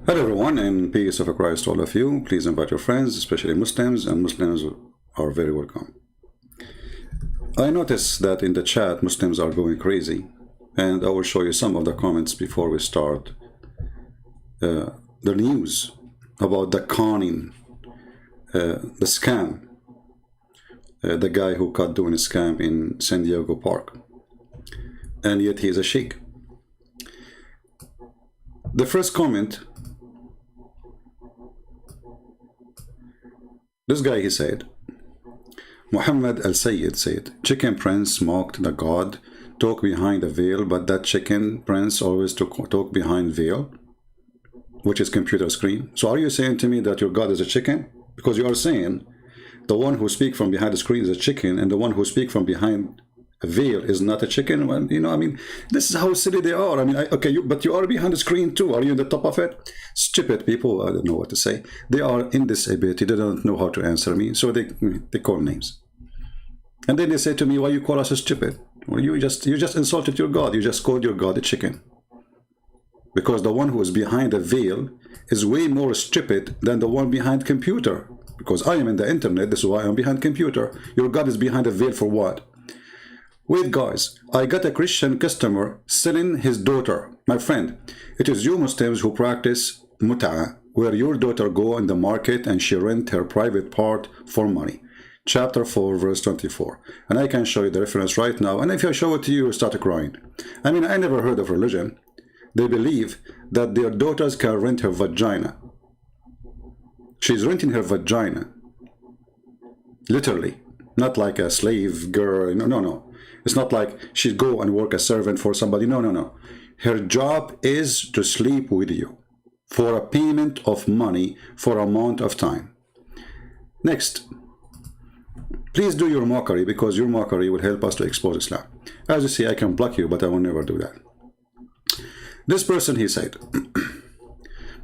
Hello everyone, and peace of Christ to all of you. Please invite your friends, especially Muslims, and Muslims are very welcome. I notice that in the chat Muslims are going crazy, and I will show you some of the comments before we start the news about the conning, the scam, the guy who caught doing a scam in San Diego Park, and yet he is a sheikh. The first comment, this guy, he said, Muhammad al-Sayyid said, Chicken Prince mocked the God, talk behind a veil, but that Chicken Prince always talk behind veil, which is computer screen. So are you saying to me that your God is a chicken? Because you are saying the one who speaks from behind the screen is a chicken, and the one who speaks from behind a veil is not a chicken. Well, you know, I mean, this is how silly they are. I mean, okay, but you are behind the screen too. Are you in the top of it? Stupid people. I don't know what to say. They are in this ability. They don't know how to answer me, so they call names. And then they say to me, why you call us stupid? Well, you just insulted your God. You just called your God a chicken. Because the one who is behind a veil is way more stupid than the one behind computer. Because I am in the internet, this is why I'm behind computer. Your God is behind a veil for what? Wait guys, I got a Christian customer selling his daughter. My friend, it is you Muslims who practice mut'a, where your daughter go in the market and she rent her private part for money. Chapter 4, verse 24. And I can show you the reference right now. And if I show it to you, you start crying. I mean, I never heard of religion. They believe that their daughters can rent her vagina. She's renting her vagina. Literally. Not like a slave girl. No. It's not like she'd go and work as servant for somebody. No. Her job is to sleep with you for a payment of money for a amount of time. Next. Please do your mockery, because your mockery will help us to expose Islam. As you see, I can block you, but I will never do that. This person, he said,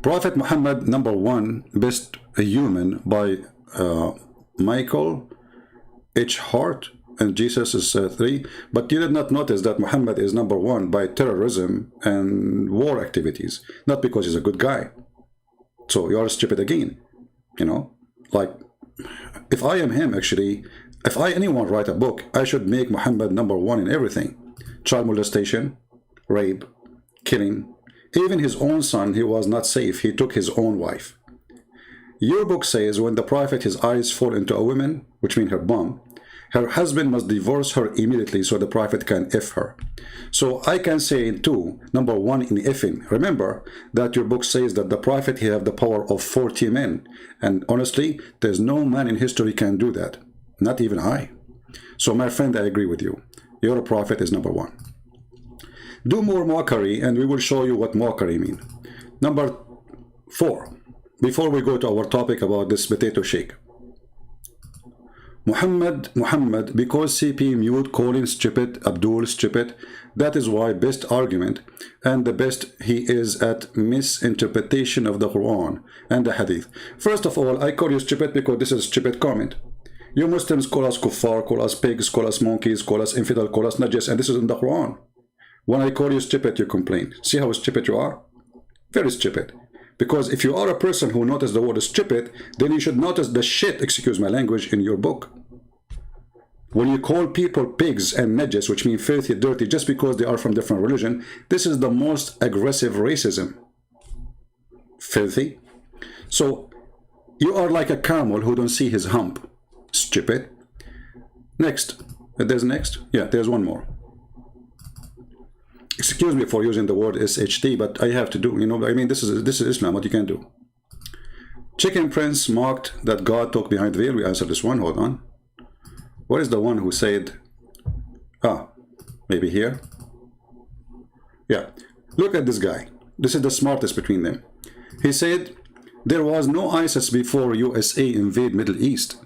Prophet Muhammad, number one, best human by Michael H. Hart, and Jesus is 3. But you did not notice that Muhammad is number one by terrorism and war activities, not because he's a good guy. So you are stupid again, you know? Like, if I am him, actually, if anyone write a book, I should make Muhammad number one in everything. Child molestation, rape, killing. Even his own son, he was not safe. He took his own wife. Your book says when the Prophet, his eyes fall into a woman, which means her bum, her husband must divorce her immediately so the Prophet can F her. So I can say too, number one in effing. Remember that your book says that the Prophet, he have the power of 40 men. And honestly, there's no man in history can do that. Not even I. So my friend, I agree with you. Your Prophet is number one. Do more mockery and we will show you what mockery means. Number 4. Before we go to our topic about this potato shake. Muhammad, because CP mute calling stupid, Abdul stupid, that is why best argument and the best he is at misinterpretation of the Quran and the Hadith. First of all, I call you stupid because this is a stupid comment. You Muslims call us kuffar, call us pigs, call us monkeys, call us infidel, call us najis, and this is in the Quran. When I call you stupid, you complain. See how stupid you are? Very stupid. Because if you are a person who noticed the word stupid, then you should notice the shit, excuse my language, in your book. When you call people pigs and najis, which mean filthy, dirty, just because they are from different religion, this is the most aggressive racism. Filthy. So you are like a camel who don't see his hump. Stupid. Next. There's next? Yeah, there's one more. Excuse me for using the word SHT, but I have to do, you know, I mean, this is Islam, what you can do. Chicken Prince mocked that God talked behind the veil. We answered this one, hold on. What is the one who said, maybe here? Yeah, look at this guy. This is the smartest between them. He said, there was no ISIS before USA invade Middle East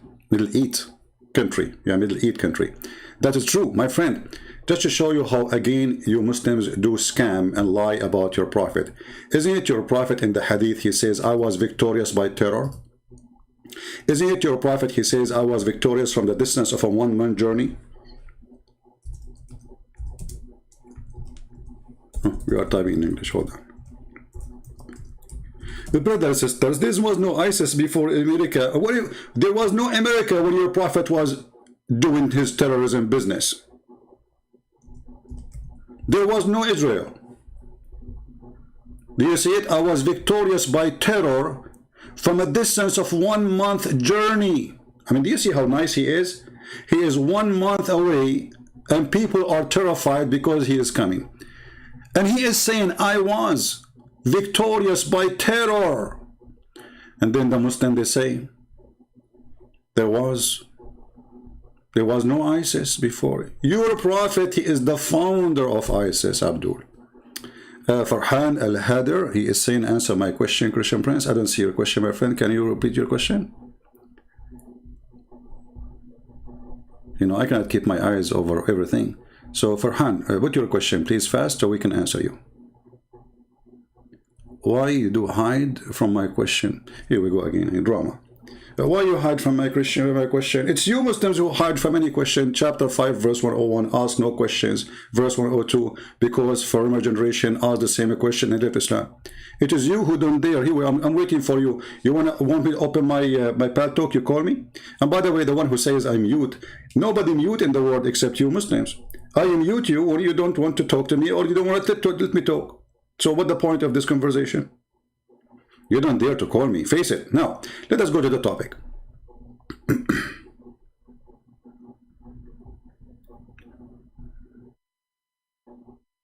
country. Yeah, Middle East country. That is true, my friend. Just to show you how, again, you Muslims do scam and lie about your Prophet. Isn't it your Prophet in the Hadith, he says, I was victorious by terror? Isn't it your Prophet, he says, I was victorious from the distance of a one-month journey? We are typing in English, hold on. Brothers and sisters, there was no ISIS before America. There was no America when your prophet was doing his terrorism business. There was no Israel. Do you see it? I was victorious by terror from a distance of 1 month journey. I mean, do you see how nice he is? He is 1 month away and people are terrified because he is coming. And he is saying, I was victorious by terror. And then the Muslim, they say, there was no ISIS before. Your prophet, he is the founder of ISIS, Abdul. Farhan Al-Hader, he is saying, answer my question, Christian Prince. I don't see your question, my friend. Can you repeat your question? You know, I cannot keep my eyes over everything. So Farhan, put your question, please, fast, so we can answer you. Why you do hide from my question? Here we go again, in drama. Why you hide from my question? It's you Muslims who hide from any question. Chapter 5, verse 101, ask no questions. Verse 102, because former generation asked the same question and left Islam. It is you who don't dare. Here, I'm waiting for you. You want me to open my pad talk? You call me. And by the way, the one who says I mute, nobody mute in the world except you Muslims. I mute you when you don't want to talk to me or you don't want to let me talk. So what's the point of this conversation? You don't dare to call me. Face it. Now, let us go to the topic.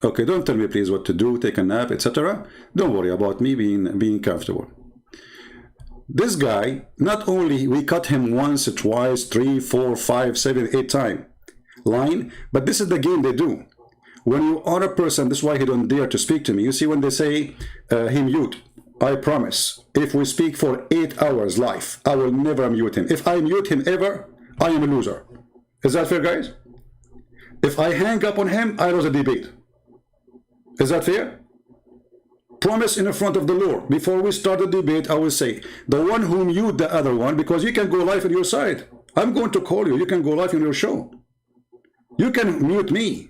Okay, don't tell me please what to do, take a nap, etc. Don't worry about me being comfortable. This guy, not only we cut him once, twice, 3, 4, 5, 7, 8 times line, but this is the game they do. When you are a person, this is why he don't dare to speak to me. You see, when they say he mute, I promise, if we speak for 8 hours live, I will never mute him. If I mute him ever, I am a loser. Is that fair, guys? If I hang up on him, I lose a debate. Is that fair? Promise in front of the Lord. Before we start the debate, I will say, the one who mute the other one, because you can go live on your side. I'm going to call you. You can go live on your show. You can mute me.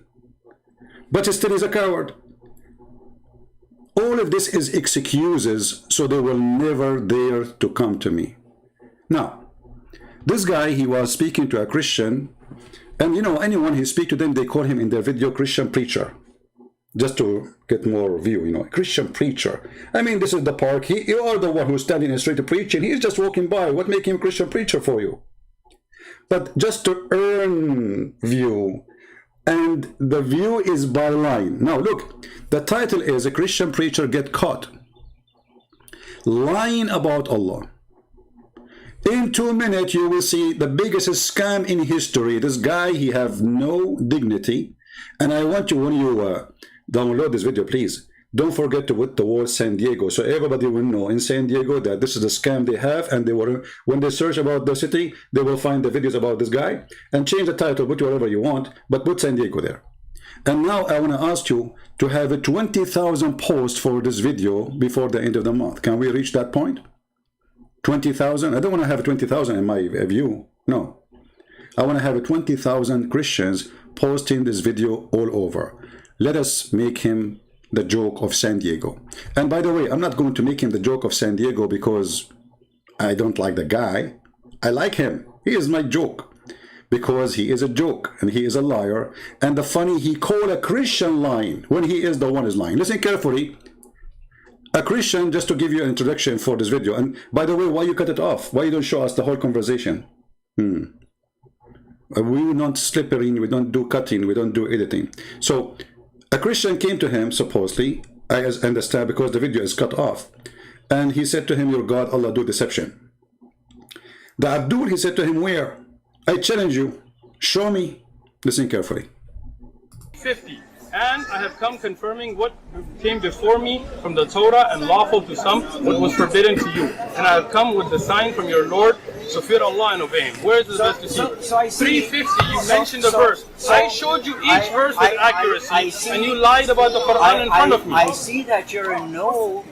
But still is a coward. All of this is excuses, so they will never dare to come to me. Now, this guy, he was speaking to a Christian, and you know, anyone he speak to them, they call him in their video Christian preacher, just to get more view, you know, Christian preacher. I mean, this is the park. You are the one who's standing in the street preaching. He's just walking by. What make him Christian preacher for you? But just to earn view. And the view is by line. Now look, the title is a Christian preacher get caught lying about Allah. In 2 minutes you will see the biggest scam in history. This guy, he have no dignity. And I want you, when you download this video, please don't forget to put the word San Diego, so everybody will know in San Diego that this is a scam they have, and they will, when they search about the city, they will find the videos about this guy, and change the title, put whatever you want, but put San Diego there. And now I want to ask you to have a 20,000 posts for this video before the end of the month. Can we reach that point? 20,000? I don't want to have 20,000 in my view. No. I want to have 20,000 Christians posting this video all over. Let us make him the joke of San Diego. And by the way, I'm not going to make him the joke of San Diego because I don't like the guy. I like him. He is my joke because he is a joke and he is a liar. And the funny, he called a Christian lying when he is the one is lying. Listen carefully. A Christian, just to give you an introduction for this video. And by the way, why you cut it off? Why you don't show us the whole conversation? We don't slippery, we don't do cutting, we don't do editing. So a Christian came to him, supposedly, I understand, because the video is cut off. And he said to him, your God, Allah, do deception. The Abdul, he said to him, where? I challenge you. Show me. Listen carefully. 50. And I have come confirming what came before me from the Torah and lawful to some, what was forbidden to you. And I have come with the sign from your Lord, so fear Allah and obey Him. Where is the best deceiver? 350, you mentioned the verse. I showed you each verse with accuracy, and you lied about the Quran in front of me. I see that you're in no...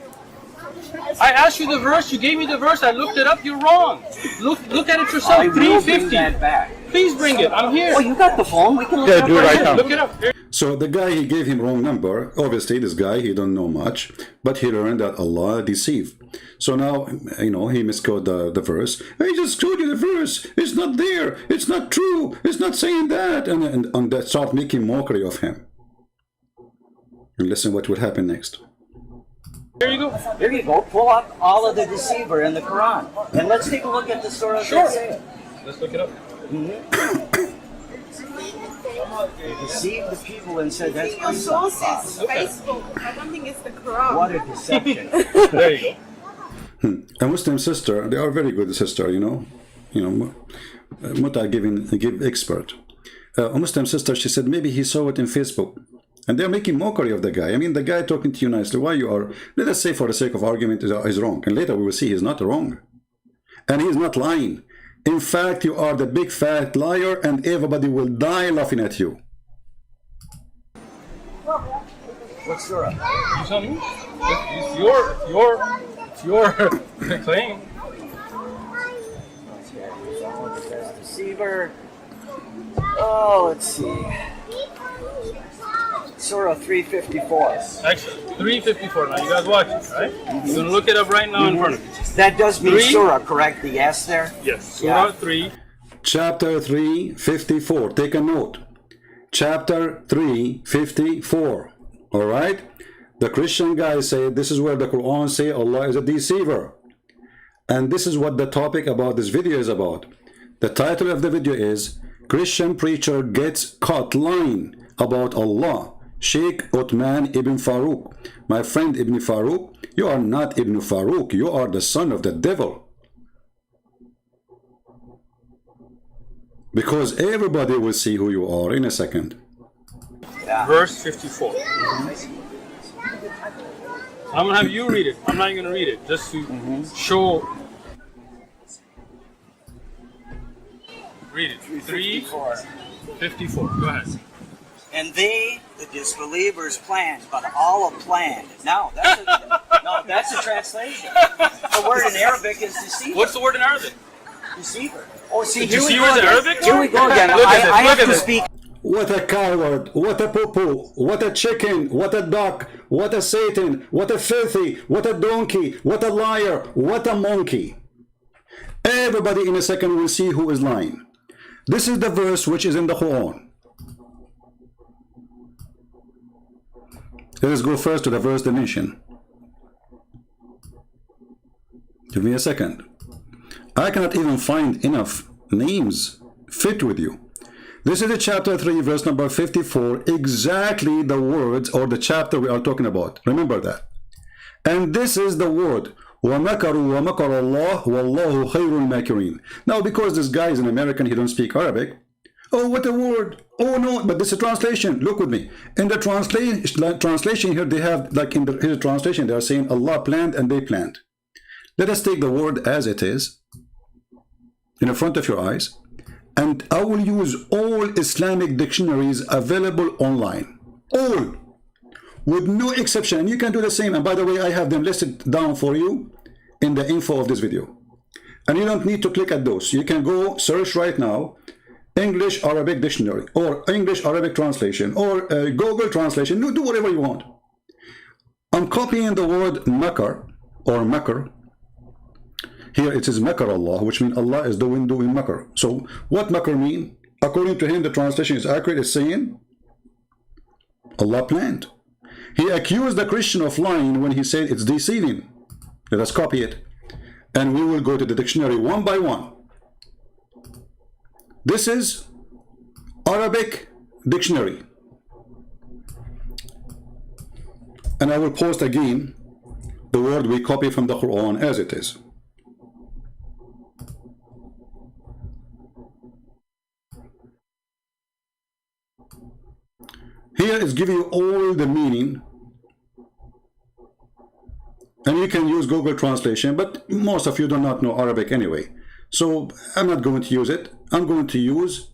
I asked you the verse, you gave me the verse, I looked it up, you're wrong. Look at it yourself, 350. That back. Please bring it, I'm here. Oh, you got the phone, we can look it up. Look it up. So the guy, he gave him wrong number. Obviously, this guy, he don't know much, but he learned that Allah deceive. So now, you know, he misquoted the verse. I just told you the verse. It's not there. It's not true. It's not saying that. And they start making mockery of him. And listen what will happen next. There you go. There you go. Pull up Allah the Deceiver in the Quran. And let's take a look at the surah. Sure. Let's look it up. They deceived the people and said that's Your sources, Facebook. I don't think it's the Quran. what a deception. There you go. A Muslim sister, they are very good sister, you know, Muta give expert. A Muslim sister, she said maybe he saw it in Facebook, and they're making mockery of the guy. I mean, the guy talking to you nicely, why you are, let us say for the sake of argument, is wrong, and later we will see he's not wrong, and he's not lying. In fact, you are the big fat liar, and everybody will die laughing at you. What surah? You tell me. It's your claim. Deceiver. Oh, let's see. Surah 354. Actually, 354. Now you guys watch it, right? You're gonna look it up right now in front of you. That does mean Three? surah, correct? The S there? Yes. Yeah. Surah 3. Chapter 354. Take a note. Chapter 354. All right? The Christian guys say this is where the Quran say Allah is a deceiver. And this is what the topic about this video is about. The title of the video is Christian Preacher Gets Caught Lying About Allah. Sheikh Uthman Ibn Farooq. My friend Ibn Farooq, you are not Ibn Farooq. You are the son of the devil. Because everybody will see who you are in a second. Yeah. Verse 54. I'm gonna have you read it. I'm not even gonna read it, just to show. Read it. 354. Go ahead. And they, the disbelievers, planned, but Allah planned. No, that's a translation. The word in Arabic is deceiver. What's the word in Arabic? Deceiver. Oh, see, here we Deceiver go is again. Arabic? Here we go again. Look at this, I have look at to this. speak. What a coward, what a poo-poo, what a chicken, what a duck, what a Satan, what a filthy, what a donkey, what a liar, what a monkey. Everybody in a second will see who is lying. This is the verse which is in the Quran. Let us go first to the verse definition. Give me a second. I cannot even find enough names fit with you. This is the chapter 3, verse number 54, exactly the words or the chapter we are talking about. Remember that. And this is the word, وَمَكَرُوا وَمَكَرَ اللَّهُ وَاللَّهُ خَيْرُ الْمَاكِرِينَ. Now, because this guy is an American, he don't speak Arabic. Oh, what a word. Oh, no, but this is a translation. Look with me. In the translation here, they have, like in his translation, they are saying Allah planned and they planned. Let us take the word as it is, in the front of your eyes. And I will use all Islamic dictionaries available online. All. With no exception. And you can do the same. And by the way, I have them listed down for you in the info of this video. And you don't need to click at those. You can go search right now, English Arabic dictionary, or English Arabic translation, or Google translation. Do whatever you want. I'm copying the word makar, or makar. Here it is makar Allah, which means Allah is doing makar. So what makar mean? According to him, the translation is accurate. It's saying Allah planned. He accused the Christian of lying when he said it's deceiving. Let us copy it. And we will go to the dictionary one by one. This is Arabic dictionary. And I will post again the word we copy from the Quran as it is. Here is giving you all the meaning, and you can use Google translation, but most of you do not know Arabic anyway, so I'm not going to use it. I'm going to use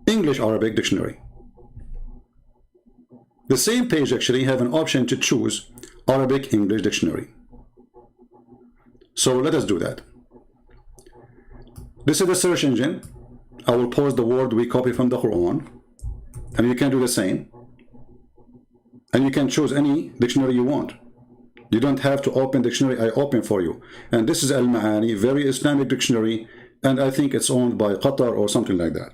English Arabic dictionary. The same page actually have an option to choose Arabic English dictionary. So let us do that. This is the search engine. I will post the word we copy from the Quran, and you can do the same. And you can choose any dictionary you want. You don't have to open dictionary. I open for you. And this is Al-Ma'ani, very Islamic dictionary. And I think it's owned by Qatar or something like that.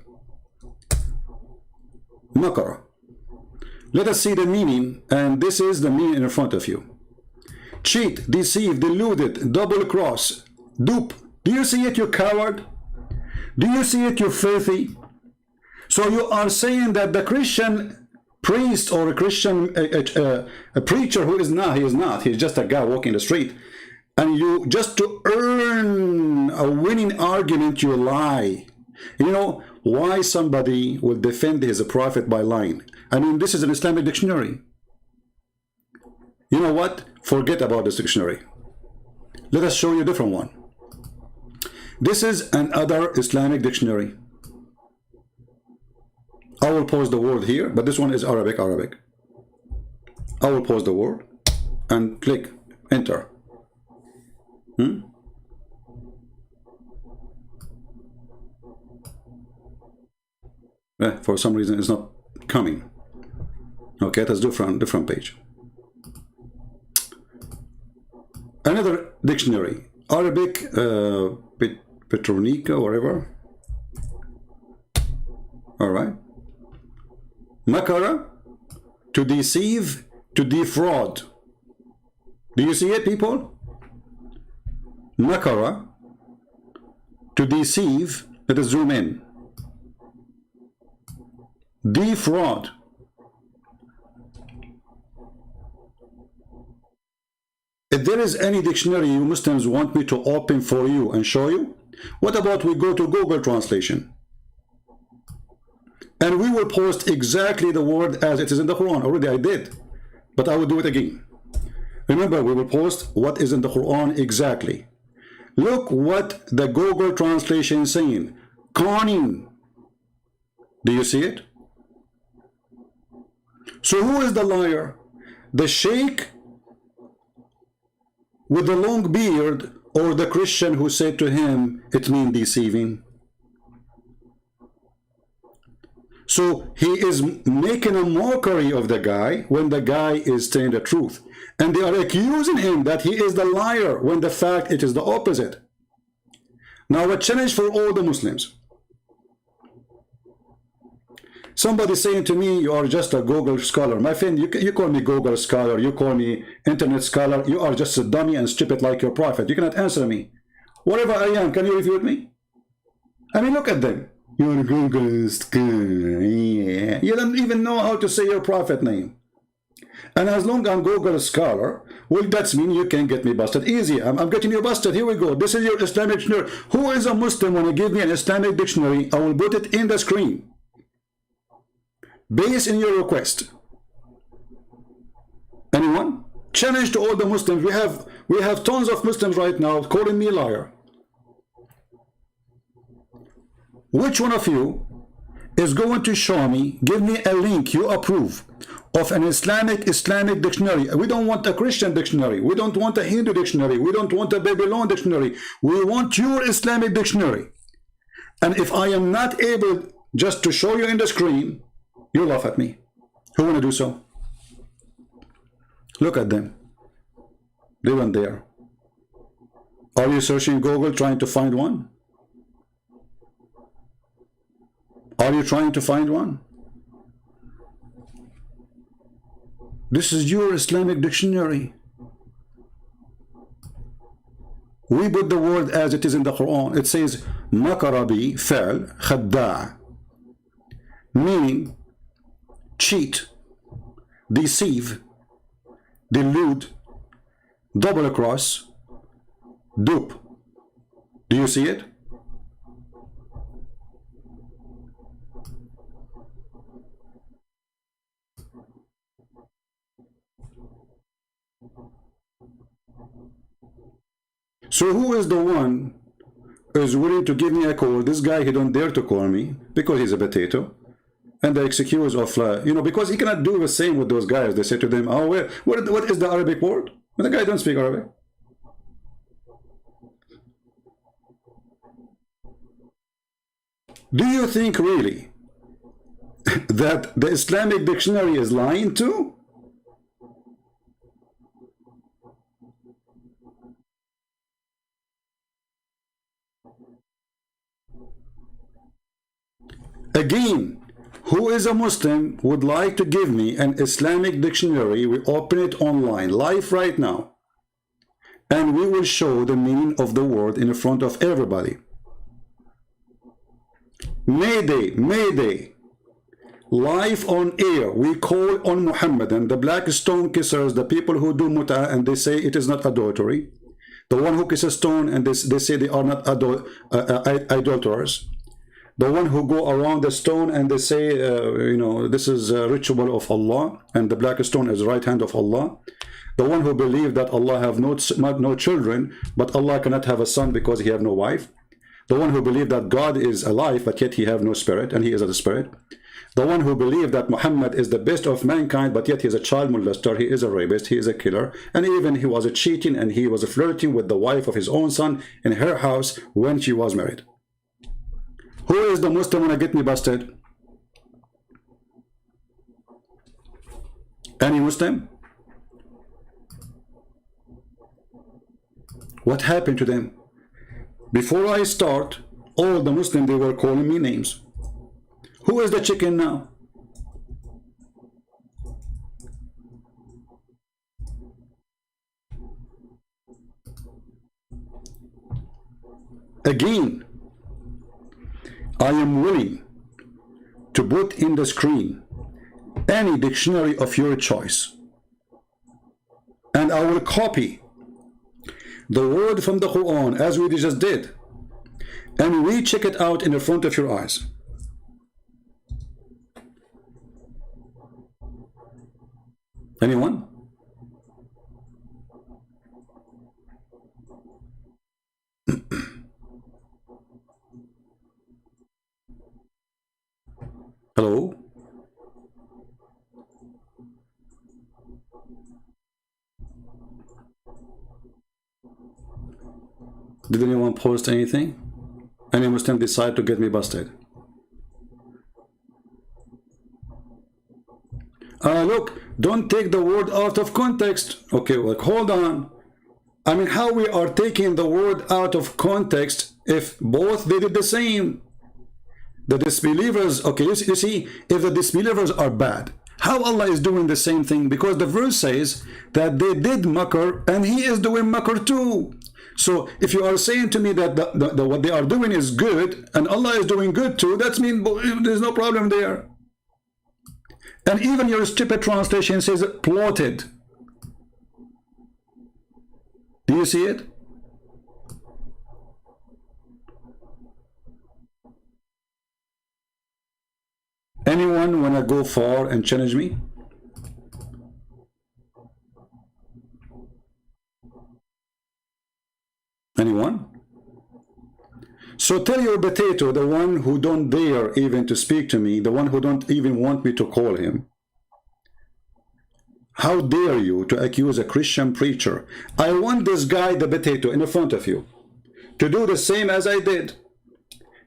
Makara. Let us see the meaning. And this is the meaning in front of you. Cheat, deceive, deluded, double cross, dupe. Do you see it, you coward? Do you see it, you filthy? So you are saying that the Christian priest or a Christian a preacher who is not, he is not, he's just a guy walking the street, and you, just to earn a winning argument, you lie. You know why somebody will defend his prophet by lying? I mean, this is an Islamic dictionary. You know what? Forget about this dictionary. Let us show you a different one. This is another Islamic dictionary. I will pause the word here, but this one is Arabic. I will pause the word and click enter. For some reason it's not coming. Okay, let's do from different page. Another dictionary, Arabic, Petronica, whatever. All right. Makara, to deceive, to defraud. Do you see it, people? Makara, to deceive. Let us zoom in. Defraud. If there is any dictionary you Muslims want me to open for you and show you, what about we go to Google Translation? And we will post exactly the word as it is in the Quran. Already I did, but I will do it again. Remember, we will post what is in the Quran exactly. Look what the Google Translation is saying. Conning. Do you see it? So who is the liar? The sheikh with the long beard, or the Christian who said to him, it means deceiving? So he is making a mockery of the guy when the guy is telling the truth. And they are accusing him that he is the liar when the fact it is the opposite. Now a challenge for all the Muslims. Somebody saying to me, you are just a Google scholar. My friend, you call me Google scholar, you call me internet scholar, you are just a dummy and stupid like your prophet. You cannot answer me. Whatever I am, can you refute me? I mean, look at them. You're a Google scholar. Yeah. You don't even know how to say your prophet name. And as long as I'm Google scholar, well, that means you can get me busted easy. I'm getting you busted. Here we go. This is your Islamic dictionary. Who is a Muslim when you give me an Islamic dictionary? I will put it in the screen. Based in your request. Anyone? Challenge to all the Muslims. We have tons of Muslims right now calling me liar. Which one of you is going to show me, give me a link you approve of an Islamic dictionary? We don't want a Christian dictionary. We don't want a Hindu dictionary. We don't want a Babylon dictionary. We want your Islamic dictionary. And if I am not able just to show you in the screen, you laugh at me. Who want to do so? Look at them. They went there. Are you searching Google trying to find one? Are you trying to find one? This is your Islamic dictionary. We put the word as it is in the Quran. It says makarabi fa'al khadda', meaning cheat, deceive, delude, double cross, dupe. Do you see it? So who is the one who is willing to give me a call? This guy, he don't dare to call me because he's a potato. And the excuse of, because he cannot do the same with those guys. They say to them, oh, what is the Arabic word? But the guy don't speak Arabic. Do you think really that the Islamic dictionary is lying too? Again, who is a Muslim would like to give me an Islamic dictionary? We open it online, live right now. And we will show the meaning of the word in front of everybody. Mayday, Mayday. Live on air, we call on Muhammad and the black stone kissers, the people who do mut'ah and they say it is not adultery. The one who kisses stone and they say they are not idolaters. The one who go around the stone and they say, you know, this is a ritual of Allah and the black stone is the right hand of Allah. The one who believe that Allah have no children, but Allah cannot have a son because he have no wife. The one who believe that God is alive, but yet he have no spirit and he is a spirit. The one who believe that Muhammad is the best of mankind, but yet he is a child molester, he is a rapist, he is a killer, and even he was cheating and he was flirting with the wife of his own son in her house when she was married. Who is the Muslim wanna get me busted? Any Muslim? What happened to them? Before I start, all the Muslims, they were calling me names. Who is the chicken now? Again, I am willing to put in the screen any dictionary of your choice, and I will copy the word from the Quran as we just did, and we check it out in the front of your eyes. Anyone? Hello? Did anyone post anything? Any Muslim decide to get me busted? Look, don't take the word out of context. Okay, well, hold on. I mean, how we are taking the word out of context if both they did the same? The disbelievers, okay, you see, if the disbelievers are bad, how Allah is doing the same thing? Because the verse says that they did makr and he is doing makr too. So if you are saying to me that what they are doing is good and Allah is doing good too, that means there's no problem there. And even your stupid translation says plotted. Do you see it? Anyone wanna go far and challenge me? Anyone? So tell your potato, the one who don't dare even to speak to me, the one who don't even want me to call him, how dare you to accuse a Christian preacher? I want this guy, the potato, in front of you, to do the same as I did.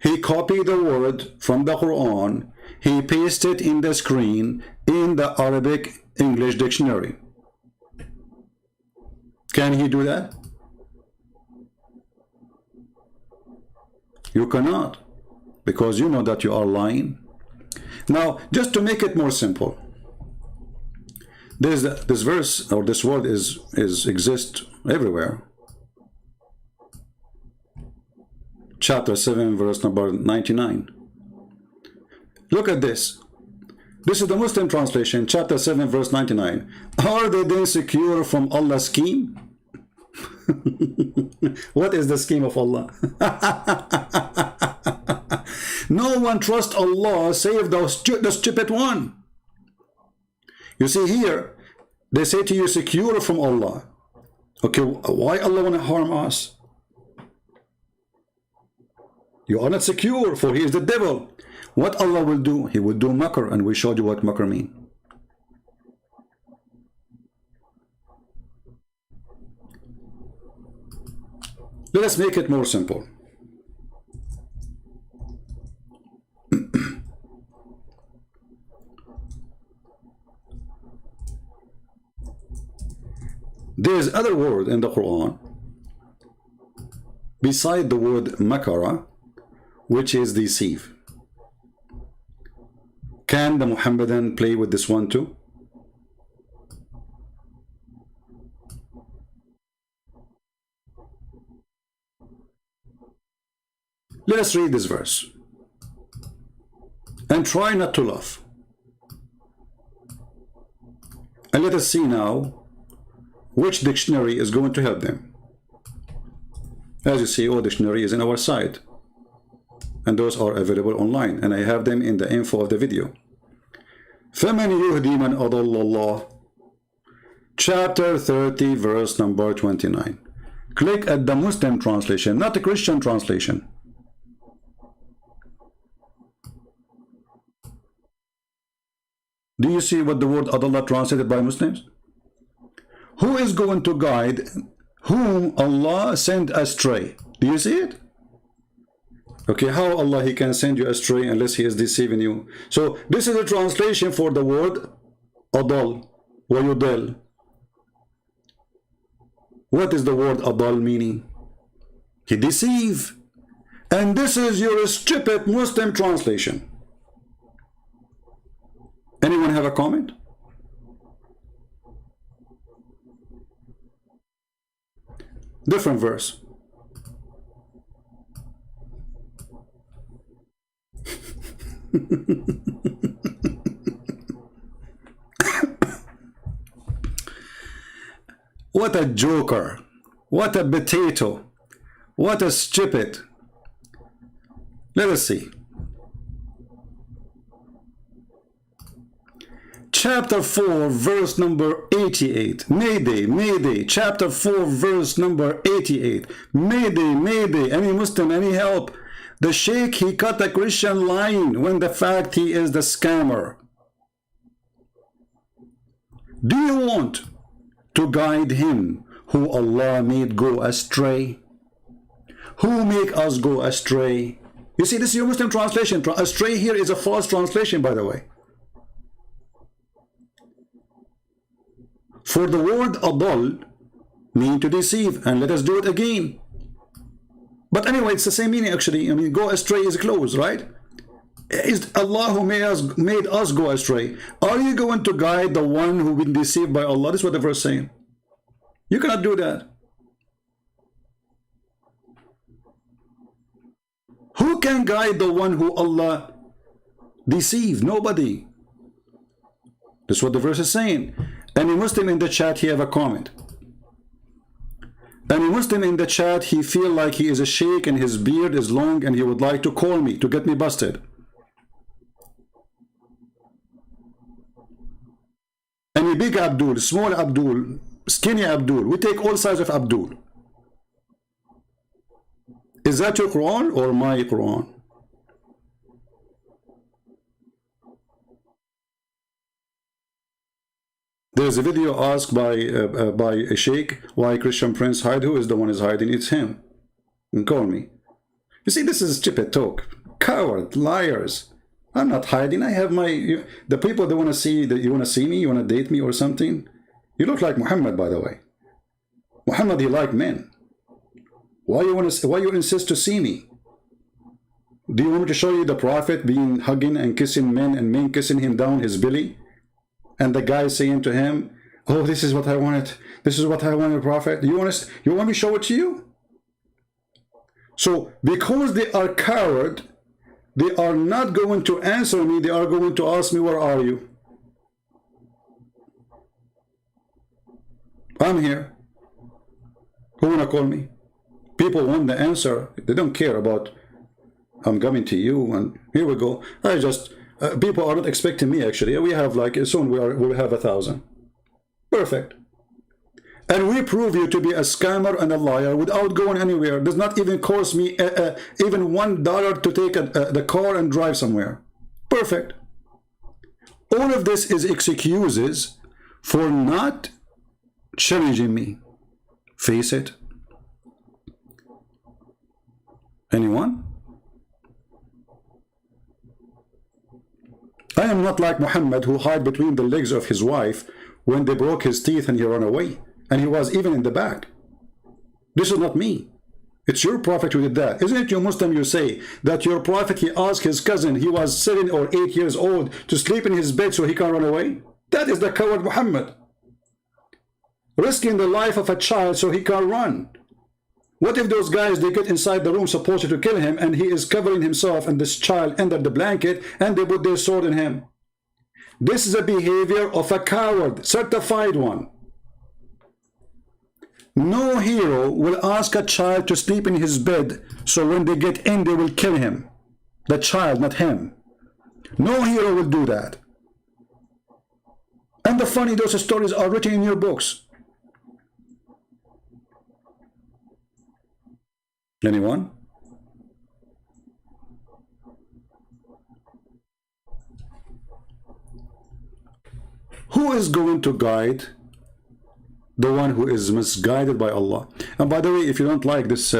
He copied the word from the Quran, he pasted in the screen in the Arabic English dictionary. Can he do that? You cannot, because you know that you are lying. Now, just to make it more simple, this verse or this word exists everywhere. Chapter 7, verse number 99. Look at this. This is the Muslim translation, chapter 7, verse 99. Are they then secure from Allah's scheme? What is the scheme of Allah? No one trusts Allah save the stupid one. You see here, they say to you, secure from Allah. Okay, why Allah want to harm us? You are not secure, for he is the devil. What Allah will do? He will do makr, and we showed you what makr means. Let us make it more simple. There is other word in the Quran beside the word makara, which is deceive. Can the Muhammadan play with this one too? Let us read this verse and try not to laugh. And let us see now which dictionary is going to help them. As you see, all dictionary is in our site, and those are available online, and I have them in the info of the video. فَمَنْ يُهْدِي مَنْ أَضَلَّ اللَّهِ, chapter 30, verse number 29. Click at the Muslim translation, not the Christian translation. Do you see what the word adallah translated by Muslims? Who is going to guide whom Allah sent astray? Do you see it? Okay, how Allah He can send you astray unless He is deceiving you? So this is a translation for the word adal wa yudal. What is the word adal meaning? He deceive. And this is your stupid Muslim translation. Anyone have a comment? Different verse. What a joker. What a potato. What a stupid. Let us see. Chapter 4, verse number 88. Mayday, Mayday. Chapter 4, verse number 88. Mayday, Mayday. Any Muslim, any help? The Sheikh, he cut a Christian line when the fact he is the scammer. Do you want to guide him who Allah made go astray? Who make us go astray? You see, this is your Muslim translation. Astray here is a false translation, by the way. For the word adal mean to deceive, and let us do it again. But anyway, it's the same meaning actually. I mean, go astray is close, right? Is Allah who made us go astray. Are you going to guide the one who been deceived by Allah? This is what the verse is saying. You cannot do that. Who can guide the one who Allah deceived? Nobody. That's what the verse is saying. Any Muslim in the chat, he have a comment. Any Muslim in the chat, he feel like he is a sheikh and his beard is long and he would like to call me to get me busted. Any big Abdul, small Abdul, skinny Abdul, we take all sides of Abdul. Is that your Quran or my Quran? There's a video asked by a sheikh why Christian Prince hide. Who is the one is hiding? It's him. And call me. You see, this is stupid talk. Coward, liars. I'm not hiding. I have my the people that want to see that you want to see me, you want to date me or something. You look like Muhammad, by the way. Muhammad, he like men. Why you insist to see me? Do you want me to show you the Prophet being hugging and kissing men and men kissing him down his belly? And the guy saying to him, oh, this is what I wanted. This is what I wanted, Prophet. You want me to show it to you? So, because they are coward, they are not going to answer me. They are going to ask me, where are you? I'm here. Who want to call me? People want the answer. They don't care about, I'm coming to you, and here we go. I just... people are not expecting me actually. We have like soon we'll have 1,000. Perfect. And we prove you to be a scammer and a liar without going anywhere. It does not even cost me even $1 to take the car and drive somewhere. Perfect. All of this is excuses for not challenging me. Face it. Anyone? I am not like Muhammad, who hid between the legs of his wife when they broke his teeth and he ran away. And he was even in the back. This is not me. It's your prophet who did that. Isn't it you Muslim, you say that your prophet, he asked his cousin, he was 7 or 8 years old, to sleep in his bed so he can run away? That is the coward Muhammad. Risking the life of a child so he can run. What if those guys, they get inside the room supposed to kill him, and he is covering himself and this child under the blanket, and they put their sword in him? This is a behavior of a coward, certified one. No hero will ask a child to sleep in his bed, so when they get in, they will kill him. The child, not him. No hero will do that. And the funny, those stories are written in your books. Anyone? Who is going to guide the one who is misguided by Allah? And by the way, if you don't like this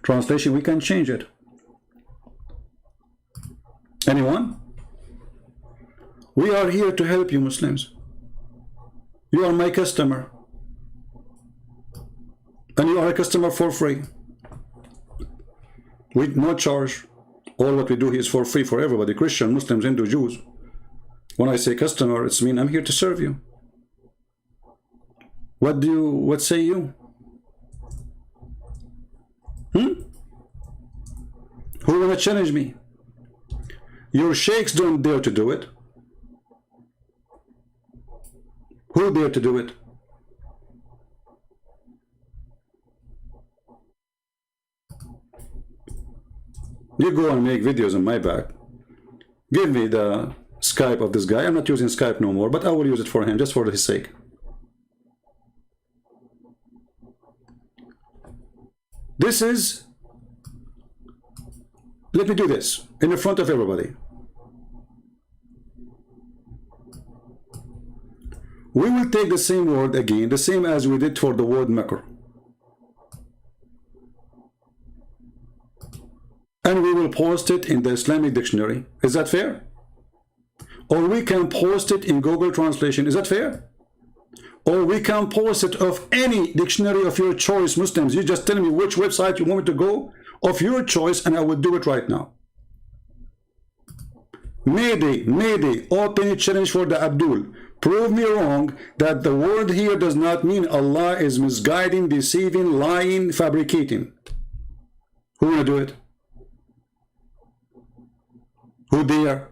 translation, we can change it. Anyone? We are here to help you Muslims. You are my customer. And you are a customer for free. With no charge. All what we do here is for free for everybody. Christian, Muslims, Hindu, Jews. When I say customer, it's mean I'm here to serve you. What say you? Who wanna challenge me? Your sheikhs don't dare to do it. Who dare to do it? You go and make videos on my back. Give me the Skype of this guy. I'm not using Skype no more, but I will use it for him, just for his sake. This is, let me do this in the front of everybody. We will take the same word again, the same as we did for the word makr. And we will post it in the Islamic dictionary. Is that fair? Or we can post it in Google Translation. Is that fair? Or we can post it of any dictionary of your choice, Muslims. You just tell me which website you want me to go of your choice, and I will do it right now. Mayday, open challenge for the Abdul. Prove me wrong that the word here does not mean Allah is misguiding, deceiving, lying, fabricating. Who wanna do it? Who dare?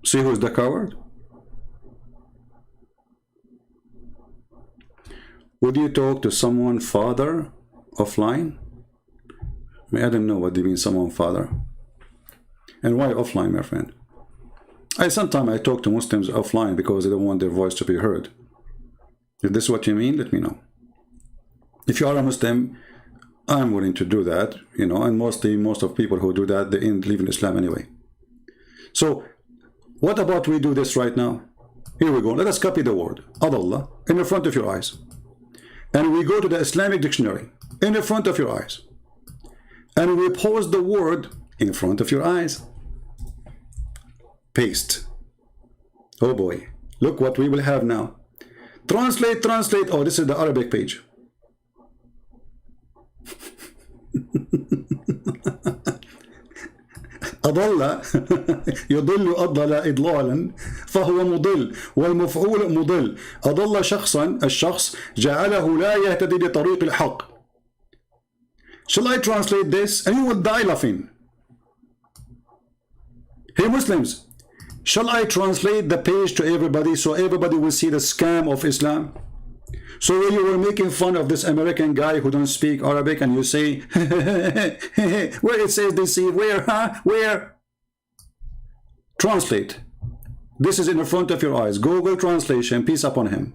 See who's the coward? Would you talk to someone father offline? I don't know what do you mean someone father. And why offline, my friend? Sometimes I talk to Muslims offline because they don't want their voice to be heard. If this is what you mean, let me know. If you are a Muslim, I'm willing to do that, you know, and most of people who do that, they leave in Islam anyway. So, what about we do this right now? Here we go. Let us copy the word Adallah in the front of your eyes. And we go to the Islamic dictionary in the front of your eyes. And we post the word in front of your eyes. Paste. Oh boy. Look what we will have now. Translate. Oh, this is the Arabic page. أضل يضل أضل إضلالا فهو مضل والمفعول مضل أضل شخصا الشخص جعله لا يهتدي لطريق الحق. Shall I translate this? And you will die laughing. Hey Muslims, shall I translate the page to everybody so everybody will see the scam of Islam? So when you were making fun of this American guy who don't speak Arabic and you say, where it says deceive, where, huh? Where? Translate. This is in the front of your eyes. Google translation, peace upon him.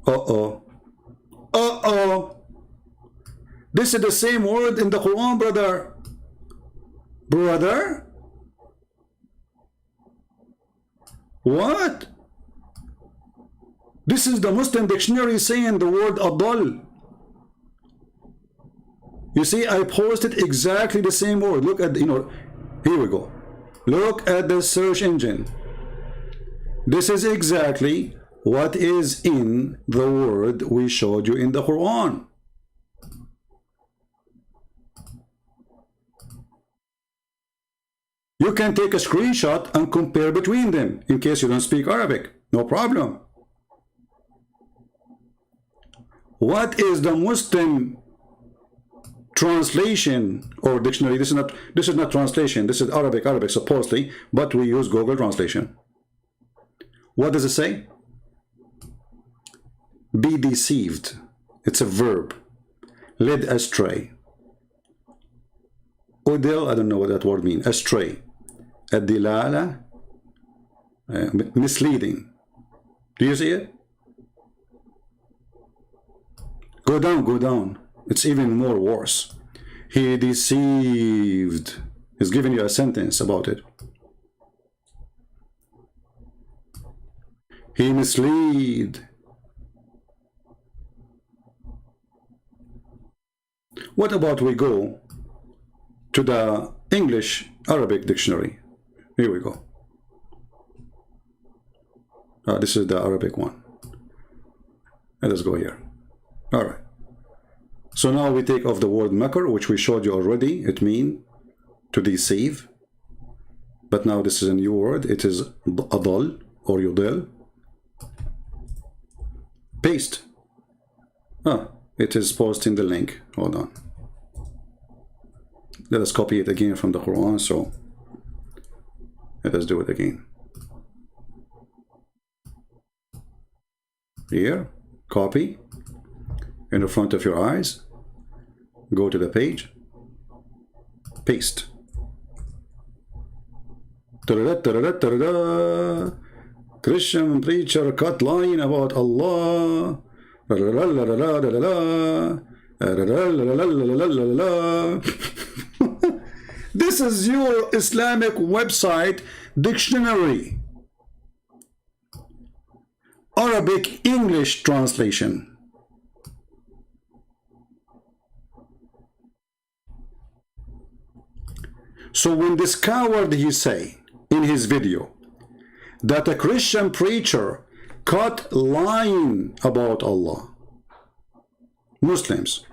Uh-oh. Uh-oh. This is the same word in the Quran, brother. Brother? What? This is the Muslim dictionary saying the word adal. You see, I posted exactly the same word. Look at, here we go. Look at the search engine. This is exactly what is in the word we showed you in the Quran. You can take a screenshot and compare between them in case you don't speak Arabic. No problem. What is the Muslim translation or dictionary? This is not translation. This is Arabic supposedly, but we use Google Translation. What does it say? Be deceived. It's a verb. Led astray. Udil, I don't know what that word means. Astray. Ad-dilala, misleading. Do you see it? Go down, go down. It's even more worse. He deceived. He's giving you a sentence about it. He misled. What about we go to the English Arabic dictionary? Here we go. This is the Arabic one. Let us go here. All right. So now we take off the word makr, which we showed you already. It means to deceive. But now this is a new word. It is adal or yudil. Paste. It is posting the link. Hold on. Let us copy it again from the Quran. So let us do it again. Here, copy in the front of your eyes. Go to the page. Paste. Ta-da, ta-da, ta-da. Christian preacher cut line about Allah. This is your Islamic website dictionary. Arabic English translation. So when this coward he say in his video that a Christian preacher caught lying about Allah, Muslims,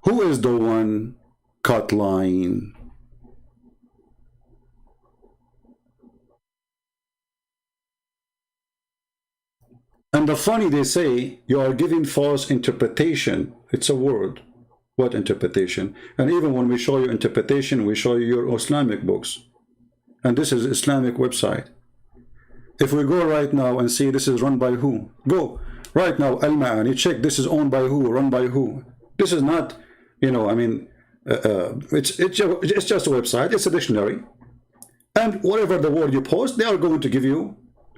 who is the one caught lying? And the funny, they say you are giving false interpretation. It's a word. What interpretation? And even when we show you interpretation, we show you your Islamic books. And this is Islamic website. If we go right now and see this is run by who? Go right now, Al-Ma'ani, check this is owned by who, run by who. This is not, you know, I mean, it's just a website, it's a dictionary. And whatever the word you post, they are going to give you.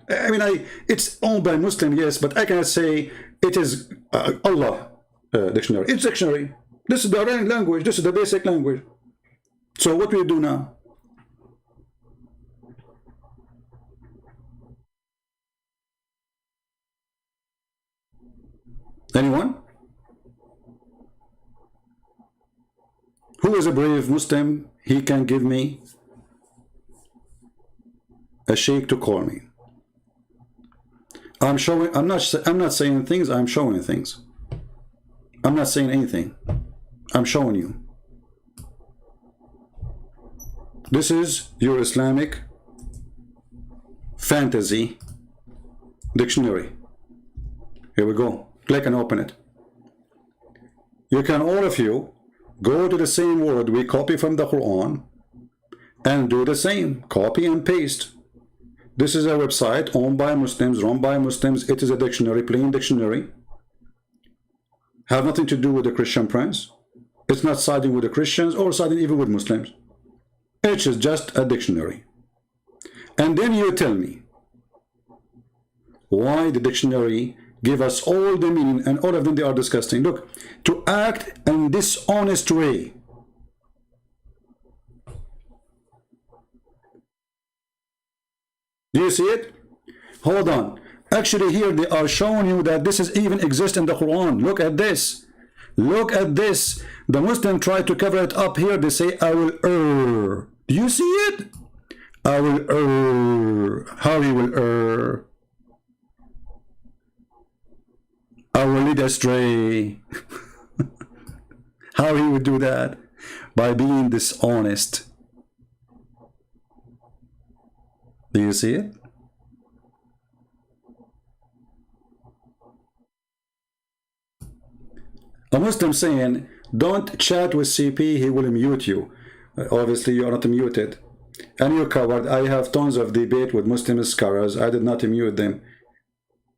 I mean, it's owned by Muslim, yes, but I cannot say it is Allah dictionary. It's dictionary. This is the language. This is the basic language. So what we do now? Anyone? Who is a brave Muslim? He can give me a sheikh to call me. I'm not saying things, I'm showing things. I'm not saying anything. I'm showing you. This is your Islamic fantasy dictionary. Here we go. Click and open it. You can, all of you, go to the same word we copy from the Quran and do the same. Copy and paste. This is a website owned by Muslims, run by Muslims. It is a dictionary, plain dictionary. Have nothing to do with the Christian prince. It's not siding with the Christians or siding even with Muslims. It is just a dictionary. And then you tell me why the dictionary give us all the meaning and all of them they are disgusting. Look, to act in dishonest way. Do you see it? Hold on. Actually here they are showing you that this is even exists in the Quran. Look at this. Look at this. The Muslim try to cover it up here. They say, I will err. Do you see it? I will err. How he will err? lead astray. How he would do that? By being dishonest. Do you see it? A Muslim saying, don't chat with CP, he will mute you. Obviously, you are not muted. And you coward, I have tons of debate with Muslim scholars. I did not mute them.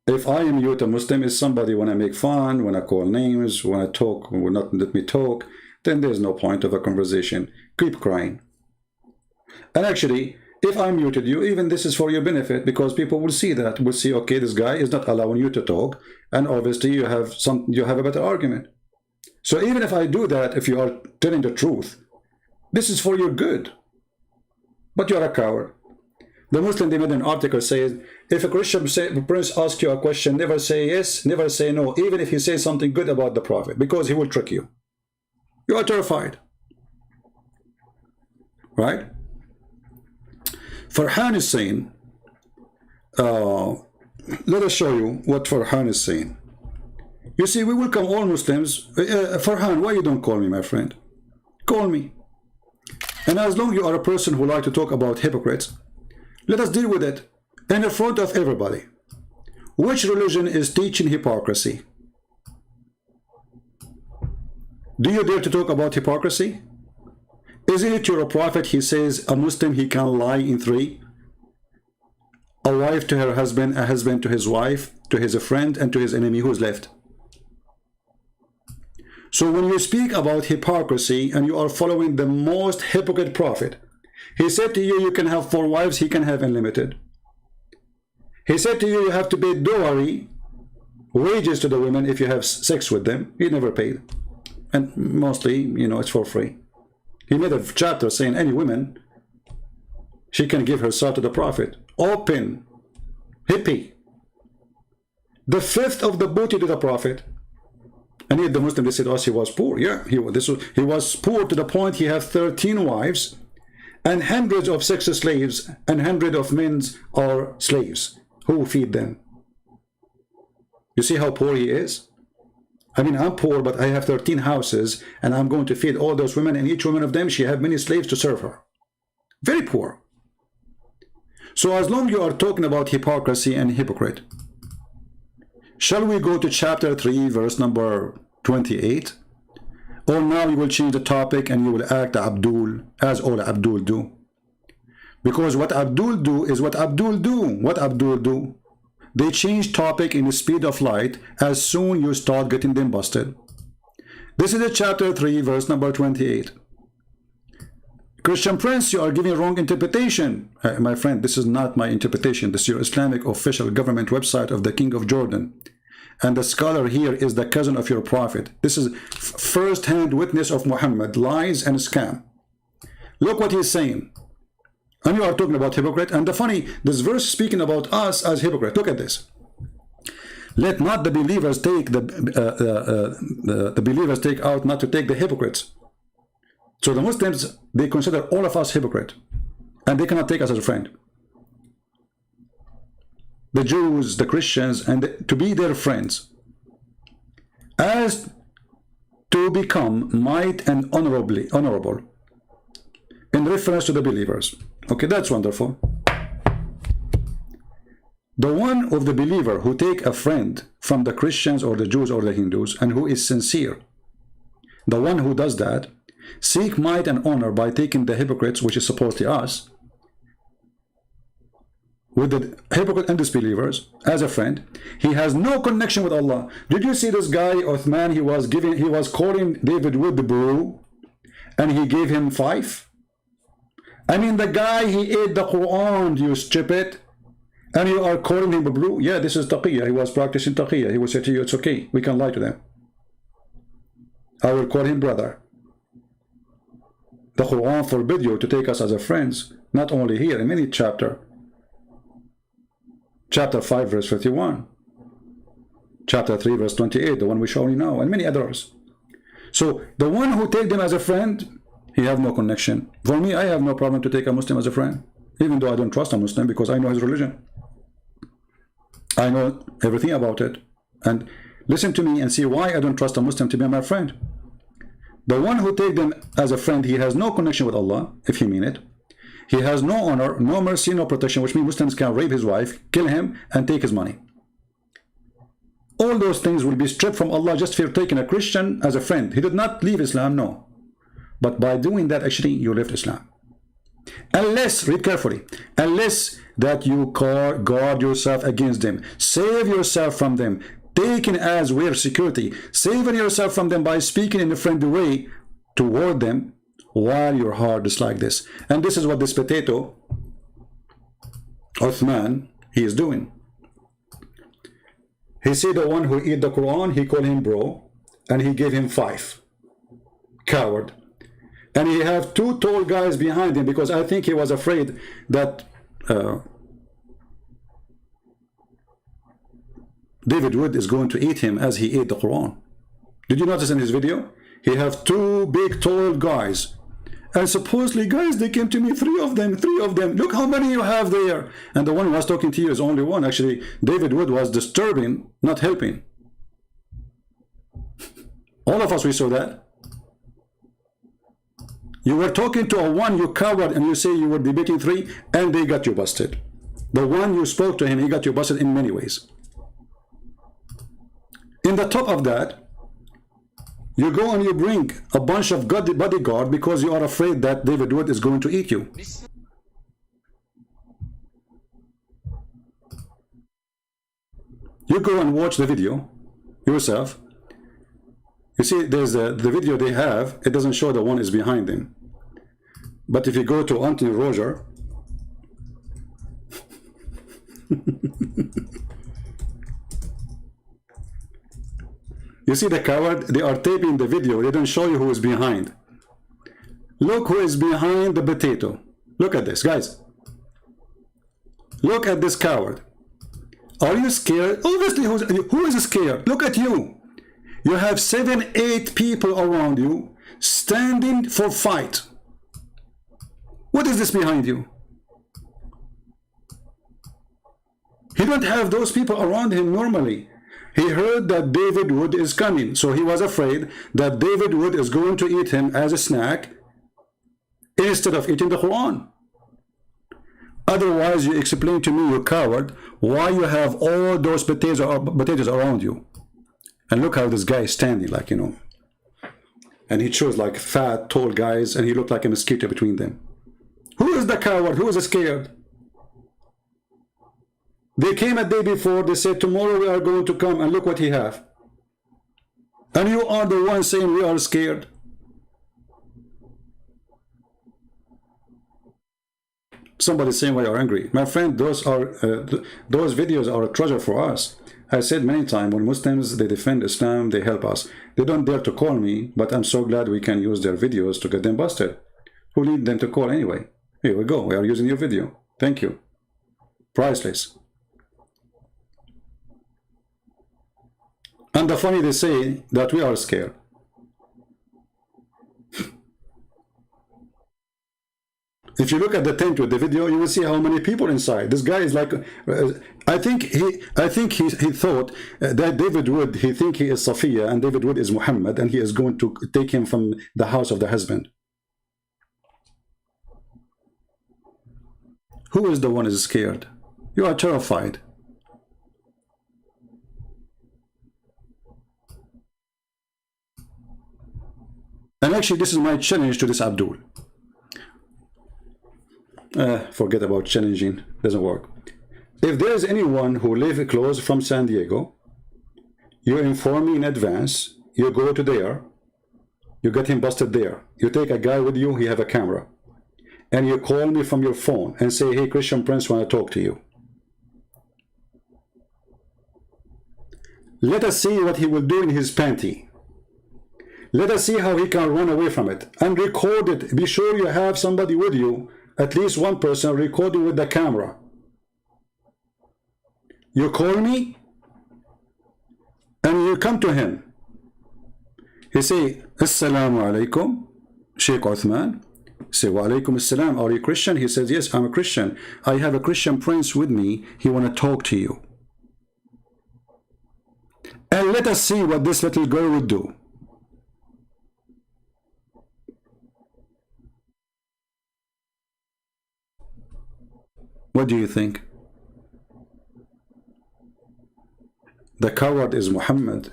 If I mute a Muslim, is somebody when I make fun, when I call names, when I talk, will not let me talk, then there's no point of a conversation. Keep crying. And actually, if I muted you, even this is for your benefit, because people will see that, will see, okay, this guy is not allowing you to talk, and obviously you have a better argument. So even if I do that, if you are telling the truth, this is for your good. But you are a coward. The Muslim, they made an article says, if a Christian prince asks you a question, never say yes, never say no, even if he says something good about the Prophet, because he will trick you. You are terrified. Right? Farhan is saying, let us show you what Farhan is saying. You see, we welcome all Muslims. Farhan, why you don't call me, my friend? Call me. And as long as you are a person who like to talk about hypocrites, let us deal with it in front of everybody. Which religion is teaching hypocrisy? Do you dare to talk about hypocrisy? Isn't it your prophet, he says, a Muslim, he can lie in three? A wife to her husband, a husband to his wife, to his friend, and to his enemy. Who's left? So when you speak about hypocrisy and you are following the most hypocrite prophet, he said to you, you can have 4 wives, he can have unlimited. He said to you, you have to pay dowry, wages to the women if you have sex with them. He never paid. And mostly, you know, it's for free. He made a chapter saying any woman, she can give herself to the prophet. Open, hippie. The 5th of the booty to the prophet. And yet the Muslim, they said, oh, he was poor. Yeah, he was poor to the point he had 13 wives and hundreds of sex slaves, and hundreds of men are slaves. Who feed them? You see how poor he is? I mean, I'm poor, but I have 13 houses, and I'm going to feed all those women, and each woman of them, she have many slaves to serve her. Very poor. So as long as you are talking about hypocrisy and hypocrite, shall we go to chapter 3, verse number 28? Or now you will change the topic and you will act Abdul, as all Abdul do. Because what Abdul do is what Abdul do. What Abdul do? They change topic in the speed of light as soon you start getting them busted. This is the chapter 3, verse number 28. Christian Prince, you are giving wrong interpretation. My friend, this is not my interpretation. This is your Islamic official government website of the King of Jordan. And the scholar here is the cousin of your prophet. This is first-hand witness of Muhammad, lies and scam. Look what he's saying. And you are talking about hypocrite. And the funny, this verse speaking about us as hypocrite. Look at this. Let not the believers take the believers take out not to take the hypocrites. So the Muslims, they consider all of us hypocrite, and they cannot take us as a friend. The Jews, the Christians, and to be their friends, as to become might and honorable in reference to the believers. Okay, that's wonderful. The one of the believer who take a friend from the Christians or the Jews or the Hindus and who is sincere, the one who does that, seek might and honor by taking the hypocrites, which is supposedly us, with the hypocrite and disbelievers as a friend. He has no connection with Allah. Did you see this guy Uthman? He was calling David Wood the bro, and he gave him 5. I mean, the guy, he ate the Quran, you stupid, and you are calling him a bro. Yeah, this is taqiyya. He was practicing taqiyya. He will say to you, it's okay, we can lie to them. I will call him brother. The Quran forbid you to take us as a friends, not only here, in many chapter. Chapter 5, verse 51. Chapter 3, verse 28, the one we show you now, and many others. So, the one who take them as a friend, he have no connection. For me, I have no problem to take a Muslim as a friend, even though I don't trust a Muslim, because I know his religion. I know everything about it. And Listen to me and see why I don't trust a Muslim to be my friend. The one who take them as a friend, he has no connection with Allah, if he mean it. He has no honor, no mercy, no protection, which means Muslims can rape his wife, kill him, and take his money. All those things will be stripped from Allah just for taking a Christian as a friend. He did not leave Islam, no. But by doing that, actually, you left Islam. Unless, read carefully, unless that you guard yourself against them, save yourself from them, taken as we're security, saving yourself from them by speaking in a friendly way toward them while your heart is like this. And this is what this potato, Uthman, he is doing. He see the one who eat the Quran, he called him bro, and he gave him 5. Coward. And he have 2 tall guys behind him because I think he was afraid that David Wood is going to eat him as he ate the Quran. Did you notice in his video? He have 2 big tall guys. And supposedly, guys, they came to me, 3 of them. Look how many you have there. And the one who was talking to you is only one. Actually, David Wood was disturbing, not helping. All of us, we saw that. You were talking to a one, you coward, and you say you were debating 3, and they got you busted. The one you spoke to him, he got you busted in many ways. In the top of that, you go and you bring a bunch of bodyguard because you are afraid that David Wood is going to eat you. You go and watch the video yourself. You see, there's the video they have, it doesn't show the one is behind them. But if you go to Anthony Roger, you see the coward, they are taping the video, they don't show you who is behind. Look who is behind the potato. Look at this, guys. Look at this coward. Are you scared? Obviously, who is scared? Look at you. You have 7, 8 people around you standing for fight. What is this behind you? He don't have those people around him normally. He heard that David Wood is coming, so he was afraid that David Wood is going to eat him as a snack instead of eating the Quran. Otherwise, you explain to me, you coward, why you have all those potatoes around you. And look how this guy is standing, like, you know. And he chose like fat, tall guys, and he looked like a mosquito between them. Who is the coward? Who is scared? They came a day before, they said, tomorrow we are going to come, and look what he have. And you are the one saying we are scared. Somebody saying we are angry. My friend, those videos are a treasure for us. I said many times, when Muslims, they defend Islam, they help us. They don't dare to call me, but I'm so glad we can use their videos to get them busted. Who need them to call anyway? Here we go, we are using your video. Thank you. Priceless. And the funny, they say that we are scared. If you look at the tent with the video, you will see how many people inside. This guy is like, I think he thought that David Wood, he think he is Safiya, and David Wood is Muhammad, and he is going to take him from the house of the husband. Who is the one who is scared? You are terrified. And actually, this is my challenge to this Abdul. Forget about challenging, doesn't work. If there is anyone who lives close from San Diego, you inform me in advance, you go to there, you get him busted there, you take a guy with you, he have a camera, and you call me from your phone and say, hey, Christian Prince, want to talk to you. Let us see what he will do in his panty. Let us see how he can run away from it, and record it. Be sure you have somebody with you, at least one person recording with the camera. You call me and you come to him. He say, Assalamu alaikum, Sheikh Uthman. Say, wa alaikum assalam, are you Christian? He says, yes, I'm a Christian. I have a Christian prince with me. He want to talk to you. And let us see what this little girl would do. What do you think? The coward is Muhammad,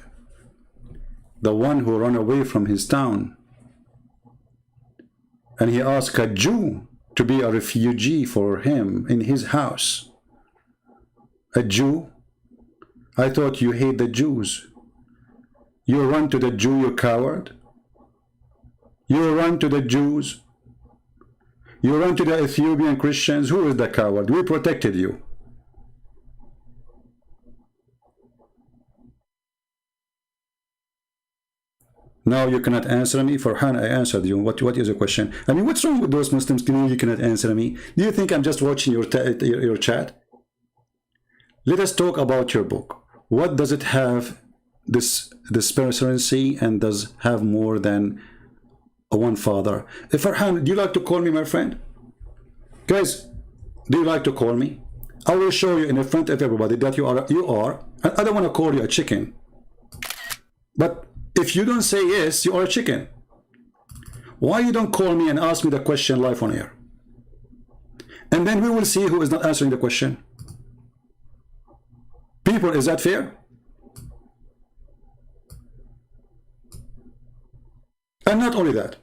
the one who ran away from his town. And he asked a Jew to be a refugee for him in his house. A Jew? I thought you hate the Jews. You run to the Jew, you coward. You run to the Jews. You run to the Ethiopian Christians. Who is the coward? We protected you. Now you cannot answer me. Farhan, I answered you. What is your question? I mean, what's wrong with those Muslims? You cannot answer me. Do you think I'm just watching your chat? Let us talk about your book. What does it have, this disparity, and does have more than one father? Farhan, do you like to call me my friend? Guys, do you like to call me? I will show you in front of everybody that you are. I don't want to call you a chicken. But if you don't say yes, you are a chicken. Why you don't call me and ask me the question live on air? And then we will see who is not answering the question. People, is that fair? And not only that,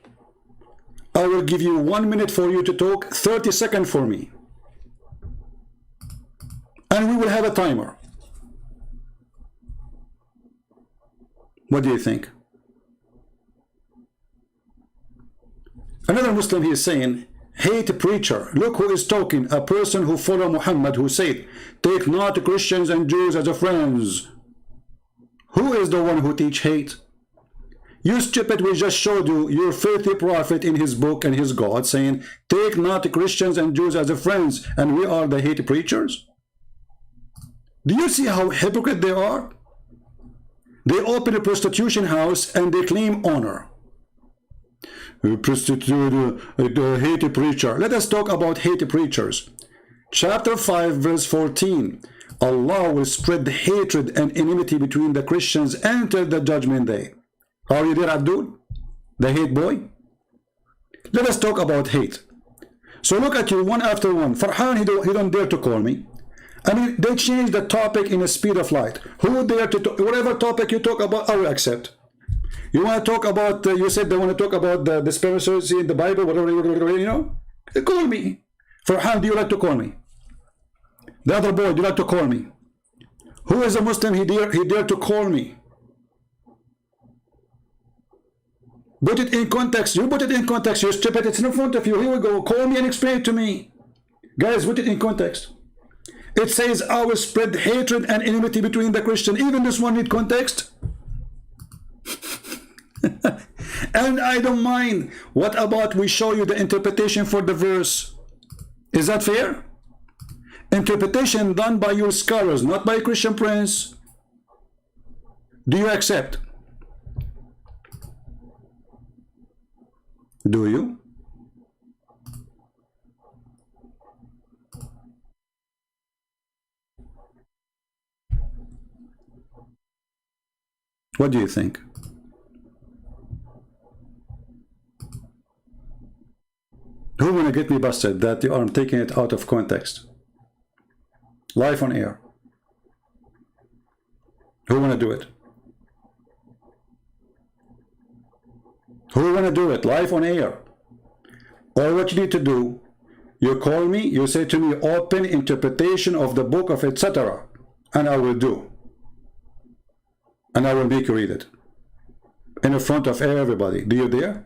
I will give you 1 minute for you to talk, 30 seconds for me. And we will have a timer. What do you think? Another Muslim, he is saying, hate preacher. Look who is talking. A person who follow Muhammad, who said, take not Christians and Jews as friends. Who is the one who teach hate? You stupid, we just showed you your filthy prophet in his book and his God saying, take not Christians and Jews as friends, and we are the hate preachers. Do you see how hypocrite they are? They open a prostitution house and they claim honor. Prostitute, hate preacher. Let us talk about hate preachers. Chapter 5 verse 14. Allah will spread hatred and enmity between the Christians until the judgment day. Are you there, Abdul? The hate boy? Let us talk about hate. So look at you one after one. Farhan, he don't dare to call me. I mean, they changed the topic in the speed of light. Who dare to talk? Whatever topic you talk about, I will accept. You want to talk about, you said they want to talk about the disparity in the Bible, whatever, you know? Call me. Farhan, do you like to call me? The other boy, do you like to call me? Who is a Muslim, he dare to call me? Put it in context. You put it in context. You stupid. It's in front of you. Here we go. Call me and explain it to me. Guys, put it in context. It says, I will spread hatred and enmity between the Christian. Even this one need context. And I don't mind. What about we show you the interpretation for the verse? Is that fair? Interpretation done by your scholars, not by Christian Prince. Do you accept? Do you? What do you think? Who wanna get me busted that you are taking it out of context? Live on air. Who wanna do it? Who wanna do it live on air? Or what you need to do, you call me, you say to me, open interpretation of the book of etc. And I will do. And I will make you read it. In front of everybody. Do you dare?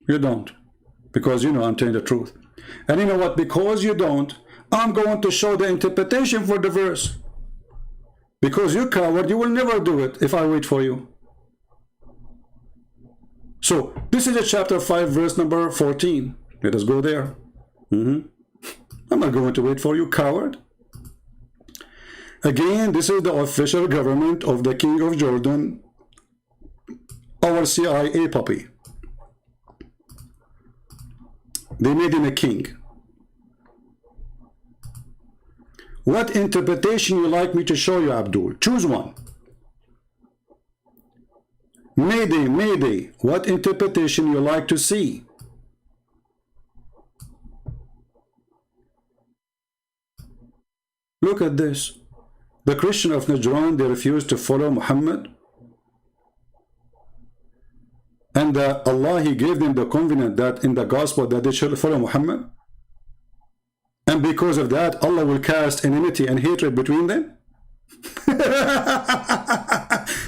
You don't. Because you know I'm telling the truth. And you know what? Because you don't, I'm going to show the interpretation for the verse. Because you coward, you will never do it if I wait for you. So, this is a chapter 5, verse number 14. Let us go there. I'm not going to wait for you, coward. Again, this is the official government of the King of Jordan, our CIA puppy. They made him a king. What interpretation you like me to show you, Abdul? Choose one. Mayday, Mayday. What interpretation you like to see? Look at this. The Christian of Najran, they refuse to follow Muhammad. And Allah, He gave them the covenant that in the gospel that they should follow Muhammad. And because of that, Allah will cast enmity and hatred between them.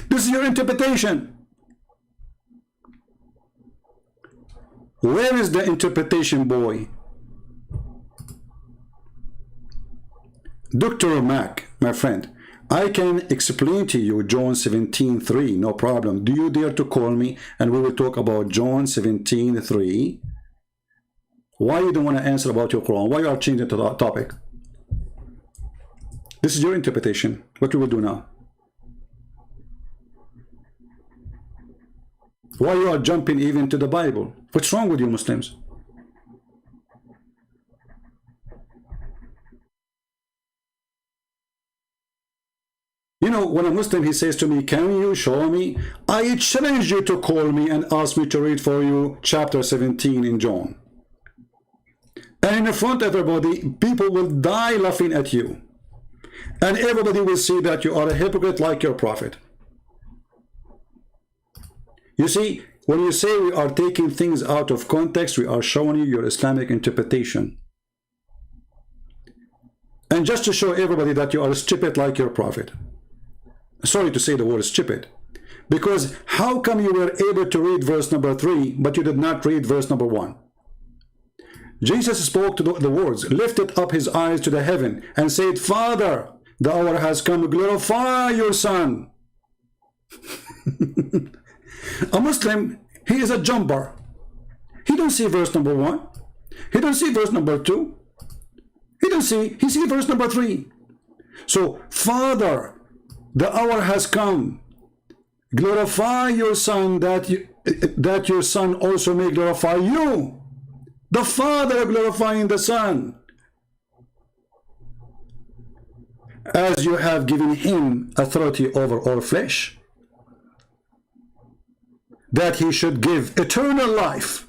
This is your interpretation. Where is the interpretation, boy? Dr. Mac, my friend, I can explain to you John 17:3, no problem. Do you dare to call me and we will talk about John 17:3? Why you don't want to answer about your Quran? Why you are changing the topic? This is your interpretation. What we will do now? Why you are jumping even to the Bible? What's wrong with you Muslims? You know, when a Muslim, he says to me, can you show me? I challenge you to call me and ask me to read for you chapter 17 in John. And in front of everybody, people will die laughing at you. And everybody will see that you are a hypocrite like your prophet. You see, when you say we are taking things out of context, we are showing you your Islamic interpretation. And just to show everybody that you are stupid like your prophet. Sorry to say the word stupid. Because how come you were able to read verse number 3, but you did not read verse number 1? Jesus spoke to the words, lifted up his eyes to the heaven and said, Father, the hour has come, glorify your Son. A Muslim, he is a jumper. He don't see verse number 1. He don't see verse number 2. He sees verse number 3. So, Father, the hour has come. Glorify your Son, that your Son also may glorify you. The Father glorifying the Son, as you have given him authority over all flesh, that he should give eternal life.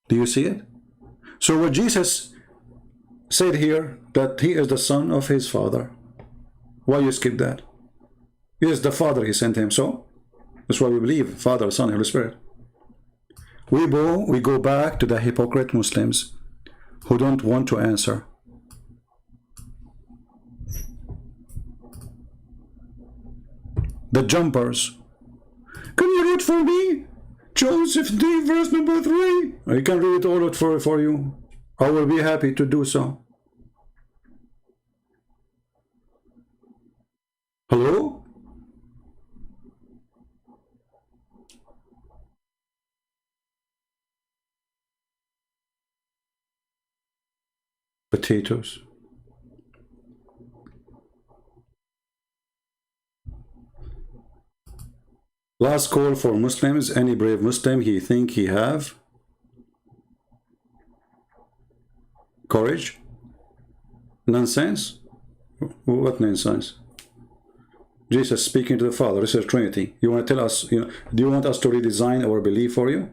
Do you see it? So what Jesus said here, that he is the Son of his Father. Why you skip that? He is the Father, he sent him. So that's why we believe Father, Son, Holy Spirit. We go back to the hypocrite Muslims who don't want to answer. The jumpers. Can you read for me? John 15, verse number 3. I can read it all out for you. I will be happy to do so. Hello? Potatoes. Last call for Muslims. Any brave Muslim he think he have courage? Nonsense? What nonsense? Jesus speaking to the Father. This is Trinity. You want to tell us, do you want us to redesign our belief for you?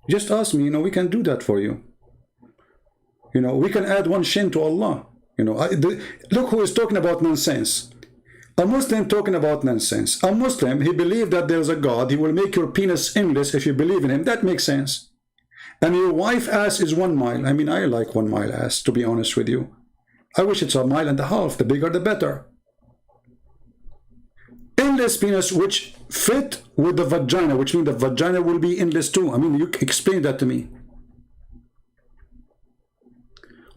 Just ask me, we can do that for you. We can add one shin to Allah. Look who is talking about nonsense. A Muslim talking about nonsense. A Muslim, he believes that there's a God. He will make your penis endless if you believe in him. That makes sense. And your wife ass is 1 mile. I mean, I like 1 mile ass, to be honest with you. I wish it's 1.5 miles. The bigger, the better. Endless penis, which fit with the vagina, which means the vagina will be endless too. I mean, you explain that to me.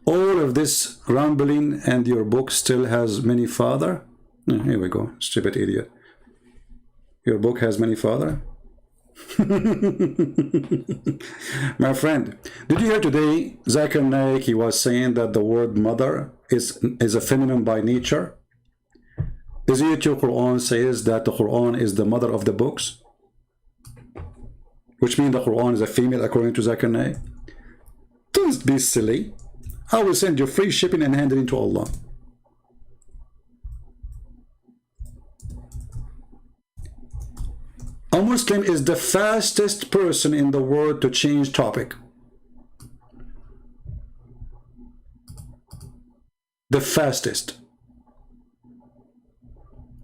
All of this rambling, and your book still has many father. Here we go, stupid idiot. Your book has many father. My friend, did you hear today Zakir Naik, he was saying that the word mother is a feminine by nature? Is it your Quran says that the Quran is the mother of the books? Which means the Quran is a female according to Zakir Naik? Don't be silly. I will send you free shipping and hand it into Allah. A Muslim is the fastest person in the world to change topic. The fastest.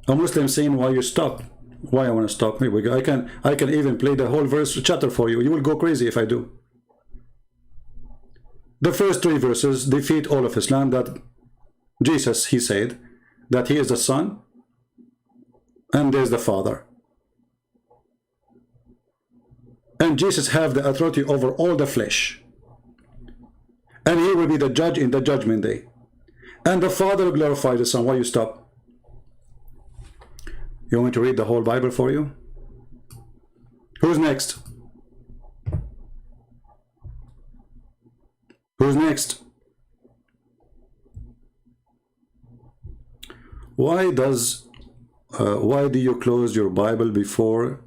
A Muslim saying, why you stop? Why I want to stop? I can even play the whole verse chapter for you. You will go crazy if I do. The first 3 verses defeat all of Islam, that Jesus, he said that he is the Son and there's the Father. And Jesus have the authority over all the flesh. And he will be the judge in the judgment day. And the Father will glorify the Son. Why you stop? You want me to read the whole Bible for you? Who's next? Who's next? Why do you close your Bible before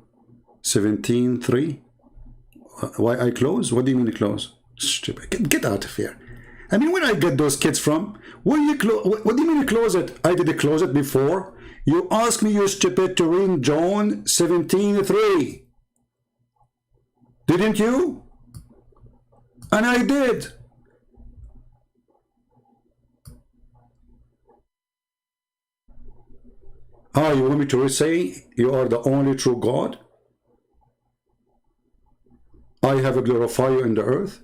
17:3? Why I close? What do you mean close? Stupid. Get out of here. I mean, where I get those kids from? What do you mean you close it? I did close it before. You asked me, you stupid, to read John 17:3. Didn't you? And I did. You want me to say you are the only true God? I have glorified you in the earth.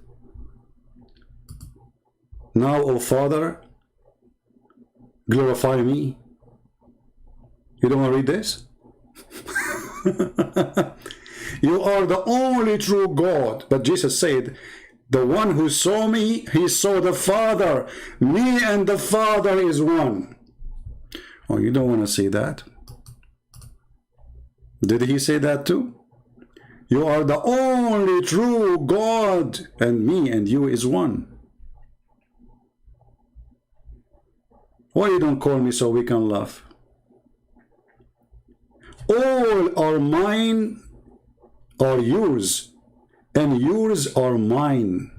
Now, O Father, glorify me. You don't want to read this? You are the only true God. But Jesus said, the one who saw me, he saw the Father. Me and the Father is one. Oh, you don't want to see that. Did he say that too? You are the only true God, and me and you is one. Why you don't call me so we can laugh? All are mine are yours, and yours are mine.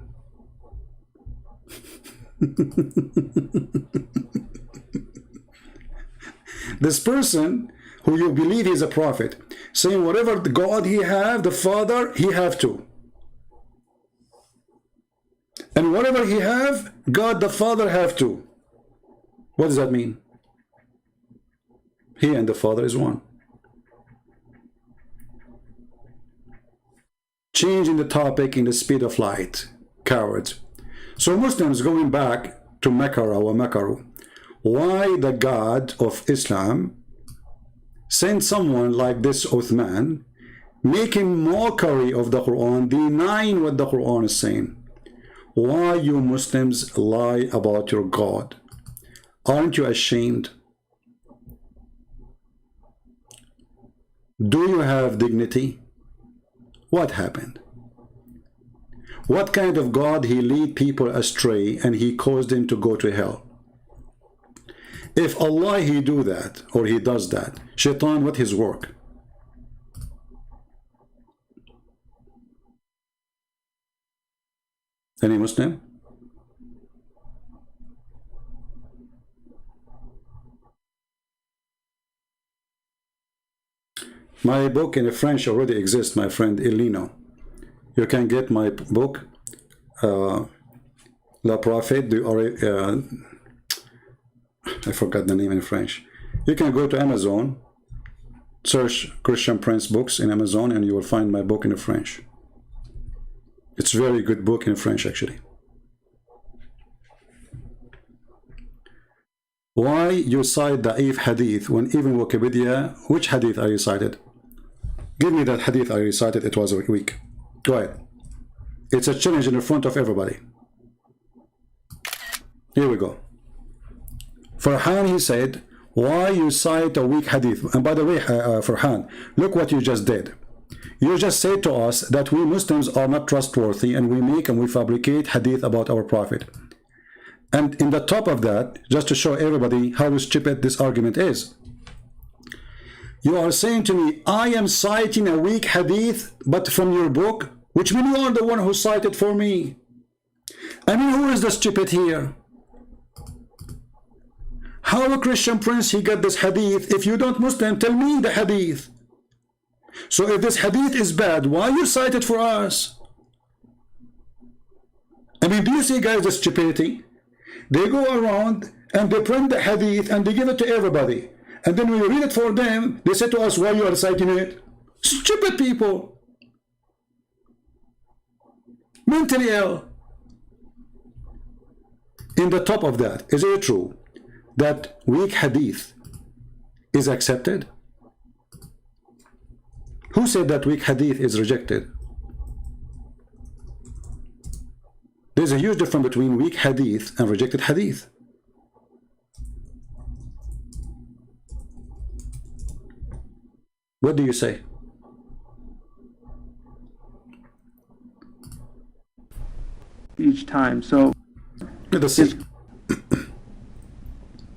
This person who you believe is a prophet, saying whatever the God he have, the Father, he have too. And whatever he have, God the Father have too. What does that mean? He and the Father is one. Changing the topic in the speed of light. Cowards. So Muslims going back to Makara or Makaru. Why the God of Islam sent someone like this Uthman, making mockery of the Quran, denying what the Quran is saying? Why you Muslims lie about your God? Aren't you ashamed? Do you have dignity? What happened? What kind of God he lead people astray and he caused them to go to hell? If Allah he do that or he does that, Shaitan, what his work? Any Muslim? My book in French already exists, my friend Elino. You can get my book, La Prophète du I forgot the name in French. You can go to Amazon, search Christian Prince books in Amazon, and you will find my book in French. It's a very good book in French, actually. Why you cite the Da'if hadith when even Wikipedia, which hadith are you cited? Give me that hadith I recited, it was weak. Go ahead. It's a challenge in the front of everybody. Here we go. Farhan, he said, why you cite a weak hadith? And by the way, Farhan, look what you just did. You just said to us that we Muslims are not trustworthy and we make and we fabricate hadith about our Prophet. And in the top of that, just to show everybody how stupid this argument is, you are saying to me, I am citing a weak hadith, but from your book, which means you are the one who cited for me. I mean, who is the stupid here? How a Christian prince he got this hadith? If you don't Muslim, tell me the hadith. So if this hadith is bad, why you cite it for us? I mean, do you see, guys, the stupidity? They go around and they print the hadith and they give it to everybody. And then when we read it for them, they say to us, why you are citing it? Stupid people. Mentally ill. In the top of that, is it true that weak hadith is accepted? Who said that weak hadith is rejected? There's a huge difference between weak hadith and rejected hadith. What do you say? Each time, so Let us see.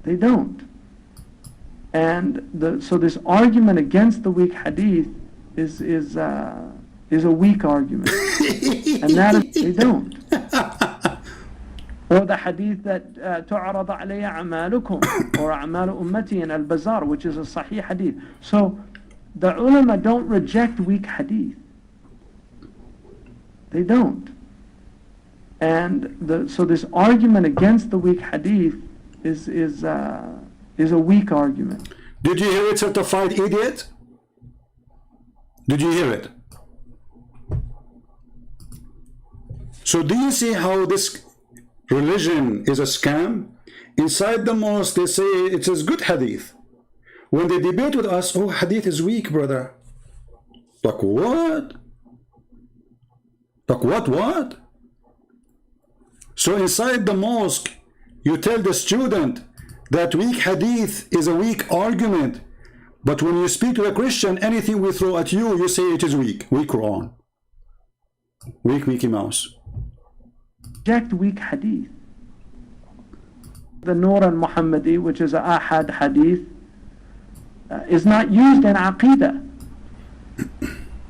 they don't. And so this argument against the weak hadith is a weak argument, and that is they don't. Or the hadith that تعرض علي أعمالكم or أعمال أمتي in al-Bazar, which is a sahih hadith. So the ulama don't reject weak hadith. They don't. And so this argument against the weak hadith is a weak argument. Did you hear it, certified idiot? Did you hear it? So do you see how this religion is a scam? Inside the mosque they say it is good hadith. When they debate with us, oh, hadith is weak, brother. Like what? Like what? So inside the mosque, you tell the student that weak hadith is a weak argument. But when you speak to a Christian, anything we throw at you, you say it is weak. Weak Quran. Weak Mickey Mouse. Reject weak hadith. The Nur al-Muhammadi, which is a ahad hadith, is not used in Aqidah.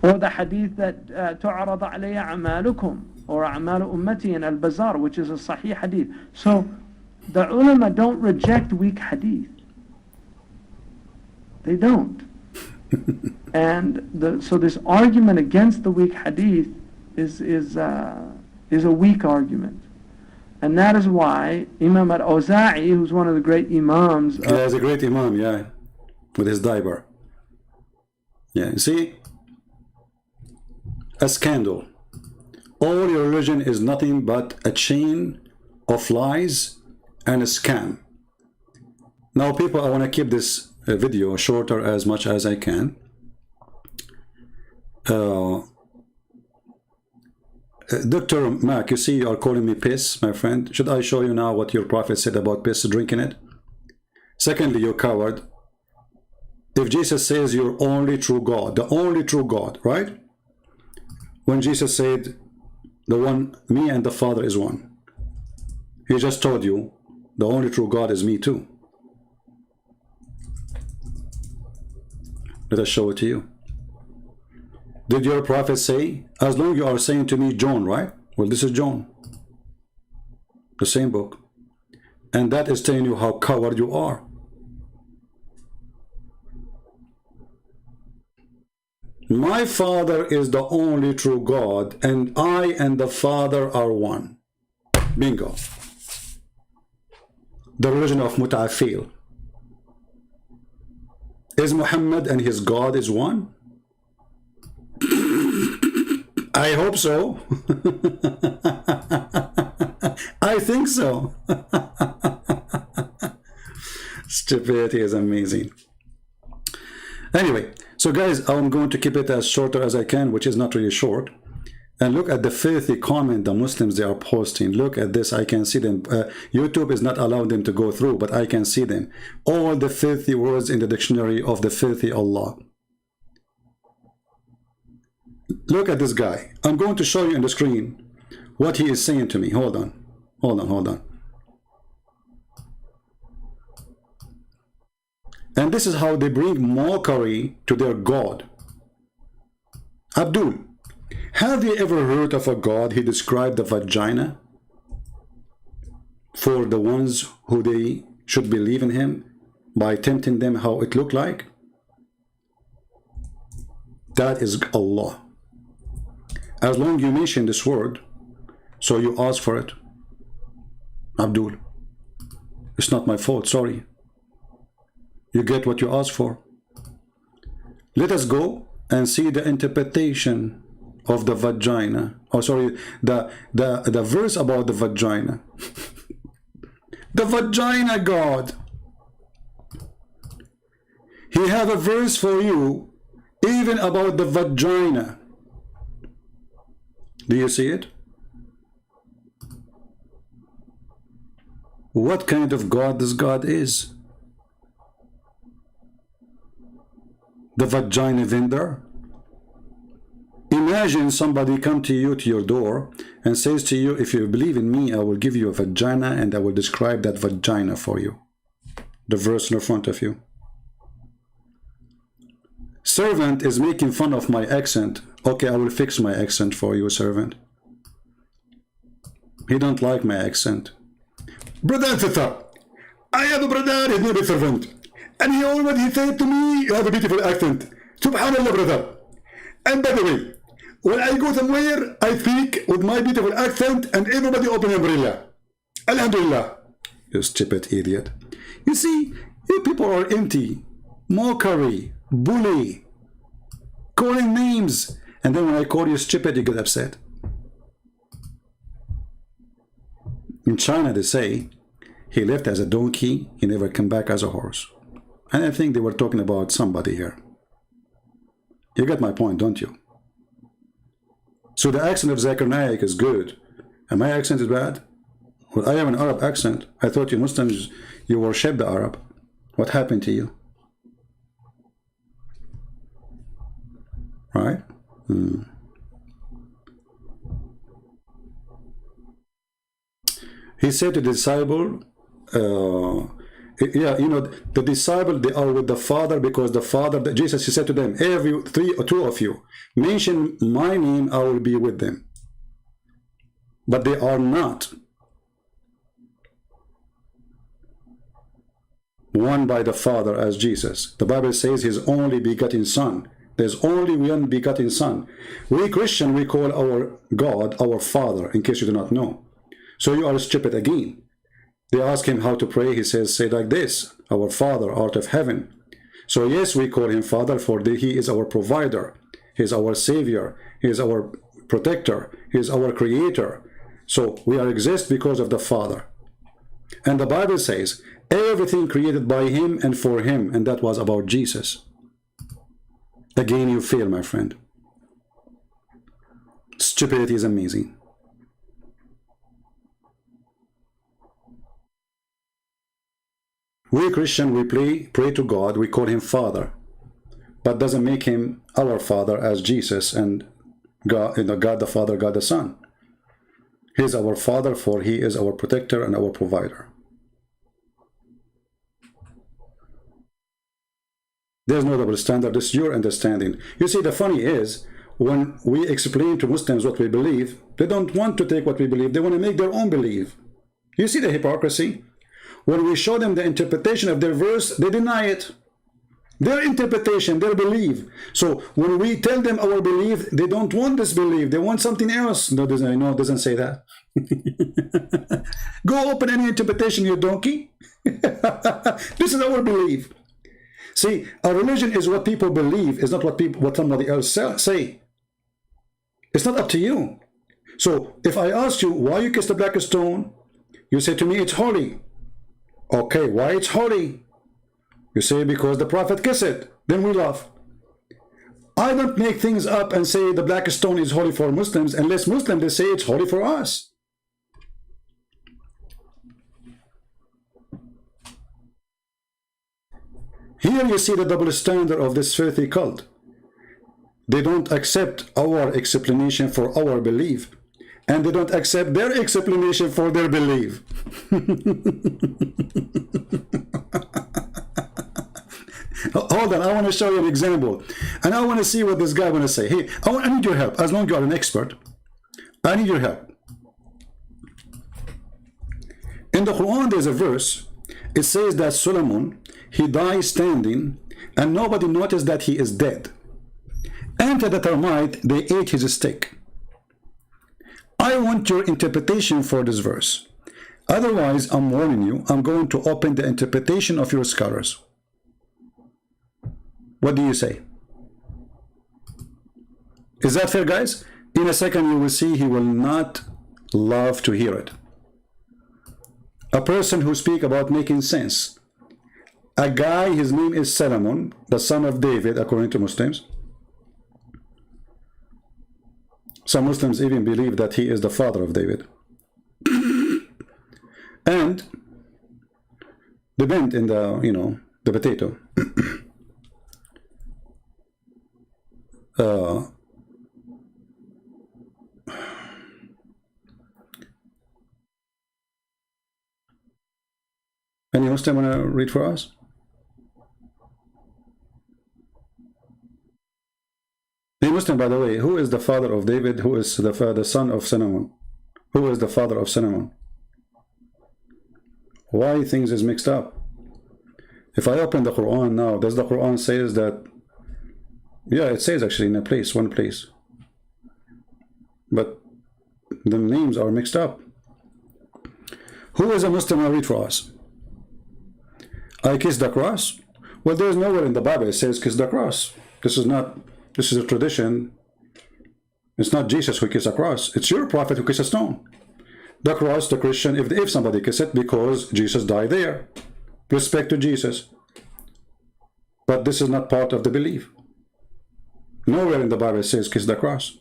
Or the hadith that تعرض علي أعمالكم or أعمال أمتي in al-Bazar, which is a sahih hadith. So the ulama don't reject weak hadith. They don't. And so this argument against the weak hadith is a weak argument. And that is why Imam al-Awza'i, who's one of the great imams... Yeah, he's a great imam, yeah. With his diaper. Yeah, you see? A scandal. All your religion is nothing but a chain of lies and a scam. Now, people, I want to keep this video shorter as much as I can. Dr. Mac, you see you are calling me piss, my friend. Should I show you now what your prophet said about piss, drinking it? Secondly, you coward. If Jesus says you're only true God, the only true God, right? When Jesus said, the one, me and the Father is one. He just told you, the only true God is me too. Let us show it to you. Did your prophet say, as long as you are saying to me John, right? Well, this is John. The same book. And that is telling you how coward you are. My Father is the only true God, and I and the Father are one. Bingo. The religion of Muta'afil. Is Muhammad and his God is one? I hope so. I think so. Stupidity is amazing. Anyway, so guys, I'm going to keep it as shorter as I can, which is not really short. And look at the filthy comment the Muslims they are posting. Look at this. I can see them. YouTube is not allowing them to go through, but I can see them. All the filthy words in the dictionary of the filthy Allah. Look at this guy. I'm going to show you on the screen what he is saying to me. Hold on. And this is how they bring mockery to their God. Abdul, have you ever heard of a God he described the vagina? for the ones who they should believe in him by tempting them how it looked like? That is Allah. As long you mention this word, so you ask for it. Abdul, it's not my fault, sorry. You get what you ask for. Let us go and see the interpretation of the vagina. Oh, sorry, the verse about the vagina. The vagina God. He have a verse for you even about the vagina. Do you see it? What kind of God this God is? The vagina vendor? Imagine somebody come to you, to your door, and says to you, if you believe in me, I will give you a vagina and I will describe that vagina for you. The verse in front of you. Servant is making fun of my accent. Okay, I will fix my accent for you, servant. He don't like my accent. Brother and sister, I have a brother, his name is servant. And he already said to me, you have a beautiful accent. Subhanallah, brother. And by the way, when I go somewhere, I speak with my beautiful accent and everybody open umbrella. Alhamdulillah. You stupid idiot. You see, you people are empty. Mockery, bully, calling names. And then when I call you stupid, you get upset. In China, they say, he left as a donkey, he never came back as a horse. And I think they were talking about somebody here. You get my point, don't you? So the accent of Zakir Naik is good, and my accent is bad? Well, I have an Arab accent. I thought you Muslims, you worship the Arab. What happened to you? Right? He said to the disciple, yeah, you know, the disciple, they are with the Father because the Father, Jesus, he said to them, every three or two of you, mention my name, I will be with them. But they are not one by the Father as Jesus. The Bible says his only begotten Son. There's only one begotten Son. We Christian, we call our God our Father, in case you do not know. So you are stupid again. They ask him how to pray. He says, say like this, our Father art of heaven. So yes, we call him Father, for he is our provider. He is our Savior. He is our protector. He is our Creator. So we are exist because of the Father. And the Bible says, everything created by him and for him. And that was about Jesus. Again, you fail, my friend. Stupidity is amazing. We Christian, we pray to God, we call him Father, but doesn't make him our Father as Jesus and God, you know, God the Father, God the Son. He is our Father, for he is our protector and our provider. There's no double standard. This is your understanding. You see, the funny is, when we explain to Muslims what we believe, they don't want to take what we believe. They want to make their own belief. You see the hypocrisy? When we show them the interpretation of their verse, they deny it. Their interpretation, their belief. So when we tell them our belief, they don't want this belief. They want something else. No, it doesn't say that. Go open any interpretation, you donkey. This is our belief. See, a religion is what people believe, is not what somebody else say. It's not up to you. So if I ask you why you kiss the black stone, you say to me it's holy. Okay, why it's holy? You say because the Prophet kissed it. Then we laugh. I don't make things up and say the black stone is holy for Muslims unless Muslims they say it's holy for us. Here you see the double standard of this filthy cult. They don't accept our explanation for our belief, and they don't accept their explanation for their belief. Hold on, I want to show you an example, and I want to see what this guy want to say. Hey, I need your help. As long as you are an expert, I need your help. In the Quran, there's a verse. It says that Solomon, he died standing, and nobody noticed that he is dead. Enter the termite, they ate his stick. I want your interpretation for this verse. Otherwise, I'm warning you, I'm going to open the interpretation of your scholars. What do you say? Is that fair, guys? In a second, you will see he will not love to hear it. A person who speaks about making sense. A guy, his name is Solomon, the son of David, according to Muslims. Some Muslims even believe that he is the father of David. And the bent in the, the potato. Any Muslim want to read for us? The Muslim, by the way, who is the father of David? Who is the son of Solomon? Who is the father of Solomon? Why things is mixed up? If I open the Quran now, does the Quran says that? Yeah, it says actually in a place, one place. But the names are mixed up. Who is a Muslim? I'll read for us. I kiss the cross. Well, there's nowhere in the Bible it says kiss the cross. This is a tradition. It's not Jesus who kissed the cross. It's your prophet who kissed a stone. The cross, the Christian, if somebody kiss it, because Jesus died there. Respect to Jesus. But this is not part of the belief. Nowhere in the Bible it says kiss the cross.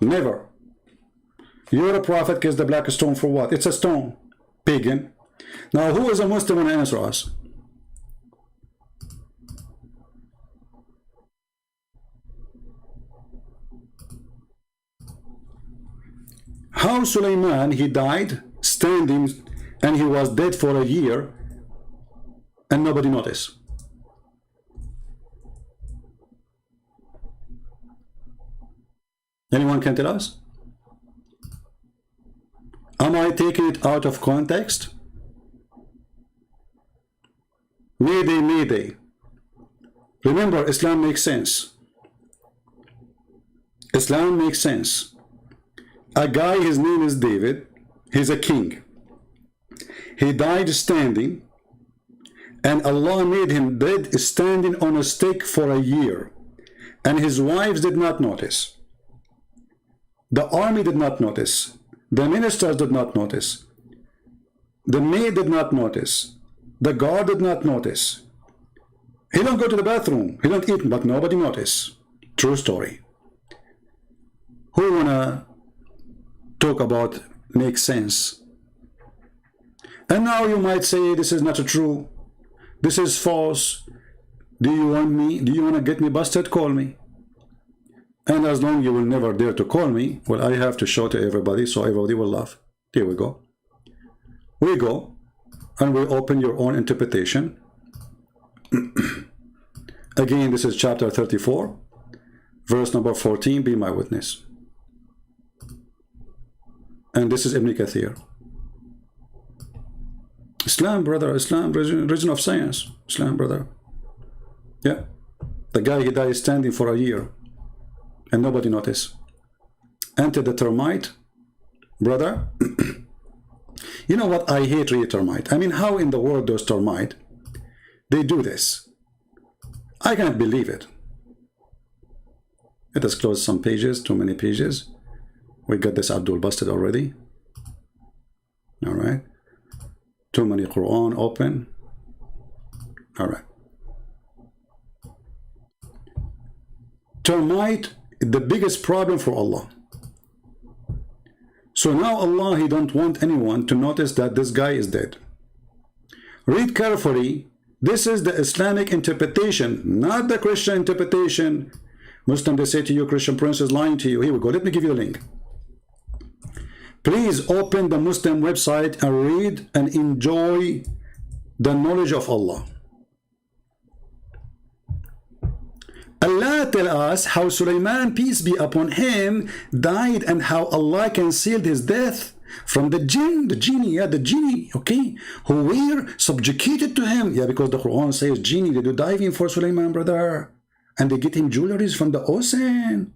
Never. You're a prophet, kiss the black stone for what? It's a stone. Pagan. Now, who is a Muslim and answer us? How Sulaiman, he died standing, and he was dead for a year, and nobody noticed. Anyone can tell us? Am I taking it out of context? Mayday, mayday. Remember, Islam makes sense. Islam makes sense. A guy, his name is David. He's a king. He died standing, and Allah made him dead standing on a stake for a year. And his wives did not notice. The army did not notice. The ministers did not notice. The maid did not notice. The guard did not notice. He don't go to the bathroom. He don't eat, but nobody noticed. True story. Who wanna talk about make sense? And now you might say this is not true. This is false. Do you want me? Do you want to get me busted? Call me. And as long as you will never dare to call me, well, I have to show to everybody so everybody will laugh. Here we go. We go and we open your own interpretation. Again, this is chapter 34, verse number 14, be my witness. And this is Ibn Kathir. Islam, brother, Islam, religion of science. Islam, brother. Yeah. The guy, he died standing for a year and nobody noticed. Enter the termite, brother. You know what? I hate really termite. I mean, how in the world those termite, they do this? I can't believe it. Let us close some pages, too many pages. We got this Abdul busted already. All right. Too many Quran open. All right. Termite is the biggest problem for Allah. So now Allah, he don't want anyone to notice that this guy is dead. Read carefully. This is the Islamic interpretation, not the Christian interpretation. Muslim, they say to you, Christian Prince is lying to you. Here we go. Let me give you a link. Please open the Muslim website and read and enjoy the knowledge of Allah. Allah tell us how Sulaiman, peace be upon him, died and how Allah concealed his death from the jinn, the genie, yeah, the genie, okay, who were subjugated to him. Yeah, because the Quran says genie, they do diving for Sulaiman, brother. And they get him jewelries from the ocean.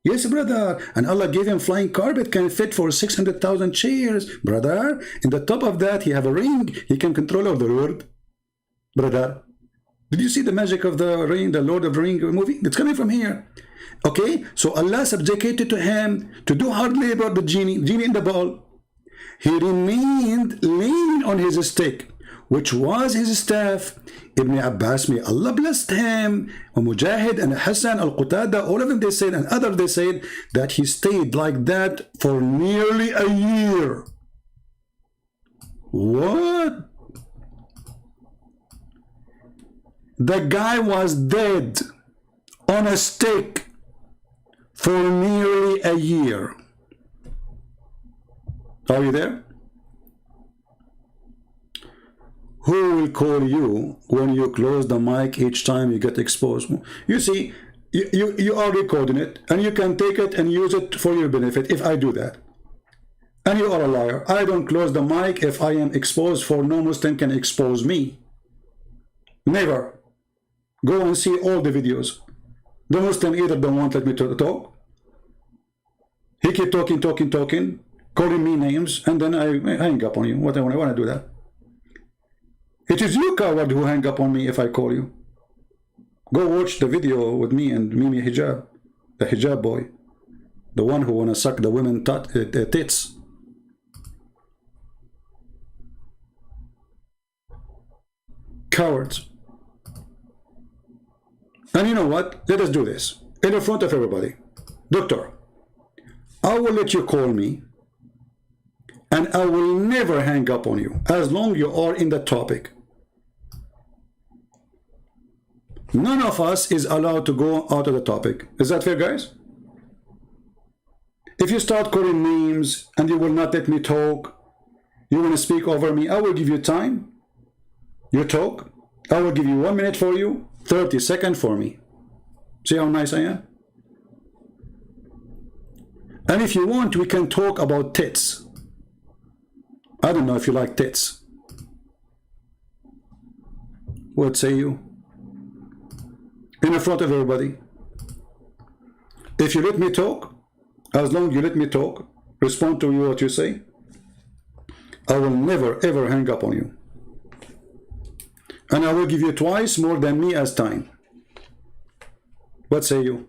Yes, brother. And Allah gave him flying carpet, can fit for 600,000 chairs, brother. In the top of that, he have a ring. He can control all the world, brother. Did you see the magic of the ring, the Lord of the Ring movie? It's coming from here. Okay, so Allah subjugated to him to do hard labor, the genie in the ball. He remained leaning on his stick, which was his staff. Ibn Abbas, may Allah blessed him, and Mujahid and Hassan al-Qatada, all of them, they said, and others, they said that he stayed like that for nearly a year. What? The guy was dead on a stick for nearly a year. Are you there? Who will call you when you close the mic each time you get exposed? You see, you are recording it, and you can take it and use it for your benefit if I do that. And you are a liar. I don't close the mic if I am exposed, for no Muslim can expose me. Never. Go and see all the videos. The Muslim either don't want let me to talk. He keep talking, calling me names, and then I hang up on you. What I want to do that. It is you, coward, who hang up on me if I call you. Go watch the video with me and Mimi Hijab, the hijab boy, the one who wanna suck the women tits. Cowards. And you know what? Let us do this in front of everybody. Doctor, I will let you call me, and I will never hang up on you as long you are in the topic. None of us is allowed to go out of the topic. Is that fair, guys? If you start calling names and you will not let me talk, you want to speak over me, I will give you time. You talk. I will give you 1 minute for you, 30 seconds for me. See how nice I am? And if you want, we can talk about tits. I don't know if you like tits. What say you? In front of everybody. If you let me talk, as long as you let me talk, respond to you what you say, I will never ever hang up on you. And I will give you twice more than me as time. What say you?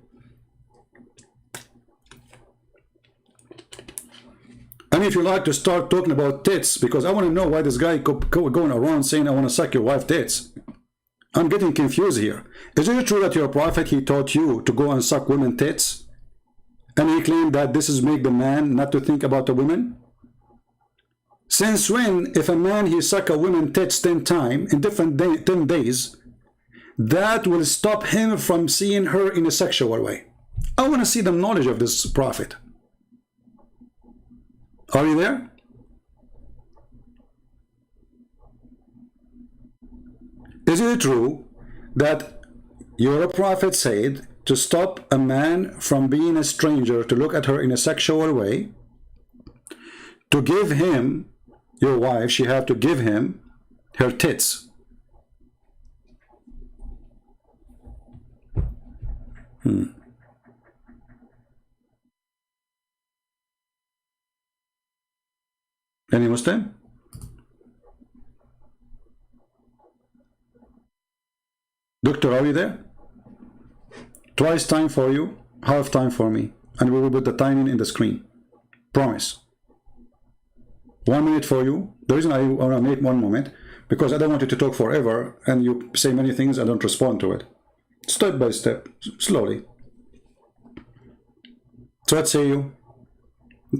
And if you like to start talking about tits, because I want to know why this guy going around saying I want to suck your wife tits. I'm getting confused here. Is it true that your prophet, he taught you to go and suck women tits? And he claimed that this is make the man not to think about the women? Since when, if a man he suck a woman tits 10 times in different 10 days, that will stop him from seeing her in a sexual way? I want to see the knowledge of this prophet. Are you there? Is it true that your prophet said to stop a man from being a stranger to look at her in a sexual way, to give him, your wife, she have to give him her tits? Any Muslim? Doctor, are you there? Twice time for you, half time for me, and we will put the timing in the screen. Promise. 1 minute for you. The reason I want to make 1 moment, because I don't want you to talk forever and you say many things and don't respond to it. Step by step, slowly. So what say you?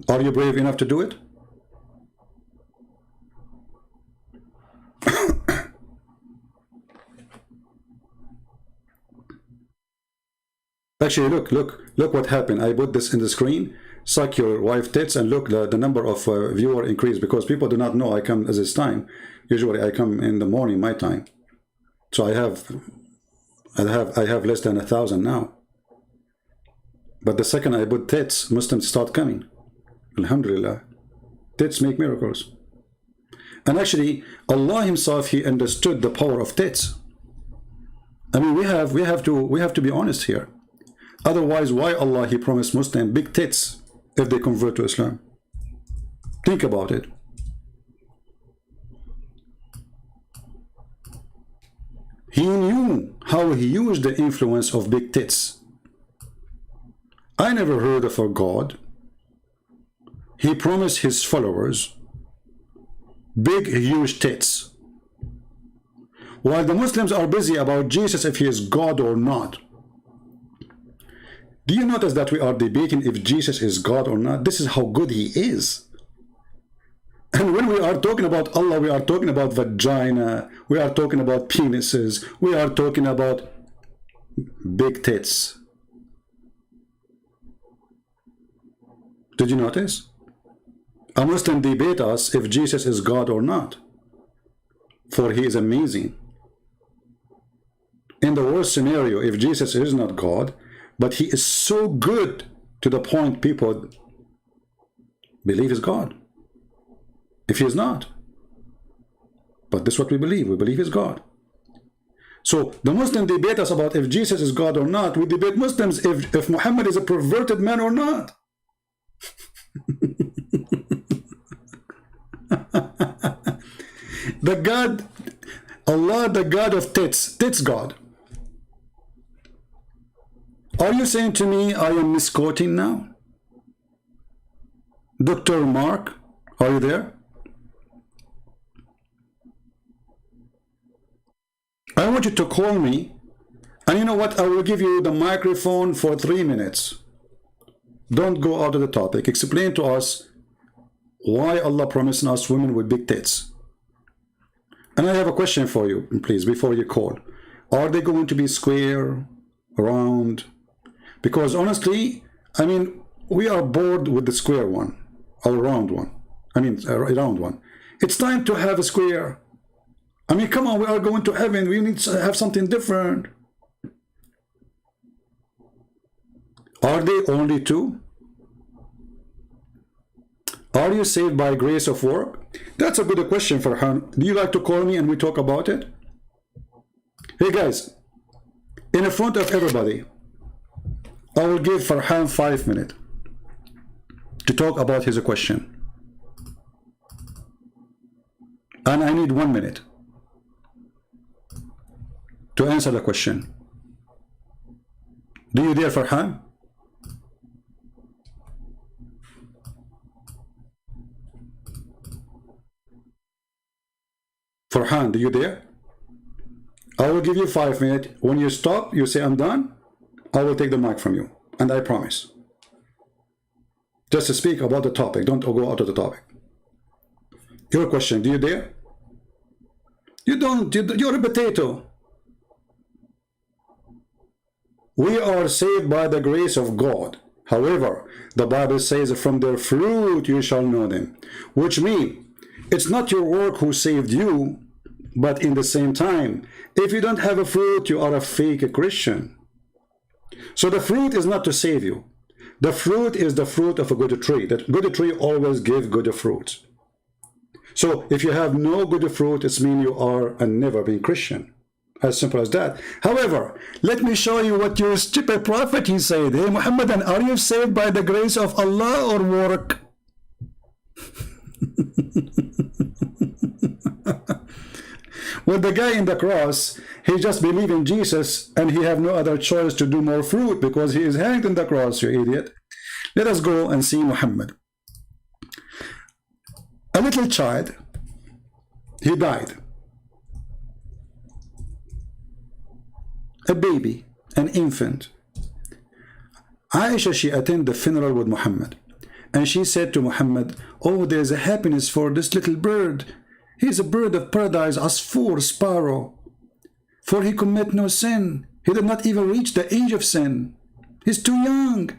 Are you brave enough to do it? Actually, look what happened. I put this in the screen. Suck your wife tits, and look, the number of viewer increased, because people do not know I come at this time. Usually I come in the morning, my time. So I have less than 1,000 now. But the second I put tits, Muslims start coming. Alhamdulillah. Tits make miracles. And actually, Allah Himself, He understood the power of tits. I mean, we have to be honest here. Otherwise, why Allah He promised Muslims big tits if they convert to Islam? Think about it. He knew how He used the influence of big tits. I never heard of a God. He promised His followers big, huge tits. While the Muslims are busy about Jesus, if He is God or not. Do you notice that we are debating if Jesus is God or not? This is how good He is. And when we are talking about Allah, we are talking about vagina, we are talking about penises, we are talking about big tits. Did you notice? A Muslim debate us if Jesus is God or not, for He is amazing. In the worst scenario, if Jesus is not God, but He is so good to the point people believe He's God. If He is not. But this is what we believe. We believe He's God. So the Muslim debate us about if Jesus is God or not. We debate Muslims if Muhammad is a perverted man or not. The God, Allah, the God of tits, tits God. Are you saying to me I am misquoting now? Dr. Mark, are you there? I want you to call me, and you know what? I will give you the microphone for 3 minutes. Don't go out of the topic. Explain to us why Allah promised us women with big tits. And I have a question for you, please, before you call. Are they going to be square, round? Because honestly, I mean, we are bored with the square one, or round one. I mean, a round one. It's time to have a square. I mean, come on, we are going to heaven. We need to have something different. Are they only two? Are you saved by grace of work? That's a good question, Farhan. Do you like to call me and we talk about it? Hey guys, in front of everybody, I will give Farhan 5 minutes to talk about his question. And I need 1 minute to answer the question. Do you dare, Farhan? Farhan, do you dare? I will give you 5 minutes. When you stop, you say I'm done, I will take the mic from you. And I promise. Just to speak about the topic. Don't go out of the topic. Your question, do you dare? You don't. You're a potato. We are saved by the grace of God. However, the Bible says, from their fruit you shall know them. Which means, it's not your work who saved you, but in the same time, if you don't have a fruit, you are a fake Christian. So the fruit is not to save you. The fruit is the fruit of a good tree. That good tree always gives good fruit. So if you have no good fruit, it means you are a never been Christian. As simple as that. However, let me show you what your stupid prophet he said. Hey Muhammadan, are you saved by the grace of Allah or work? Well, the guy in the cross, he just believed in Jesus and he have no other choice to do more fruit because he is hanged in the cross, you idiot. Let us go and see Muhammad. A little child, he died. A baby, an infant. Aisha, she attended the funeral with Muhammad. And she said to Muhammad, oh, there's a happiness for this little bird. He's a bird of paradise, Asfur, sparrow. For he commit no sin. He did not even reach the age of sin. He's too young.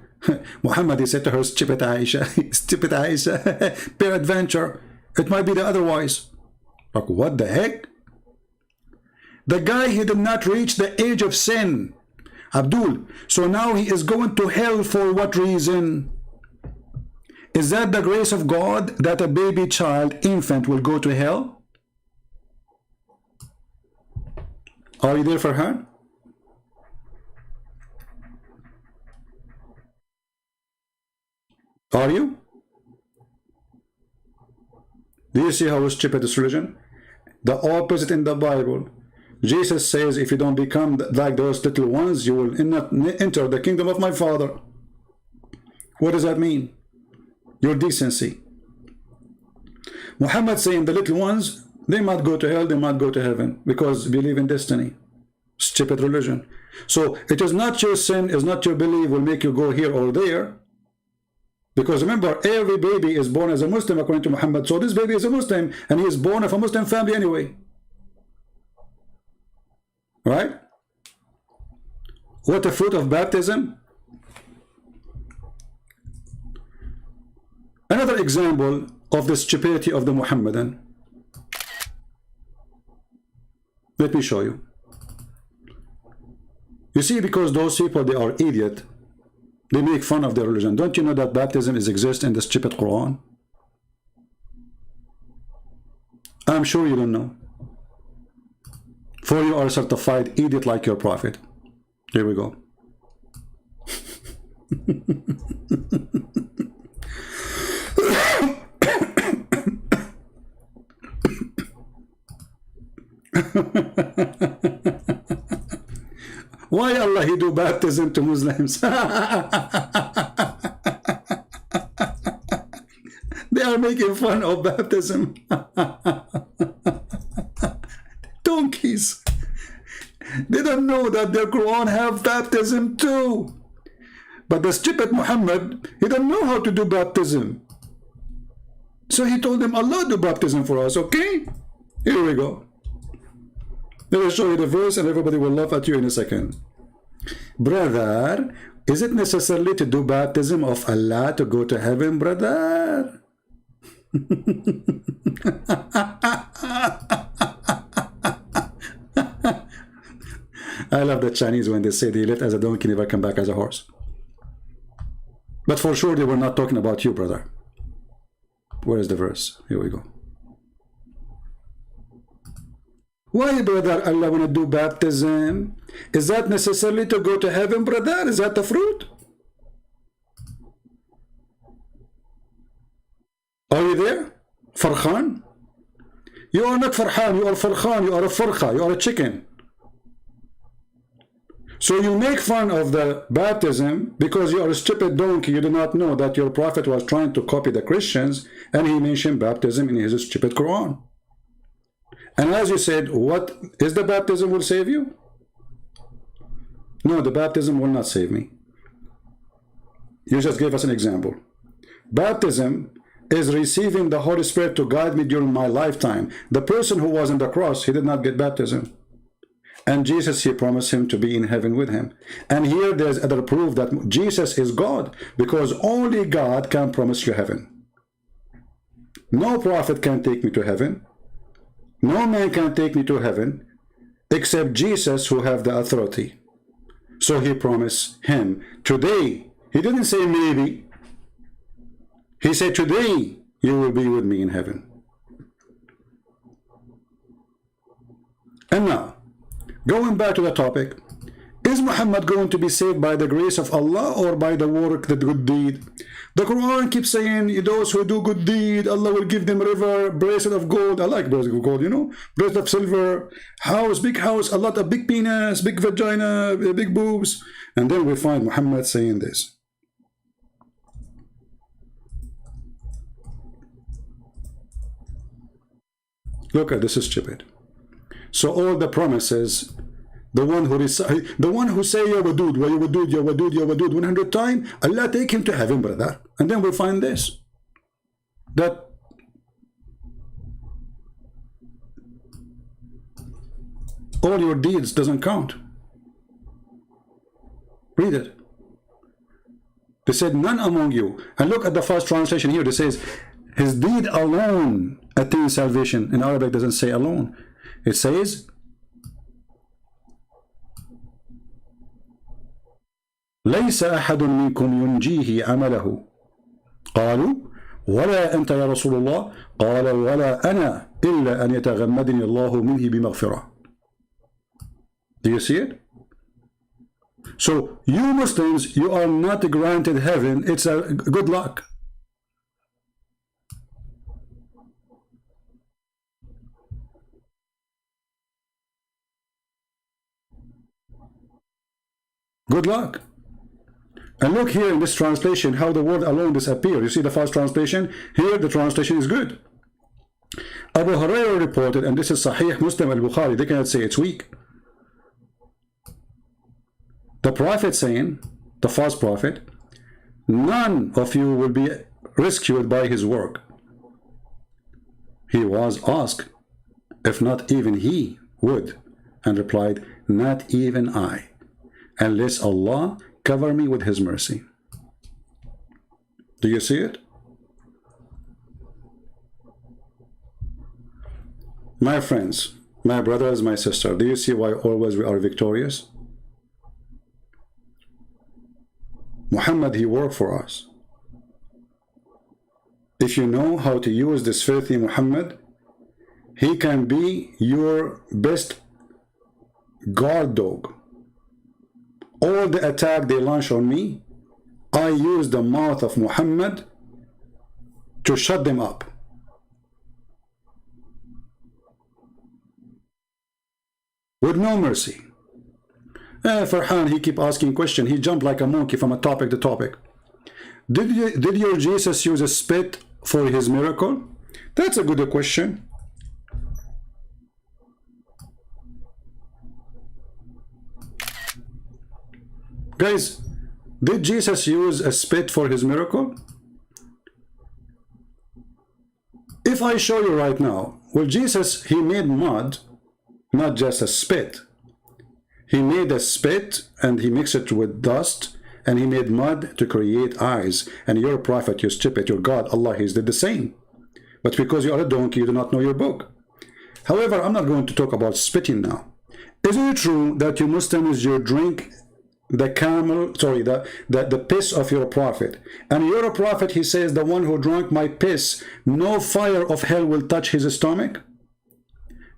Muhammad, he said to her, stupid Aisha, stupid Aisha, peradventure, it might be the otherwise. Like, what the heck? The guy, he did not reach the age of sin. Abdul, so now he is going to hell for what reason? Is that the grace of God that a baby child, infant, will go to hell? Are you there, Farhan? Are you? Do you see how stupid this religion? The opposite in the Bible. Jesus says, if you don't become like those little ones, you will not enter the kingdom of my Father. What does that mean? Your decency. Muhammad saying the little ones, they might go to hell, they might go to heaven, because believe in destiny. Stupid religion. So it is not your sin, it's not your belief will make you go here or there. Because remember, every baby is born as a Muslim according to Muhammad. So this baby is a Muslim, and he is born of a Muslim family anyway. Right? What the fruit of baptism? Another example of the stupidity of the Muhammadan. Let me show you. You see, because those people, they are idiot. They make fun of their religion. Don't you know that baptism exists in the stupid Quran? I'm sure you don't know. For you are a certified idiot like your prophet. Here we go. Why Allah he do baptism to Muslims? They are making fun of baptism. Donkeys. They don't know that their Quran have baptism too. But the stupid Muhammad, he don't know how to do baptism. So he told them, Allah do baptism for us, okay? Here we go. Let me show you the verse and everybody will laugh at you in a second. Brother, is it necessarily to do baptism of Allah to go to heaven, brother? I love the Chinese when they say they left as a donkey, never come back as a horse. But for sure they were not talking about you, brother. Where is the verse? Here we go. Why, brother, Allah want to do baptism? Is that necessarily to go to heaven, brother? Is that the fruit? Are you there? Farhan? You are not Farhan, you are Farhan, you are a farqa, you are a chicken. So you make fun of the baptism because you are a stupid donkey. You do not know that your prophet was trying to copy the Christians and he mentioned baptism in his stupid Quran. And as you said, what is the baptism will save you? No, the baptism will not save me. You just gave us an example. Baptism is receiving the Holy Spirit to guide me during my lifetime. The person who was on the cross, he did not get baptism. And Jesus, he promised him to be in heaven with him. And here there's other proof that Jesus is God, because only God can promise you heaven. No prophet can take me to heaven. No man can take me to heaven except Jesus, who have the authority. So he promised him today. He didn't say maybe. He said today you will be with me in heaven. And now, going back to the topic, is Muhammad going to be saved by the grace of Allah or by the work, the good deed? The Quran keeps saying those who do good deed, Allah will give them river, bracelet of gold. I like bracelet of gold, you know, bracelet of silver, house, a lot of big penis, big vagina, big boobs. And then we find Muhammad saying this. Look at this, is stupid. So all the promises, the one who say ya wadud, wa ya wadud, ya wadud, ya wadud 100 times, Allah take him to heaven, brother. And then we find this, that all your deeds doesn't count. Read it. They said none among you. And look at the first translation here. It says his deed alone attains salvation. In Arabic it doesn't say alone. It says ليس أحد منكم ينجيه عمله قالوا ولا أنت يا رسول الله قال ولا أنا إلا أن يتغمدني الله منه بمغفرة. Do you see it? So you Muslims, you are not granted heaven. It's a good luck. Good luck. And look here in this translation how the word alone disappeared. You see the first translation? Here the translation is good. Abu Hurairah reported, and this is Sahih Muslim al-Bukhari, they cannot say it's weak. The Prophet saying, the false prophet, none of you will be rescued by his work. He was asked if not even he would, and replied, not even I, unless Allah cover me with his mercy. Do you see it? My friends, my brothers, my sister, do you see why always we are victorious? Muhammad, he worked for us. If you know how to use this filthy Muhammad, he can be your best guard dog. All the attack they launch on me, I use the mouth of Muhammad to shut them up. With no mercy. Farhan, he keep asking question. He jumped like a monkey from a topic to topic. Did your Jesus use a spit for his miracle? That's a good question. Guys, did Jesus use a spit for his miracle? If I show you right now, well, Jesus, he made mud, not just a spit. He made a spit and he mixed it with dust and he made mud to create eyes. And your prophet, you stupid, your God, Allah, he did the same. But because you are a donkey, you do not know your book. However, I'm not going to talk about spitting now. Isn't it true that you Muslims, you drink the the piss of your prophet? And your prophet, he says, the one who drank my piss, no fire of hell will touch his stomach?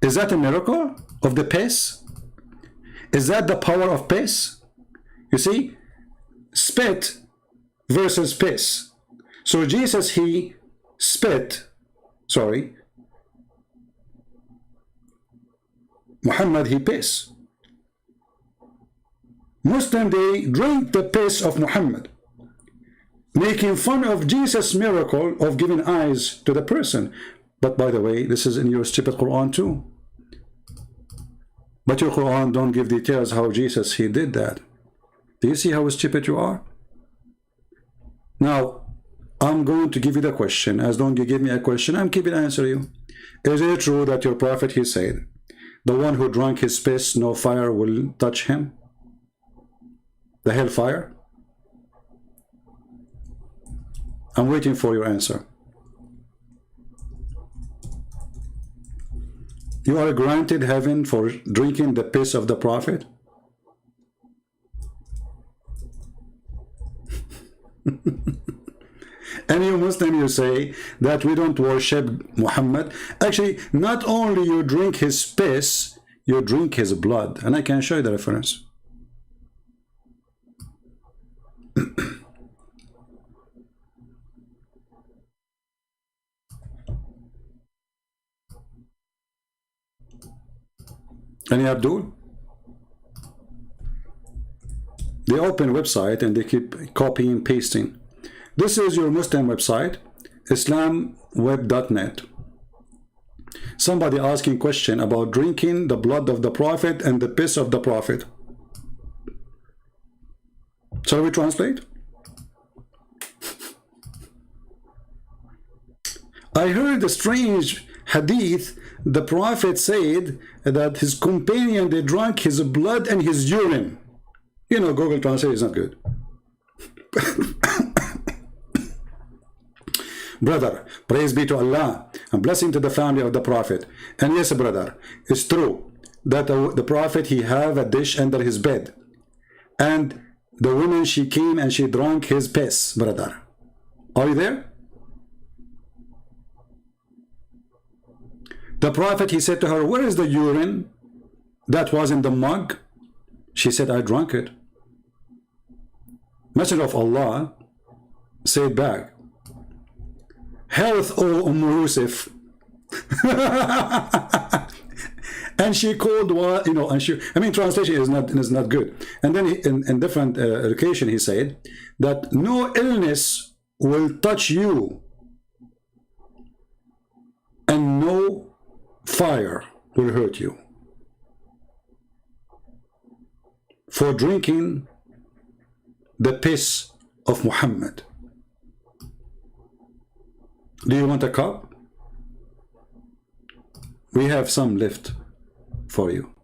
Is that a miracle of the piss? Is that the power of piss? You see, spit versus piss. So Jesus, he spit, Muhammad, he piss. Muslim, they drink the piss of Muhammad, making fun of Jesus' miracle of giving eyes to the person. But by the way, this is in your stupid Quran too. But your Quran don't give details how Jesus, he did that. Do you see how stupid you are? Now, I'm going to give you the question. As long as you give me a question, I'm keeping answer you. Is it true that your prophet, he said, the one who drank his piss, no fire will touch him? The hellfire? I'm waiting for your answer. You are granted heaven for drinking the piss of the prophet? And you Muslim, you say that we don't worship Muhammad. Actually, not only you drink his piss, you drink his blood. And I can show you the reference. Any Abdul? They open website and they keep copying and pasting. This is your Muslim website, islamweb.net. Somebody asking question about drinking the blood of the prophet and the piss of the prophet. Shall we translate? I heard a strange hadith. The prophet said that his companion, they drank his blood and his urine. You know, Google Translate is not good. Brother, praise be to Allah and blessing to the family of the prophet. And yes, brother, it's true that the prophet, he have a dish under his bed. And the woman, she came and she drank his piss, brother. Are you there? The Prophet, he said to her, where is the urine that was in the mug? She said, I drank it. Messenger of Allah said back, health, O Yusuf. And she called, you know, and she, I mean, translation is not good. And then in different occasion, he said that no illness will touch you and no fire will hurt you for drinking the piss of Muhammad. Do you want a cup? We have some left for you.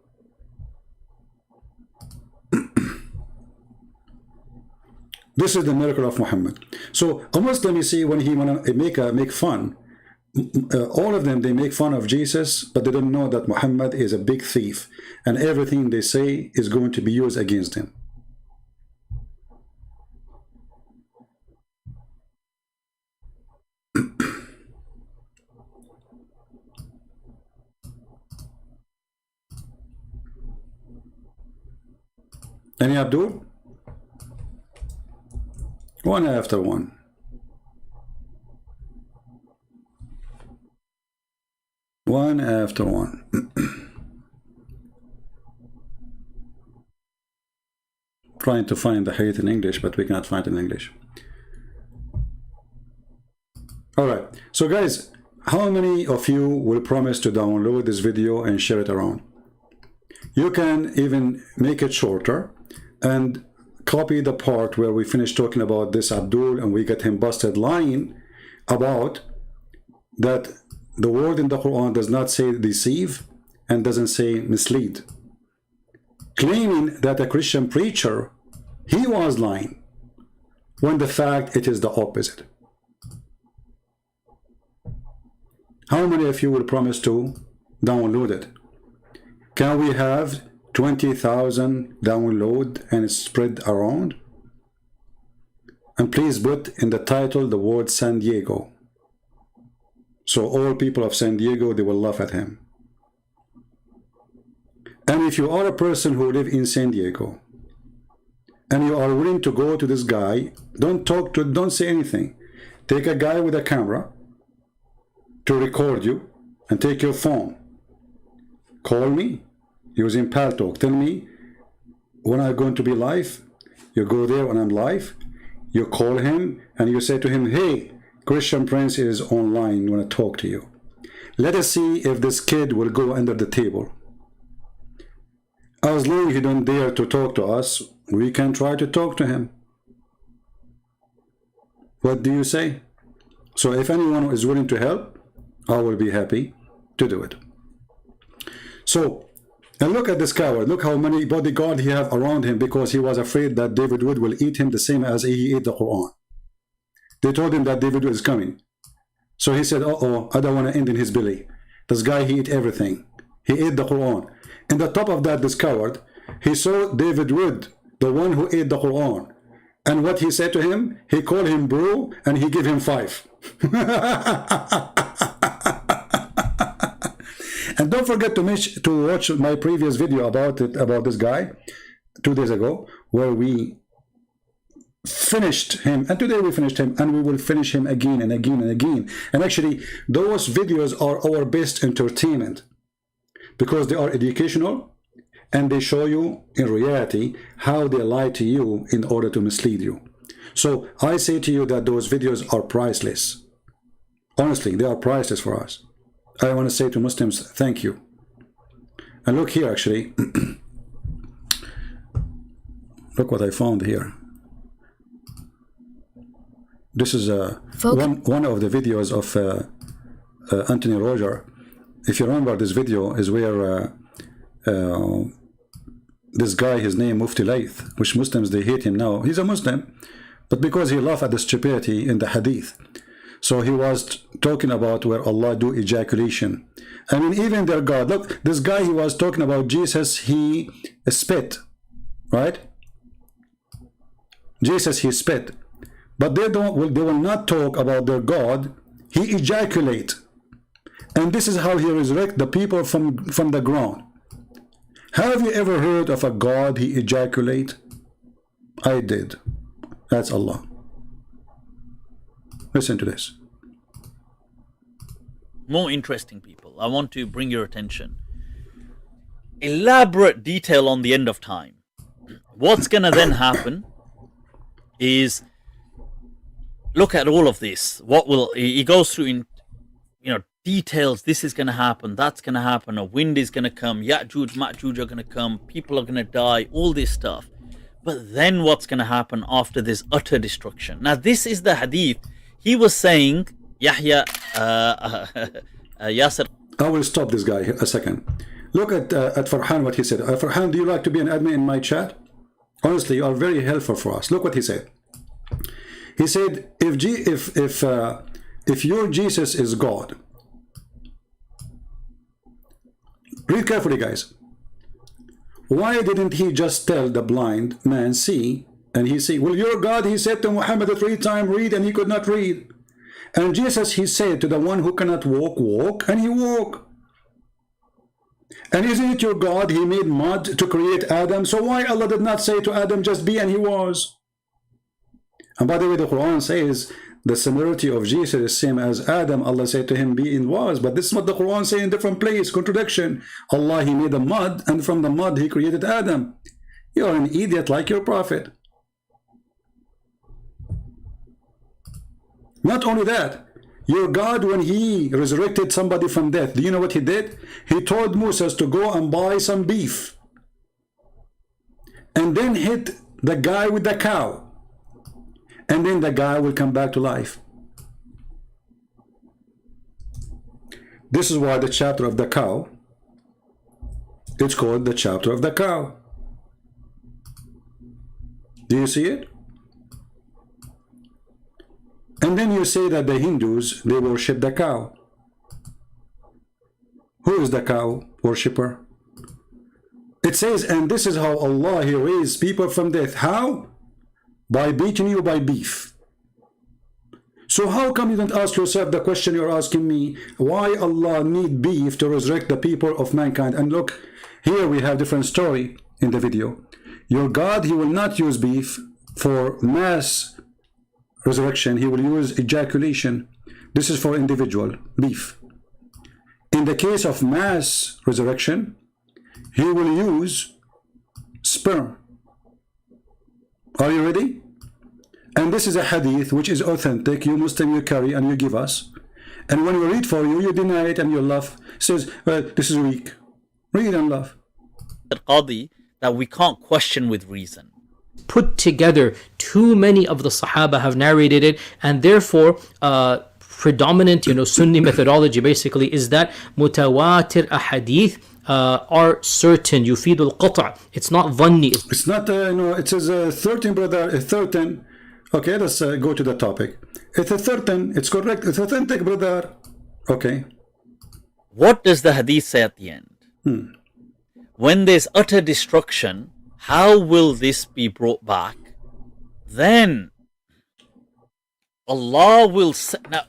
This is the miracle of Muhammad. So a Muslim, you see, when he want to make fun, all of them, they make fun of Jesus, but they don't know that Muhammad is a big thief, and everything they say is going to be used against him. Any Abdul? One after one. One after one. Trying to find the hadith in English, but we cannot find it in English. Alright, so guys, how many of you will promise to download this video and share it around? You can even make it shorter and copy the part where we finished talking about this Abdul and we get him busted lying about that the word in the Quran does not say deceive and doesn't say mislead, claiming that a Christian preacher, he was lying, when the fact it is the opposite. How many of you will promise to download it? Can we have 20,000 download and spread around? And please put in the title the word San Diego, so all people of San Diego, they will laugh at him. And if you are a person who live in San Diego and you are willing to go to this guy, don't say anything. Take a guy with a camera to record you and take your phone. Call me using Paltalk. Tell me when I'm going to be live. You go there when I'm live. You call him and you say to him, hey, Christian Prince is online, want to talk to you. Let us see if this kid will go under the table. As long as he don't dare to talk to us, we can try to talk to him. What do you say? So if anyone is willing to help, I will be happy to do it. So, and look at this coward. Look how many bodyguards he have around him because he was afraid that David Wood will eat him the same as he ate the Quran. They told him that David Wood is coming. So he said, uh-oh, I don't want to end in his belly. This guy, he ate everything. He ate the Quran. And the top of that, this coward, he saw David Wood, the one who ate the Quran. And what he said to him, he called him bro, and he gave him 5. And don't forget to watch my previous video about this guy 2 days ago, where we finished him, and today we finished him, and we will finish him again and again and again. And actually, those videos are our best entertainment because they are educational and they show you in reality how they lie to you in order to mislead you. So I say to you that those videos are priceless. Honestly, they are priceless for us. I want to say to Muslims, thank you. And look here, actually. Look what I found here. This is one of the videos of Anthony Roger. If you remember, this video is where this guy, his name Mufti Layth, which Muslims, they hate him now. He's a Muslim, but because he laughed at the stupidity in the hadith. So he was talking about where Allah do ejaculation. I mean, even their God. Look, this guy, he was talking about Jesus, he spit, right? Jesus, he spit. but they will not talk about their God. He ejaculate, and this is how he resurrect the people from the ground. Have you ever heard of a God he ejaculate? I did. That's Allah. Listen to this. More interesting, people. I want to bring your attention. Elaborate detail on the end of time. What's gonna then happen is, look at all of this. What will he goes through in, details. This is gonna happen. That's gonna happen. A wind is gonna come. Ya'juj, Ma'juj are gonna come. People are gonna die. All this stuff. But then what's gonna happen after this utter destruction? Now this is the hadith. He was saying, Yahya, Yasir. I will stop this guy a second. Look at Farhan, what he said. Farhan, do you like to be an admin in my chat? Honestly, you are very helpful for us. Look what he said. He said, if your Jesus is God, read carefully, guys. Why didn't he just tell the blind man, see, and he see? Well, your God, he said to Muhammad 3 times, read, and he could not read. And Jesus, he said to the one who cannot walk, walk, and he walked. And isn't it your God, he made mud to create Adam? So why Allah did not say to Adam, just be, and he was? And by the way, the Quran says the similarity of Jesus is same as Adam. Allah said to him, be and was. But this is what the Quran says in different place. Contradiction. Allah, he made the mud, and from the mud he created Adam. You are an idiot like your prophet. Not only that, your God, when he resurrected somebody from death, do you know what he did? He told Moses to go and buy some beef and then hit the guy with the cow, and then the guy will come back to life. This is why the chapter of the cow, it's called the chapter of the cow. Do you see it? And then you say that the Hindus, they worship the cow. Who is the cow worshipper? It says, and this is how Allah, he raised people from death. How? By beating you by beef. So how come you don't ask yourself the question you're asking me? Why Allah need beef to resurrect the people of mankind? And look, here we have different story in the video. Your God, he will not use beef for mass resurrection. He will use ejaculation. This is for individual beef. In the case of mass resurrection, he will use sperm. Are you ready? And this is a hadith which is authentic. You Muslim, you carry and you give us. And when we read for you, you deny it and you laugh. It says, well, this is weak. Read and laugh. Qadi, that we can't question with reason. Put together, too many of the Sahaba have narrated it, and therefore predominant Sunni methodology basically is that mutawatir ahadith are certain. Yufidul qata'. It's not dhanni. It's not it says 13, brother, 13. Okay, let's go to the topic. It's a 13. It's correct. It's authentic, brother. Okay. What does the hadith say at the end? When there's utter destruction, how will this be brought back? Then Allah will now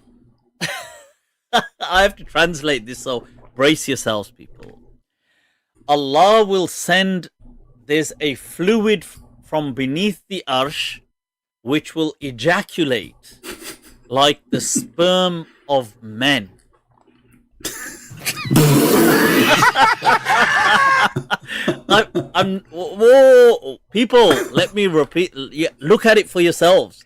I have to translate this, so brace yourselves, people. Allah will send, there's a fluid from beneath the arsh which will ejaculate like the sperm of men. Whoa, people, let me repeat. Look at it for yourselves.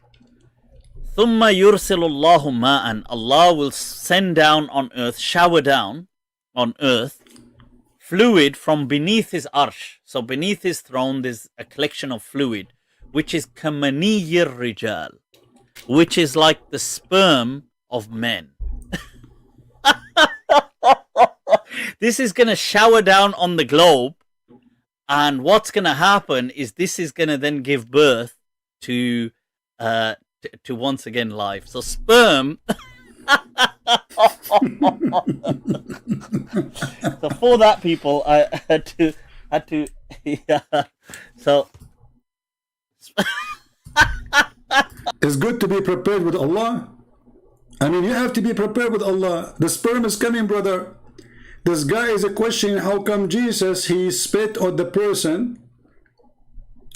ثُمَّ يُرْسِلُ اللَّهُ مَاءً. Allah will send down on earth, shower down on earth, fluid from beneath his arsh. So beneath his throne, there's a collection of fluid, which is kamaniyir rijal, which is like the sperm of men. This is going to shower down on the globe, and what's going to happen is this is going to then give birth to once again life. So sperm. So for that, people, I had to yeah. So It's good to be prepared with Allah. I mean, you have to be prepared with Allah. The sperm is coming, brother. This guy is a question, how come Jesus, he spit on the person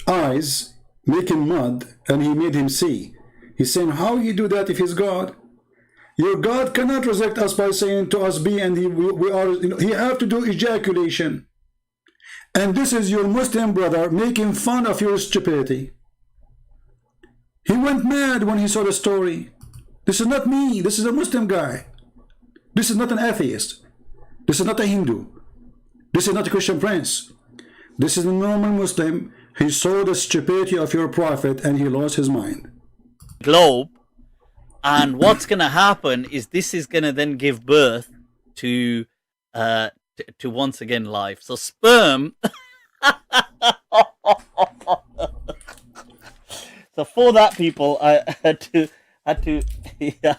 eyes, making mud, and he made him see. He's saying, how he do that if he's God? Your God cannot resurrect us by saying to us, be, and we are, you know, he have to do ejaculation. And this is your Muslim brother making fun of your stupidity. He went mad when he saw the story. This is not me. This is a Muslim guy. This is not an atheist. This is not a Hindu. This is not a Christian prince. This is a normal Muslim. He saw the stupidity of your prophet and he lost his mind. Globe, and what's going to happen is this is going to then give birth to once again life. So sperm. So for that, people, I had to yeah.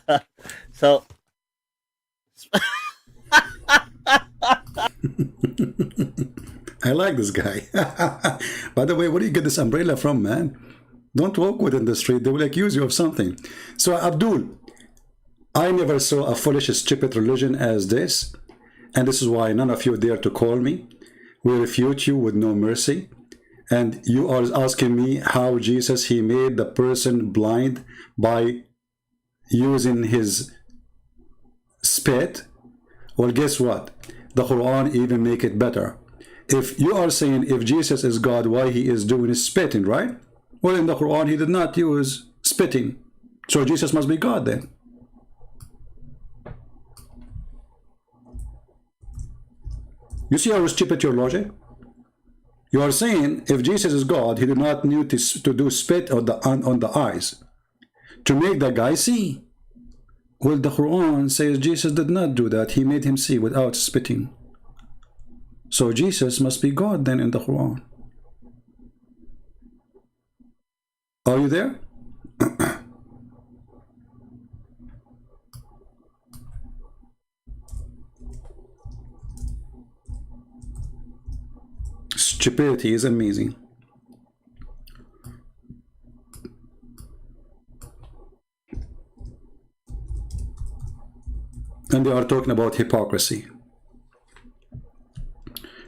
So I like this guy. By the way, where do you get this umbrella from, man? Don't walk with it in the street. They will accuse you of something. So, Abdul, I never saw a foolish, stupid religion as this. And this is why none of you dare to call me. We refute you with no mercy. And you are asking me how Jesus, he made the person blind by using his spit. Well, guess what? The Quran even make it better. If you are saying if Jesus is God, why he is doing is spitting, right? Well, in the Quran, he did not use spitting. So Jesus must be God then. You see how stupid your logic? You are saying if Jesus is God, he did not need to do spit on the eyes to make the guy see. Well, the Quran says Jesus did not do that. He made him see without spitting. So Jesus must be God then in the Quran. Are you there? Stupidity is amazing. And they are talking about hypocrisy.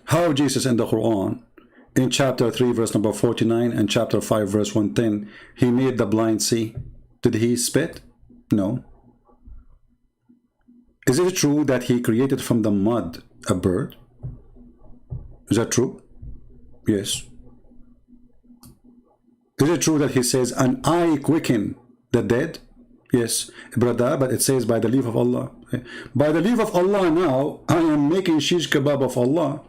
How Jesus in the Quran, in chapter 3 verse number 49 and chapter 5 verse 110, he made the blind see. Did he spit? No. Is it true that he created from the mud a bird? Is that true? Yes. Is it true that he says an eye quicken the dead? Yes, brother, but it says by the leave of Allah. By the leave of Allah now, I am making shish kebab of Allah.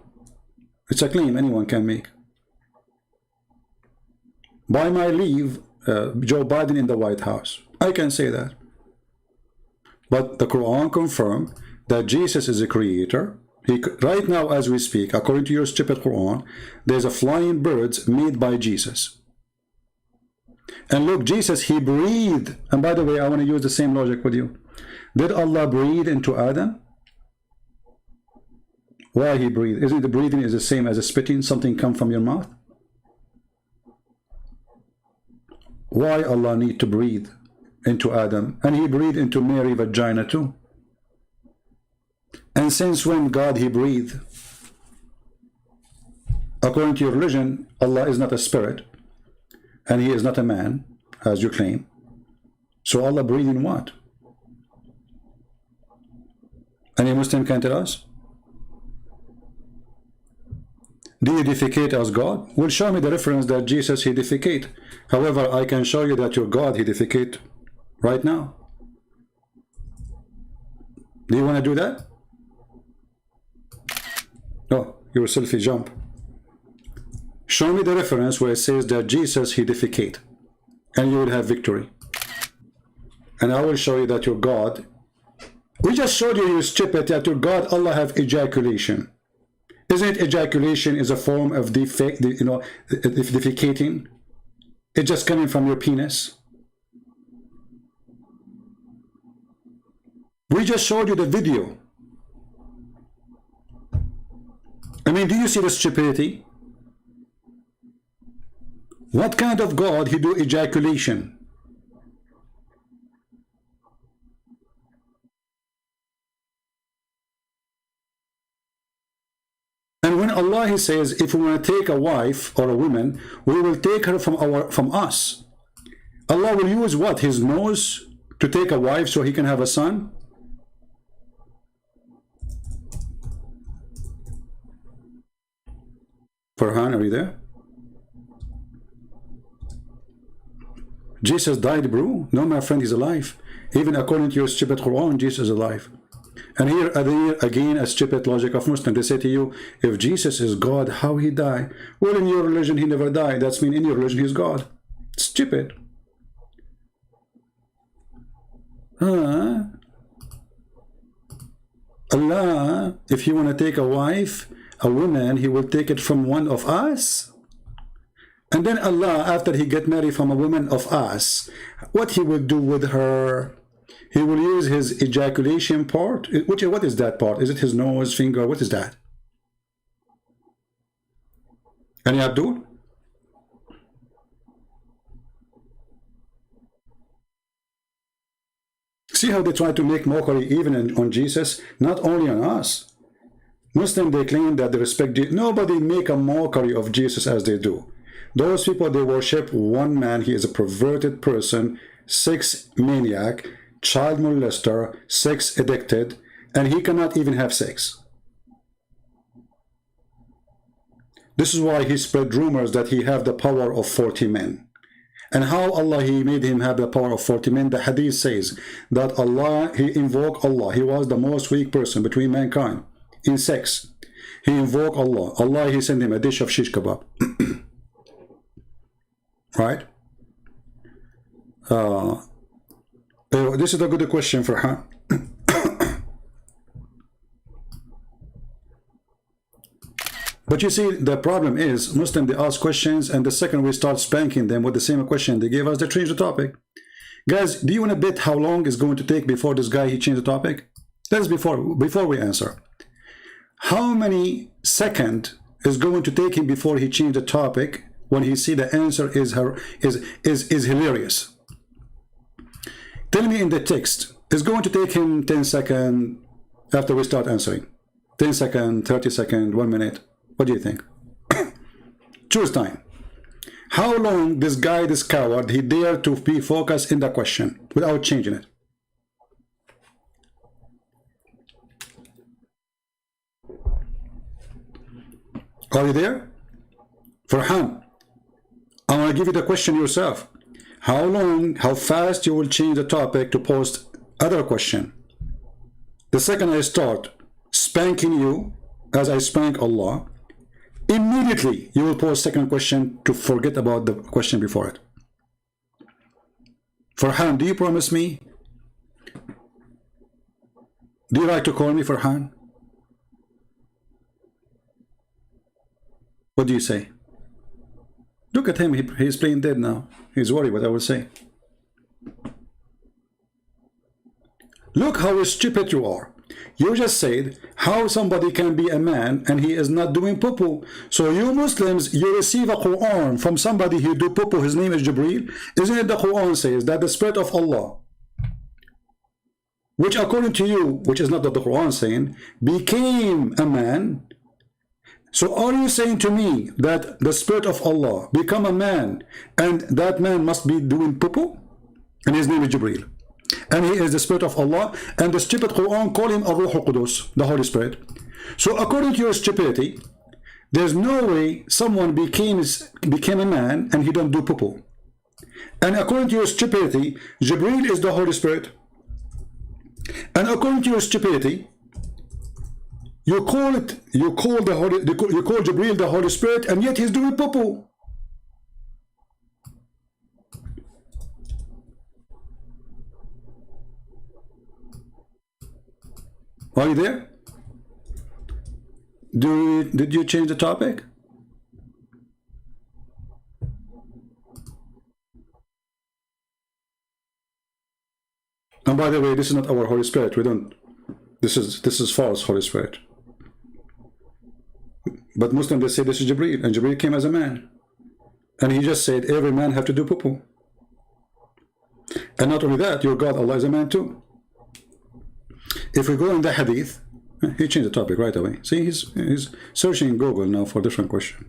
It's a claim anyone can make. By my leave, Joe Biden in the White House. I can say that. But the Quran confirmed that Jesus is a creator. Right now as we speak, according to your stupid Quran, there's a flying birds made by Jesus. And look, Jesus, he breathed. And by the way, I want to use the same logic with you. Did Allah breathe into Adam? Why he breathed? Isn't the breathing is the same as a spitting? Something come from your mouth? Why Allah need to breathe into Adam? And he breathed into Mary vagina too. And since when God he breathed? According to your religion, Allah is not a spirit. And he is not a man, as you claim. So Allah breathed in what? Any Muslim can tell us? Do you defecate as God? Well, show me the reference that Jesus, he defecate. However, I can show you that your God, he defecate right now. Do you want to do that? No, your selfie jump. Show me the reference where it says that Jesus, he defecate. And you will have victory. And I will show you that your God, we just showed you, you stupid, that your God, Allah have ejaculation. Isn't ejaculation is a form of defecating? It's just coming from your penis. We just showed you the video. I mean, do you see the stupidity? What kind of God he do ejaculation? Allah, He says, if we want to take a wife or a woman, we will take her from us. Allah will use what? His nose to take a wife so He can have a son? Farhan, are you there? Jesus died, bro. No, my friend, He's alive. Even according to your stupid Quran, Jesus is alive. And here again, a stupid logic of Muslims. They say to you, if Jesus is God, how He died? Well, in your religion, He never died. That's mean in your religion, He's God. Stupid. Allah, if He want to take a wife, a woman, He will take it from one of us. And then Allah, after He get married from a woman of us, what He will do with her? He will use His ejaculation part. What is that part? Is it His nose, finger? What is that? Any Abdul? See how they try to make mockery even on Jesus, not only on us. Muslims, they claim that they respect Jesus. Nobody make a mockery of Jesus as they do. Those people, they worship one man. He is a perverted person, sex maniac, child molester, sex addicted, and he cannot even have sex. This is why he spread rumors that he have the power of 40 men. And how Allah, He made him have the power of 40 men. The hadith says that Allah, He invoked Allah. He was the most weak person between mankind in sex. He invoked Allah. Allah, He sent him a dish of shish kebab. Right? This is a good question for her. But you see, the problem is, Muslims, they ask questions, and the second we start spanking them with the same question they gave us, they change the topic. Guys, do you want to bet how long it's going to take before this guy, he changed the topic? That is before we answer. How many seconds is going to take him before he changed the topic when he see the answer is hilarious? Tell me in the text, it's going to take him 10 seconds after we start answering. 10 seconds, 30 seconds, 1 minute. What do you think? Choose time. How long this guy, this coward, he dared to be focused in the question without changing it? Are you there? Farhan, I want to give you the question yourself. How long, how fast you will change the topic to post other question? The second I start spanking you, as I spank Allah, immediately you will post second question to forget about the question before it. Farhan, do you promise me? Do you like to call me Farhan? What do you say? Look at him, he's playing dead now. He's worried what I will say. Look how stupid you are. You just said how somebody can be a man and he is not doing poo-poo. So you Muslims, you receive a Quran from somebody who do poo-poo, his name is Jibreel. Isn't it the Quran says that the Spirit of Allah, which according to you, which is not what the Quran saying, became a man? So are you saying to me that the Spirit of Allah become a man and that man must be doing poo-poo? And his name is Jibreel. And he is the Spirit of Allah, and the stupid Quran call him Ar-Ruh al-Qudus, the Holy Spirit. So according to your stupidity, there's no way someone became a man and he don't do poo-poo. And according to your stupidity, Jibreel is the Holy Spirit. And according to your stupidity, you call Jibreel the Holy Spirit, and yet he's doing poo-poo. Are you there? Did you change the topic? And by the way, this is not our Holy Spirit. We don't. This is false Holy Spirit. But Muslims, they say this is Jibreel, and Jibreel came as a man, and he just said every man have to do poo-poo. And not only that, your God Allah is a man too. If we go in the hadith, He changed the topic right away. See, he's searching in Google now for a different question.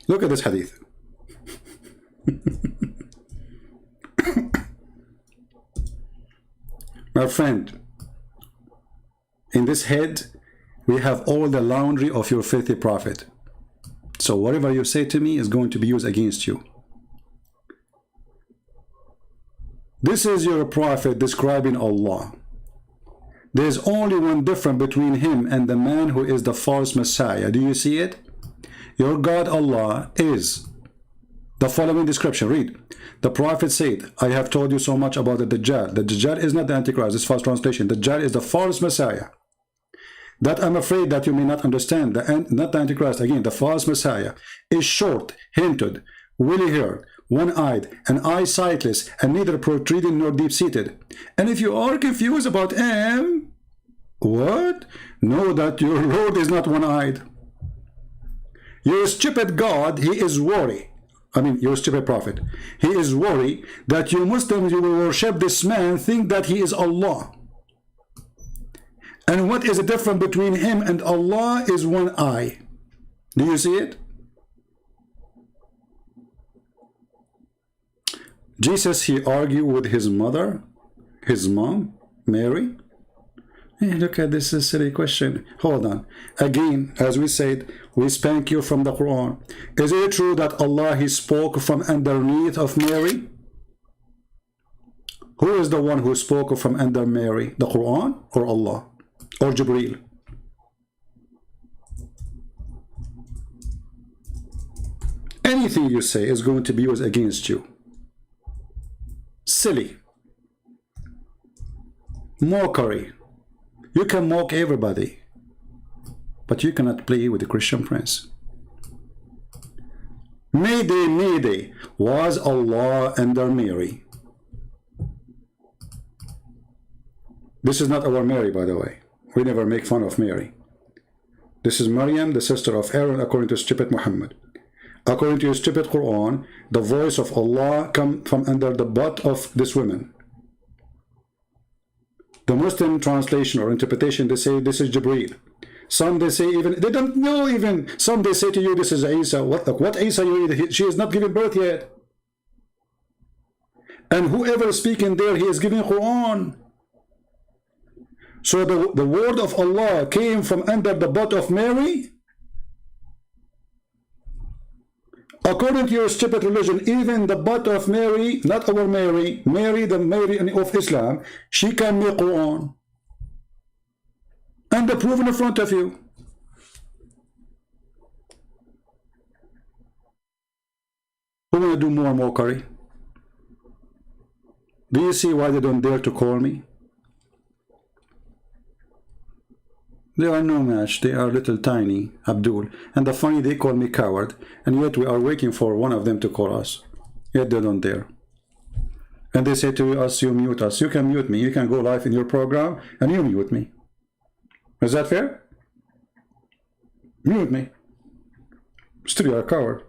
Look at this hadith. My friend, in this head, we have all the laundry of your filthy prophet. So whatever you say to me is going to be used against you. This is your prophet describing Allah. There's only one difference between him and the man who is the false Messiah. Do you see it? Your God Allah is the following description. Read. The prophet said, I have told you so much about the Dajjal. The Dajjal is not the Antichrist. It's false translation. The Dajjal is the false Messiah. That I'm afraid that you may not understand. Not the Antichrist. Again, the false Messiah is short, hinted, woolly-haired, one-eyed, and eye-sightless, and neither protruding nor deep-seated. And if you are confused about him, what? Know that your Lord is not one-eyed. Your stupid God, he is worried. I mean, your stupid prophet. He is worried that you Muslims, you will worship this man, think that he is Allah. And what is the difference between him and Allah is one eye. Do you see it? Jesus, he argued with his mother, his mom, Mary. Hey, look at this silly question. Hold on. Again, as we said, we spank you from the Quran. Is it true that Allah, he spoke from underneath of Mary? Who is the one who spoke from under Mary? The Quran or Allah? Or Jibreel? Anything you say is going to be used against you. Silly. Mockery. You can mock everybody, but you cannot play with the Christian prince. Mayday, Mayday, was Allah under Mary? This is not our Mary, by the way. We never make fun of Mary. This is Maryam, the sister of Aaron, according to stupid Muhammad. According to your stupid Quran, the voice of Allah come from under the butt of this woman. The Muslim translation or interpretation, they say this is Jibreel. Some they say even, they don't know even. Some they say to you, this is Isa. What Isa you eat? She is not giving birth yet. And whoever is speaking there, he is giving Quran. So the word of Allah came from under the butt of Mary. According to your stupid religion, even the butt of Mary, not our Mary, Mary, the Mary of Islam, she can make Quran. And the proof in front of you. Who want to do more mockery? Do you see why they don't dare to call me? They are no match. They are little tiny, Abdul. And the funny, they call me coward. And yet we are waiting for one of them to call us. Yet they don't dare. And they say to us, you mute us. You can mute me. You can go live in your program and you mute me. Is that fair? Mute me. Still, you are a coward.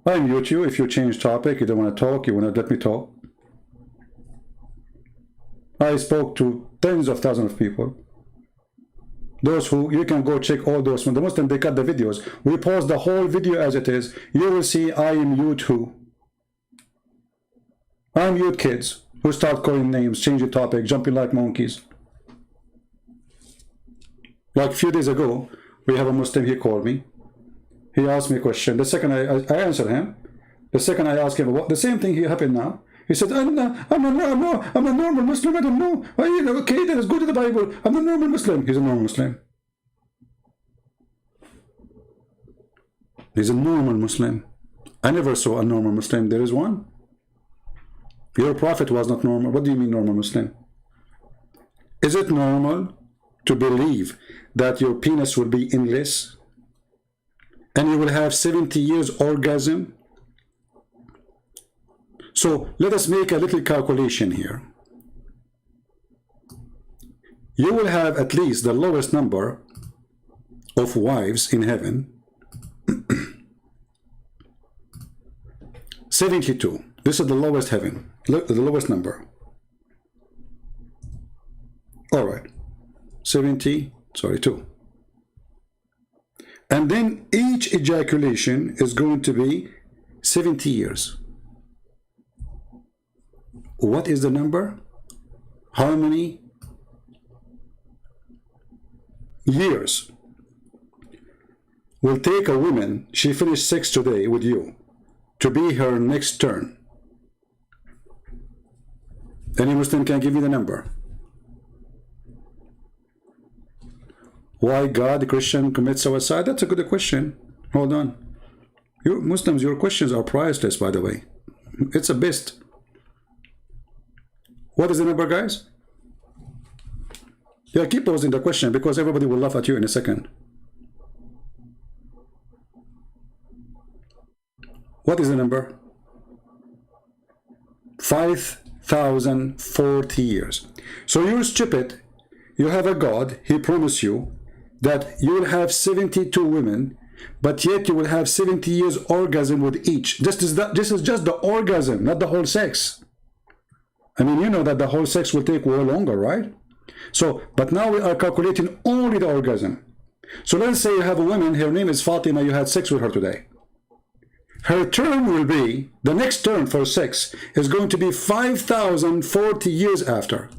I mute you if you change topic. You don't want to talk. You want to let me talk. I spoke to tens of thousands of people. Those who, you can go check all those. When the Muslims, they cut the videos. We pause the whole video as it is. You will see I mute who. I mute kids who start calling names, change the topic, jumping like monkeys. Like a few days ago, we have a Muslim, he called me. He asked me a question. The second I answered him. The second I asked him, what, the same thing here happened now. He said, I'm a normal Muslim, I don't know. Okay, then let's go to the Bible. I'm a normal Muslim. He's a normal Muslim. He's a normal Muslim. I never saw a normal Muslim. There is one. Your prophet was not normal. What do you mean normal Muslim? Is it normal to believe that your penis will be endless and you will have 70 years orgasm? So let us make a little calculation here. You will have at least the lowest number of wives in heaven. 72. This is the lowest heaven, the lowest number All right. 2. And then each ejaculation is going to be 70 years. What is the number? How many years will take a woman, she finished sex today with you, to be her next turn? Any Muslim can give you the number. Why God, Christian commit suicide? That's a good question. Hold on. You Muslims, your questions are priceless, by the way. It's a best. What is the number, guys? Yeah, keep posing the question because everybody will laugh at you in a second. What is the number? 5,040 years. So you're stupid. You have a God. He promised you that you will have 72 women, but yet you will have 70 years orgasm with each. This is just the orgasm, not the whole sex. I mean, you know that the whole sex will take way longer, right? So, but now we are calculating only the orgasm. So let's say you have a woman, her name is Fatima, you had sex with her today. Her term will be, the next term for sex is going to be 5,040 years after.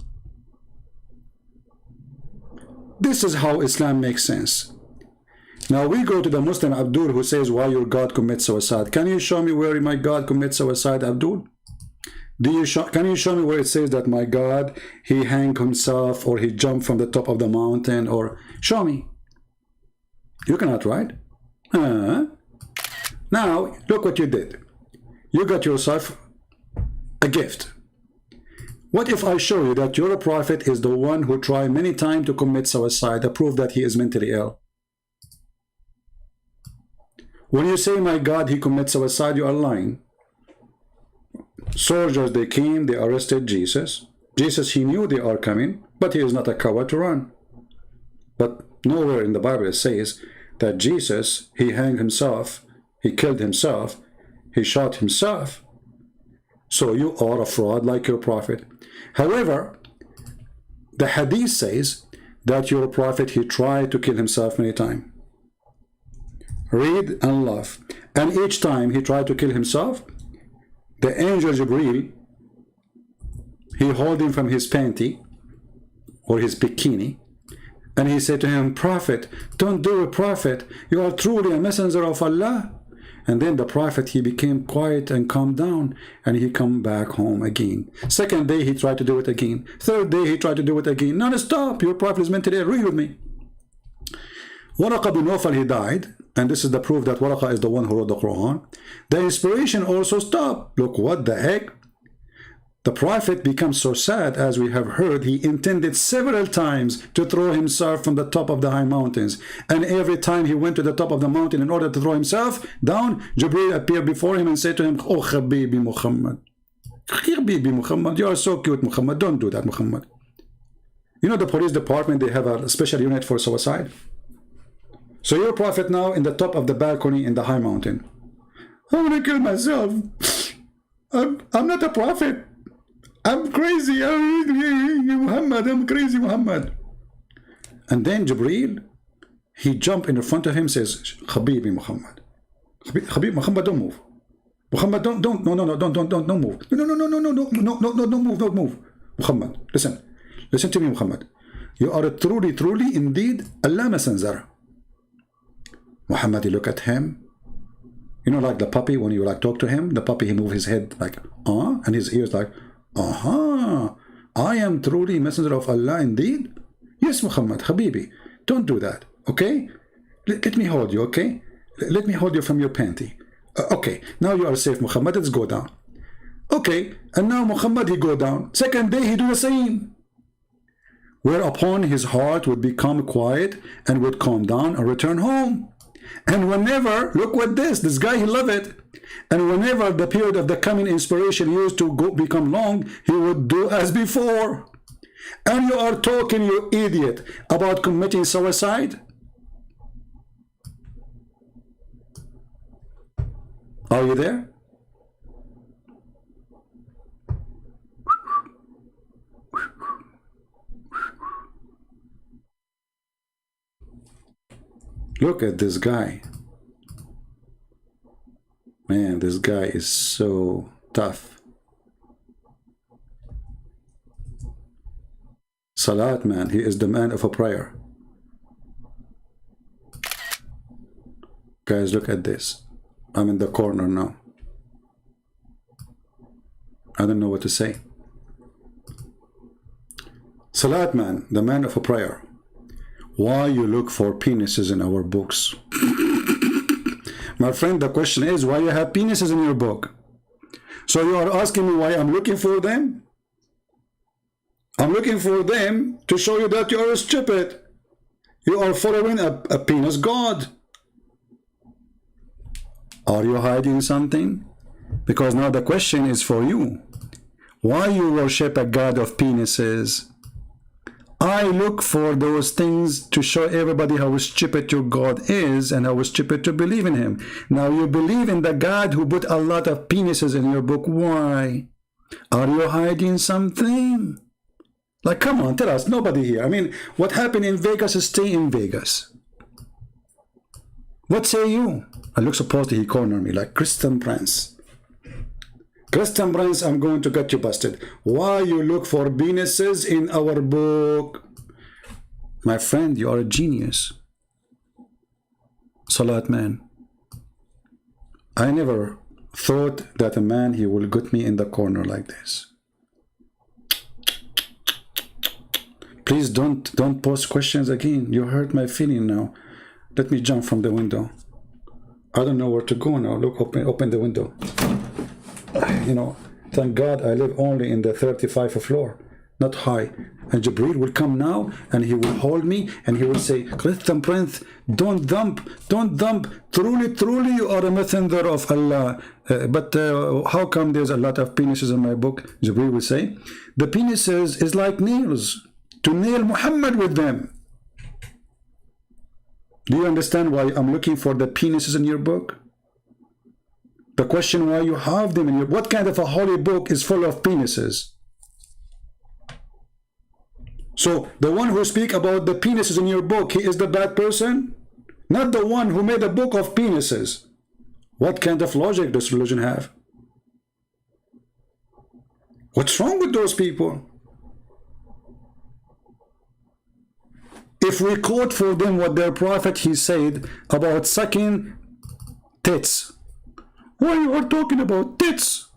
This is how Islam makes sense. Now we go to the Muslim Abdul who says, why your God commits suicide? Can you show me where my God commits suicide, Abdul? Can you show me where it says that my God, he hanged himself or he jumped from the top of the mountain? Or show me. You cannot, right? Now, look what you did. You got yourself a gift. What if I show you that your prophet is the one who tried many times to commit suicide, to prove that he is mentally ill? When you say, my God, he commits suicide, you are lying. Soldiers, they came, they arrested Jesus. Jesus, he knew they are coming, but he is not a coward to run. But nowhere in the Bible it says that Jesus, he hanged himself, he killed himself, he shot himself. So you are a fraud like your prophet. However, the hadith says that your prophet, he tried to kill himself many times. Read and laugh. And each time he tried to kill himself, the angel Jibreel, he held him from his panty or his bikini, and he said to him, Prophet, don't do it, Prophet. You are truly a messenger of Allah. And then the prophet, he became quiet and calmed down, and he come back home again. Second day, he tried to do it again. Third day, he tried to do it again. Non-stop. Your prophet is mentally ill. Read with me. Waraqa bin Nawfal, he died, and this is the proof that Waraqa is the one who wrote the Quran. The inspiration also stopped. Look, what the heck? The prophet becomes so sad, as we have heard, he intended several times to throw himself from the top of the high mountains. And every time he went to the top of the mountain in order to throw himself down, Jibreel appeared before him and said to him, Oh, Habibi Muhammad. Habibi Muhammad, you are so cute, Muhammad. Don't do that, Muhammad. You know the police department, they have a special unit for suicide. So your prophet now in the top of the balcony in the high mountain. I want to kill myself. I'm not a prophet. I'm crazy. Muhammad, I'm crazy, Muhammad. And then Jibreel, he jumped in front of him, says, Habibi Muhammad. Habib Muhammad, don't move. Muhammad, don't move. No, don't move. Don't move. Muhammad, listen to me, Muhammad. You are truly, indeed, Allah messenger. Muhammad, he look at him. You know, like the puppy, when you like talk to him, the puppy, he move his head like, and his ears like, I am truly messenger of Allah indeed. Yes, Muhammad, Habibi, don't do that, okay? Let me hold you, okay? Let me hold you from your panty. Okay, now you are safe, Muhammad, let's go down. Okay, and now Muhammad, he go down. Second day, he do the same. Whereupon his heart would become quiet and would calm down and return home. And whenever, look what this guy, he love it. And whenever the period of the coming inspiration used to become long, he would do as before. And you are talking, you idiot, about committing suicide? Are you there? Look at this guy. Man, this guy is so tough. Salat, man, he is the man of a prayer. Guys, look at this. I'm in the corner now. I don't know what to say. Salat, man, the man of a prayer. Why you look for penises in our books? My friend, the question is, why you have penises in your book? So you are asking me why I'm looking for them? I'm looking for them to show you that you are stupid. You are following a penis god. Are you hiding something? Because now the question is for you. Why you worship a god of penises? I look for those things to show everybody how stupid your God is and how stupid to believe in him. Now you believe in the God who put a lot of penises in your book. Why? Are you hiding something? Like, come on, tell us. Nobody here. I mean, what happened in Vegas, stay in Vegas. What say you? I look supposed he cornered me like Christian Prince. Christian Prince, I'm going to get you busted. Why you look for penises in our book? My friend, you are a genius. Salat, man. I never thought that a man, he will get me in the corner like this. Please don't post questions again. You hurt my feeling now. Let me jump from the window. I don't know where to go now. Look, open the window. You know, thank God I live only in the 35th floor, not high. And Jibreel will come now and he will hold me and he will say, Christian Prince, don't dump. Truly, you are a messenger of Allah. But how come there's a lot of penises in my book? Jibreel will say, the penises is like nails, to nail Muhammad with them. Do you understand why I'm looking for the penises in your book? The question why you have them in your... What kind of a holy book is full of penises? So the one who speak about the penises in your book, he is the bad person? Not the one who made a book of penises. What kind of logic does religion have? What's wrong with those people? If we quote for them what their prophet he said about sucking tits, why you are talking about tits?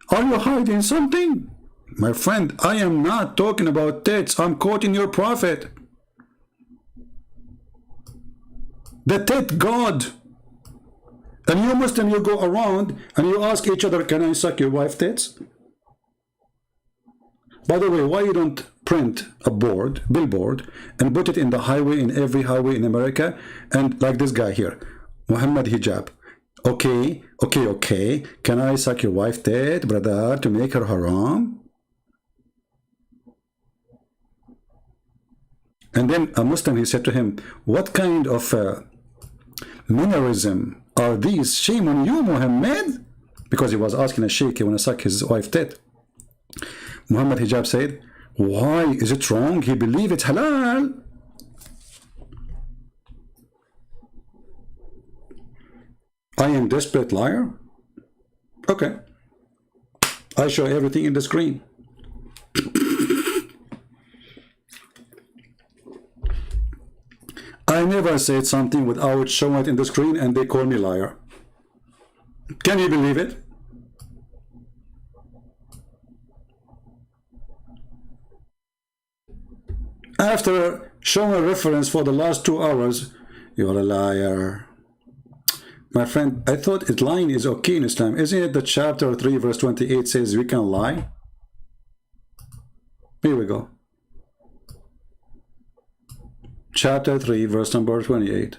Are you hiding something? My friend, I am not talking about tits. I'm quoting your prophet. The tit God. And you Muslim, you go around and you ask each other, can I suck your wife tits? By the way, why you don't print a billboard, and put it in the highway, in every highway in America, and like this guy here, Muhammad Hijab. Okay. Can I suck your wife tit, brother, to make her haram? And then a Muslim, he said to him, what kind of mannerism are these? Shame on you, Muhammad. Because he was asking a sheikh, he want to suck his wife tit. Muhammad Hijab said, why is it wrong? He believe it's halal. I am desperate liar? Okay. I show everything in the screen. I never said something without showing it in the screen and they call me liar. Can you believe it? After showing a reference for the last 2 hours, you're a liar. My friend, I thought lying is okay in Islam. Isn't it that chapter 3 verse 28 says we can lie? Here we go. Chapter 3 verse number 28.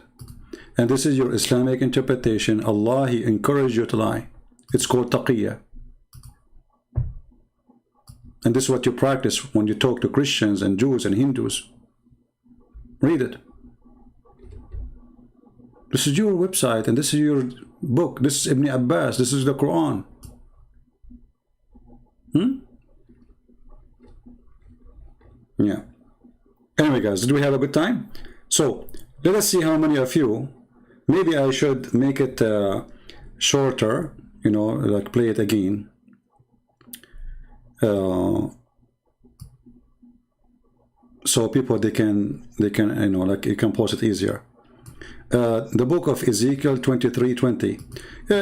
And this is your Islamic interpretation. Allah, He encouraged you to lie. It's called taqiyya. And this is what you practice when you talk to Christians and Jews and Hindus. Read it. This is your website and this is your book. This is Ibn Abbas. This is the Quran. Yeah. Anyway, guys, did we have a good time? So, Let us see how many of you. Maybe I should make it shorter, you know, like play it again. So people they can you know, like you can post it easier. The book of Ezekiel 23:20.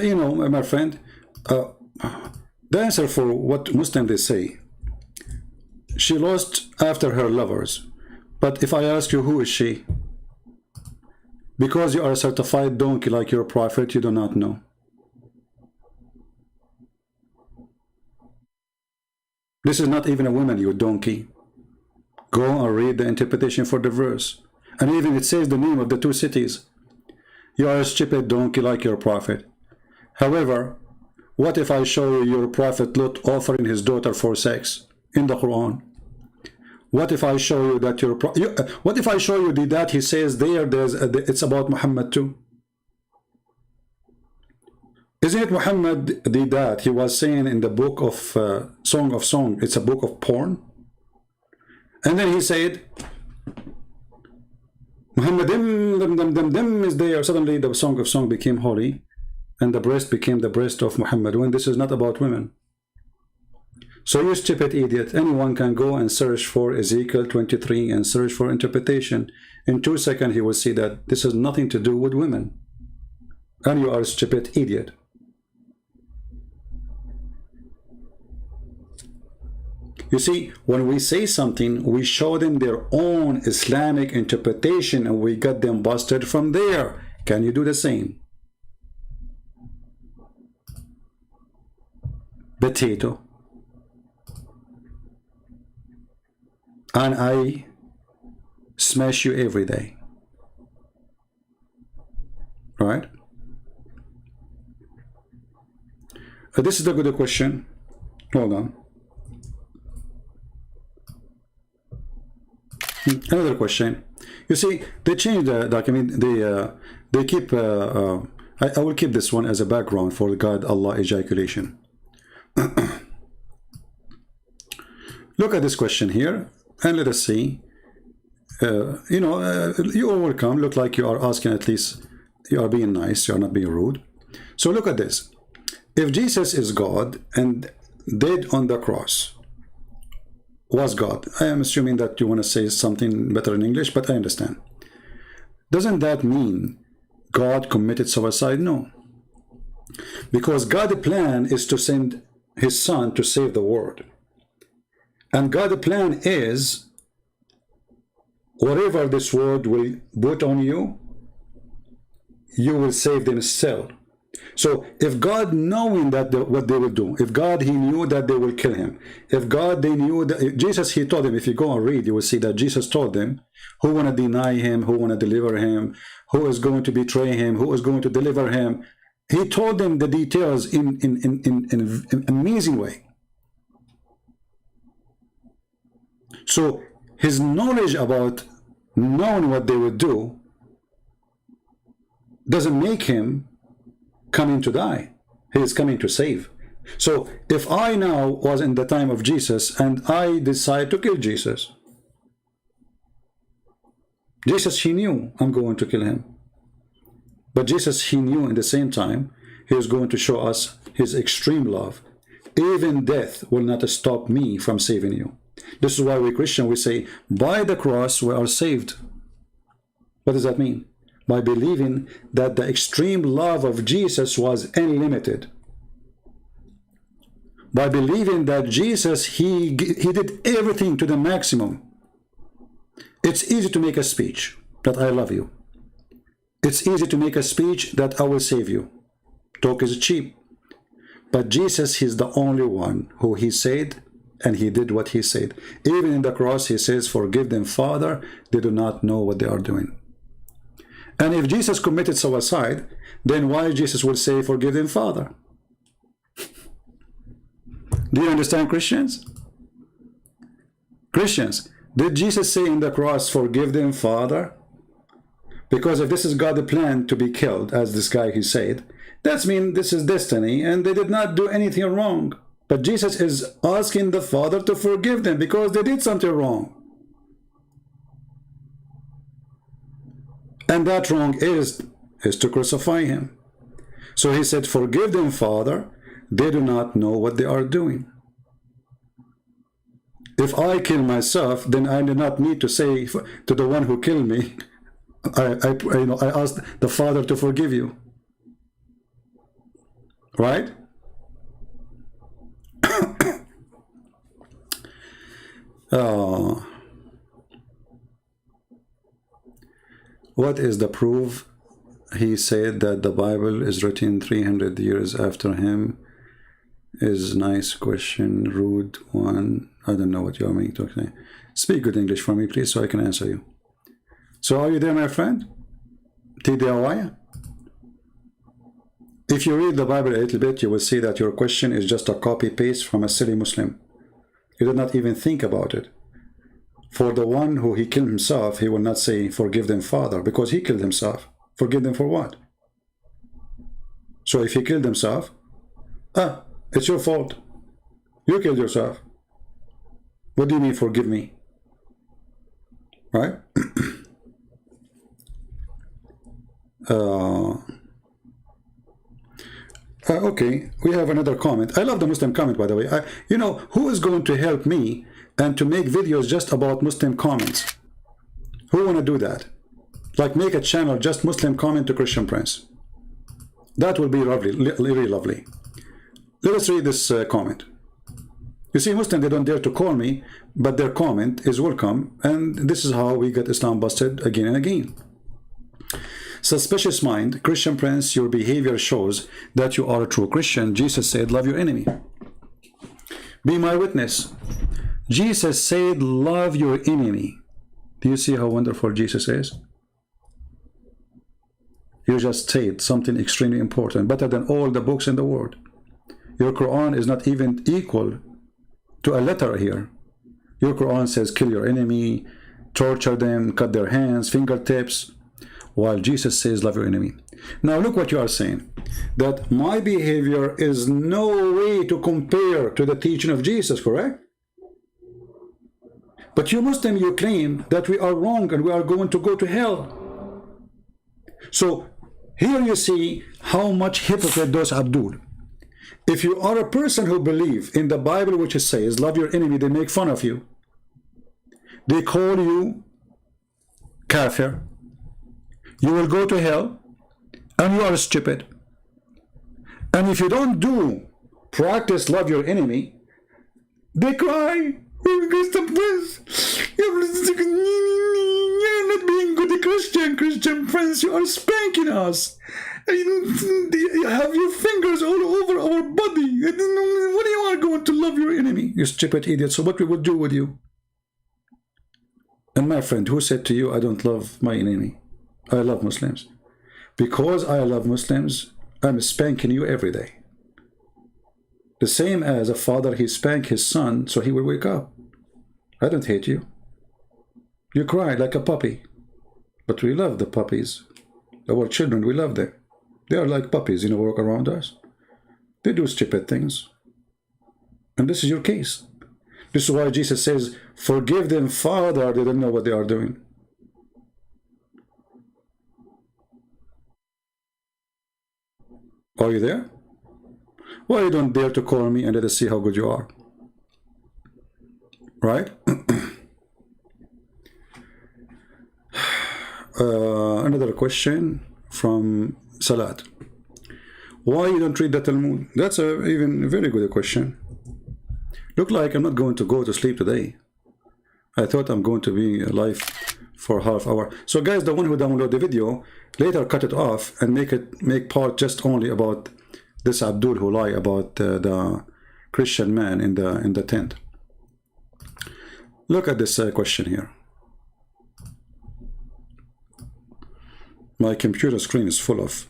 You know, my friend, the answer for what Muslims they say, she lost after her lovers. But if I ask you, who is she? Because you are a certified donkey like your prophet, you do not know. This is not even a woman, you donkey. Go and read the interpretation for the verse. And even it says the name of the two cities. You are a stupid donkey like your prophet. However, what if I show you your prophet Lot offering his daughter for sex in the Quran? What if I show you that what if I show you that he says it's about Muhammad too? Isn't it Muhammad that he was saying in the book of Song of Song, it's a book of porn? And then he said, Muhammad is there. Suddenly the Song of Song became holy and the breast became the breast of Muhammad, when this is not about women. So you stupid idiot, anyone can go and search for Ezekiel 23 and search for interpretation. In 2 seconds he will see that this has nothing to do with women. And you are a stupid idiot. You see, when we say something, we show them their own Islamic interpretation and we got them busted from there. Can you do the same? Potato. And I smash you every day. Right? This is a good question. Hold on. Another question. You see, they changed the document. They keep. I will keep this one as a background for God, Allah, ejaculation. Look at this question here, and let us see. You know, you are welcome. Look like you are asking, at least you are being nice. You are not being rude. So look at this. If Jesus is God and dead on the cross, was God. I am assuming that you want to say something better in English, but I understand. Doesn't that mean God committed suicide? No. Because God's plan is to send his son to save the world. And God's plan is whatever this world will put on you, you will save them still. So if God knowing that what they will do, if God he knew that they will kill him, if God they knew that Jesus, he told them, if you go and read, you will see that Jesus told them who want to deny him, who want to deliver him, who is going to betray him, who is going to deliver him. He told them the details in an amazing way. So his knowledge about knowing what they would do doesn't make him coming to die. He is coming to save. So if I now was in the time of Jesus and I decide to kill Jesus, Jesus, he knew I'm going to kill him. But Jesus, he knew in the same time he is going to show us his extreme love. Even death will not stop me from saving you. This is why we Christians, we say, by the cross we are saved. What does that mean? By believing that the extreme love of Jesus was unlimited. By believing that Jesus, he did everything to the maximum. It's easy to make a speech that I love you. It's easy to make a speech that I will save you. Talk is cheap. But Jesus, he's the only one who he said, and he did what he said. Even in the cross, he says, forgive them, Father, they do not know what they are doing. And if Jesus committed suicide, then why Jesus will say, forgive them, Father? Do you understand, Christians? Christians, did Jesus say in the cross, forgive them, Father? Because if this is God's plan to be killed, as this guy he said, that means this is destiny, and they did not do anything wrong. But Jesus is asking the Father to forgive them because they did something wrong. And that wrong is to crucify him. So he said, forgive them, Father, they do not know what they are doing. If I kill myself, then I do not need to say to the one who killed me, I asked the Father to forgive you. Right? What is the proof? He said that the Bible is written 300 years after him. Is nice question, rude one. I don't know what you are meaning to say. Speak good English for me, please, so I can answer you. So are you there, my friend? TDY? If you read the Bible a little bit, you will see that your question is just a copy-paste from a silly Muslim. You did not even think about it. For the one who he killed himself, he will not say, forgive them, Father, because he killed himself. Forgive them for what? So if he killed himself, it's your fault. You killed yourself. What do you mean, forgive me? Right? Okay, we have another comment. I love the Muslim comment, by the way. You know, who is going to help me and to make videos just about Muslim comments? Who want to do that? Like make a channel just Muslim comment to Christian Prince. That will be lovely, really lovely. Let us read this comment. You see, Muslims, they don't dare to call me, but their comment is welcome, and this is how we get Islam busted again and again. Suspicious mind, Christian Prince, your behavior shows that you are a true Christian. Jesus said, love your enemy. Be my witness. Jesus said, love your enemy. Do you see how wonderful Jesus is? You just said something extremely important, better than all the books in the world. Your Quran is not even equal to a letter here. Your Quran says, kill your enemy, torture them, cut their hands, fingertips, while Jesus says, love your enemy. Now look what you are saying, that my behavior is no way to compare to the teaching of Jesus, correct? But you Muslim, you claim that we are wrong and we are going to go to hell. So here you see how much hypocrite those Abdul. If you are a person who believes in the Bible, which it says, love your enemy, they make fun of you. They call you kafir. You will go to hell, and you are stupid. And if you don't practice love your enemy, they cry, you're not being good Christian Prince, you are spanking us. You have your fingers all over our body. What do you are going to love your enemy? You stupid idiot. So what we will do with you? And my friend, who said to you, I don't love my enemy? I love Muslims. Because I love Muslims, I'm spanking you every day. The same as a father, he spank his son so he will wake up. I don't hate you. You cry like a puppy. But we love the puppies. Our children, we love them. They are like puppies, walk around us. They do stupid things. And this is your case. This is why Jesus says, forgive them, Father, they don't know what they are doing. Are you there? Why you don't dare to call me and let us see how good you are? Right? Another question from Salat. Why you don't read the Talmud? That's even a very good question. Look like I'm not going to go to sleep today. I thought I'm going to be alive for half hour. So guys, the one who download the video, later cut it off and make part just only about this Abdul who lie about the Christian man in the tent. Look at this question here. My computer screen is full of.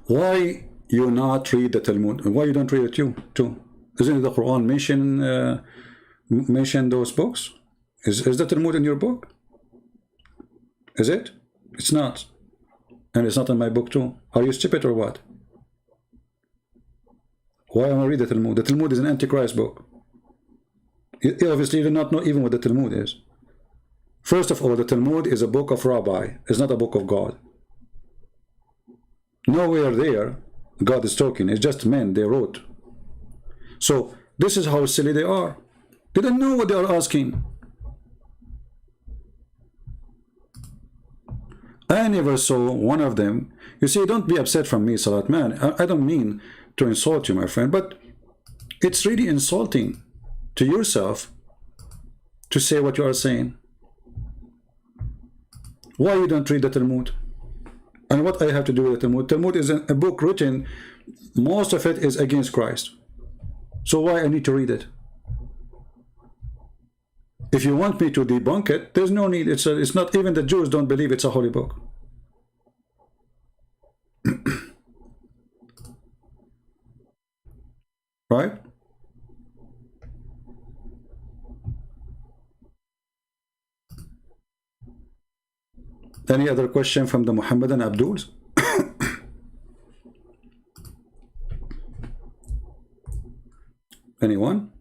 Why you not read the Talmud? Why you don't read it too? Isn't the Quran mention those books? Is the Talmud in your book? Is it? It's not. And it's not in my book too. Are you stupid or what? Why am I read the Talmud? The Talmud is an Antichrist book. You obviously do not know even what the Talmud is. First of all, the Talmud is a book of rabbi. It's not a book of God. Nowhere there God is talking. It's just men, they wrote. So this is how silly they are. They don't know what they are asking. I never saw one of them. You see, don't be upset from me, Salat man. I don't mean to insult you, my friend, but it's really insulting to yourself to say what you are saying. Why you don't read the Talmud? And what I have to do with the Talmud? Talmud is a book written, most of it is against Christ. So why I need to read it? If you want me to debunk it, there's no need. It's not, even the Jews don't believe it's a holy book. Right? Any other question from the Muhammadan Abduls? Anyone?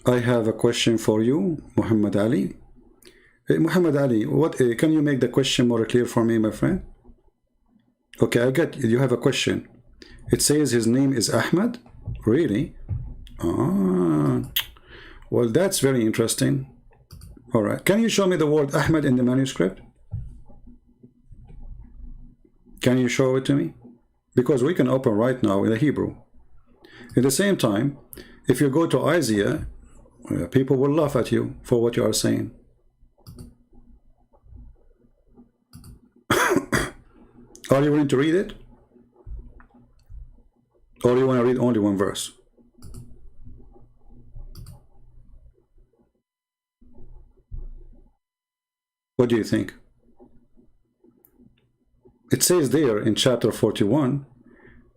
I have a question for you, Muhammad Ali. Hey, Muhammad Ali, what can you make the question more clear for me, my friend? Okay, I get you have a question. It says his name is Ahmad? Really? Ah, well, that's very interesting. All right, can you show me the word Ahmad in the manuscript? Can you show it to me? Because we can open right now in the Hebrew. At the same time, if you go to Isaiah, people will laugh at you for what you are saying. Are you willing to read it? Or you want to read only one verse? What do you think? It says there in chapter 41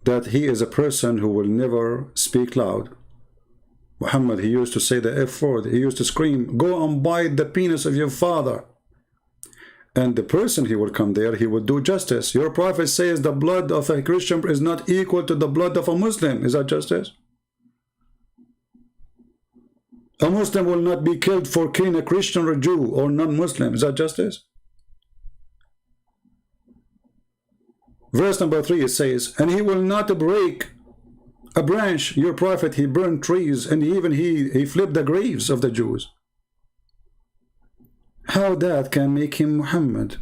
that he is a person who will never speak loud. Muhammad, he used to say the F word. He used to scream, "Go and bite the penis of your father." And the person he will come there, he will do justice. Your prophet says the blood of a Christian is not equal to the blood of a Muslim. Is that justice? A Muslim will not be killed for killing a Christian or Jew or non-Muslim. Is that justice? Verse number 3, it says, and he will not break a branch. Your prophet, he burned trees, and even he flipped the graves of the Jews. How that can make him Muhammad?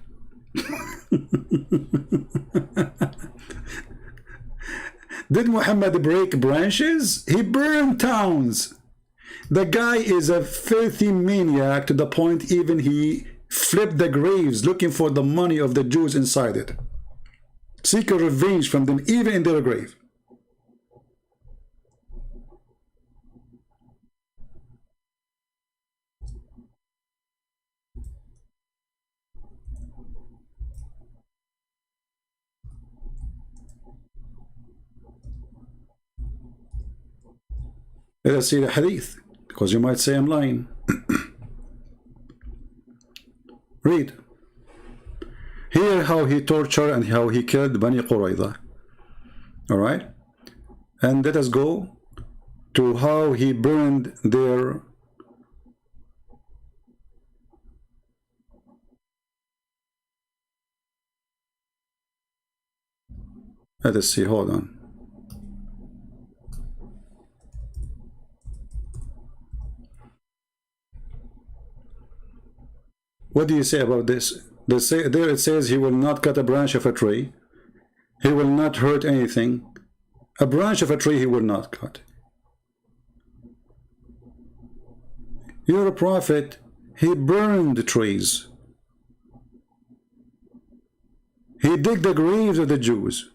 Did Muhammad break branches? He burned towns. The guy is a filthy maniac to the point even he flipped the graves looking for the money of the Jews inside it. Seek a revenge from them even in their grave. Let us see the hadith, because you might say I'm lying. Read. Hear how he tortured and how he killed Bani Qurayza. Alright? And let us go to how he burned their... Let us see, hold on. What do you say about this? There it says he will not cut a branch of a tree. He will not hurt anything. A branch of a tree he will not cut. You're a prophet. He burned trees. He digged the graves of the Jews.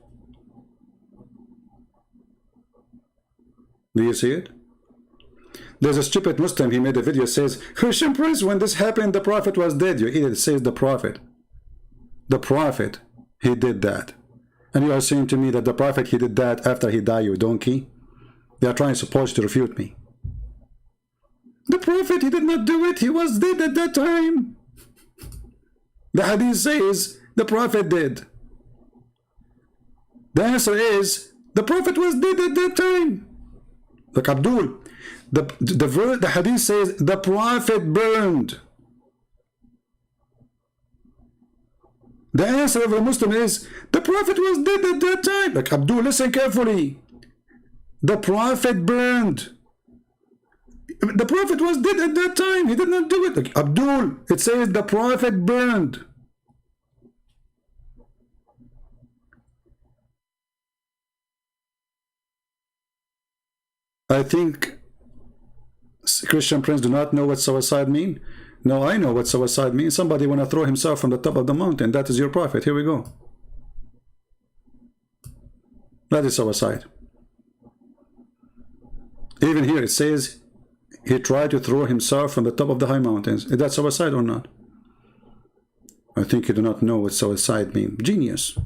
Do you see it? There's a stupid Muslim, he made a video, says, Christian priest, when this happened, the prophet was dead. You idiot, it says the prophet. The prophet, he did that. And you are saying to me that the prophet, he did that after he died, you donkey? They are trying supposed to refute me. The prophet, he did not do it. He was dead at that time. The hadith says the prophet did. The answer is, the prophet was dead at that time. Like Abdul, the hadith says the Prophet burned. The answer of a Muslim is the Prophet was dead at that time. Like Abdul, listen carefully. The Prophet burned. The Prophet was dead at that time. He did not do it. Like Abdul, it says the Prophet burned. I think Christian Prince do not know what suicide mean. No, I know what suicide means. Somebody want to throw himself from the top of the mountain. That is your prophet. Here we go. That is suicide. Even here it says he tried to throw himself from the top of the high mountains. Is that suicide or not? I think you do not know what suicide means. Genius.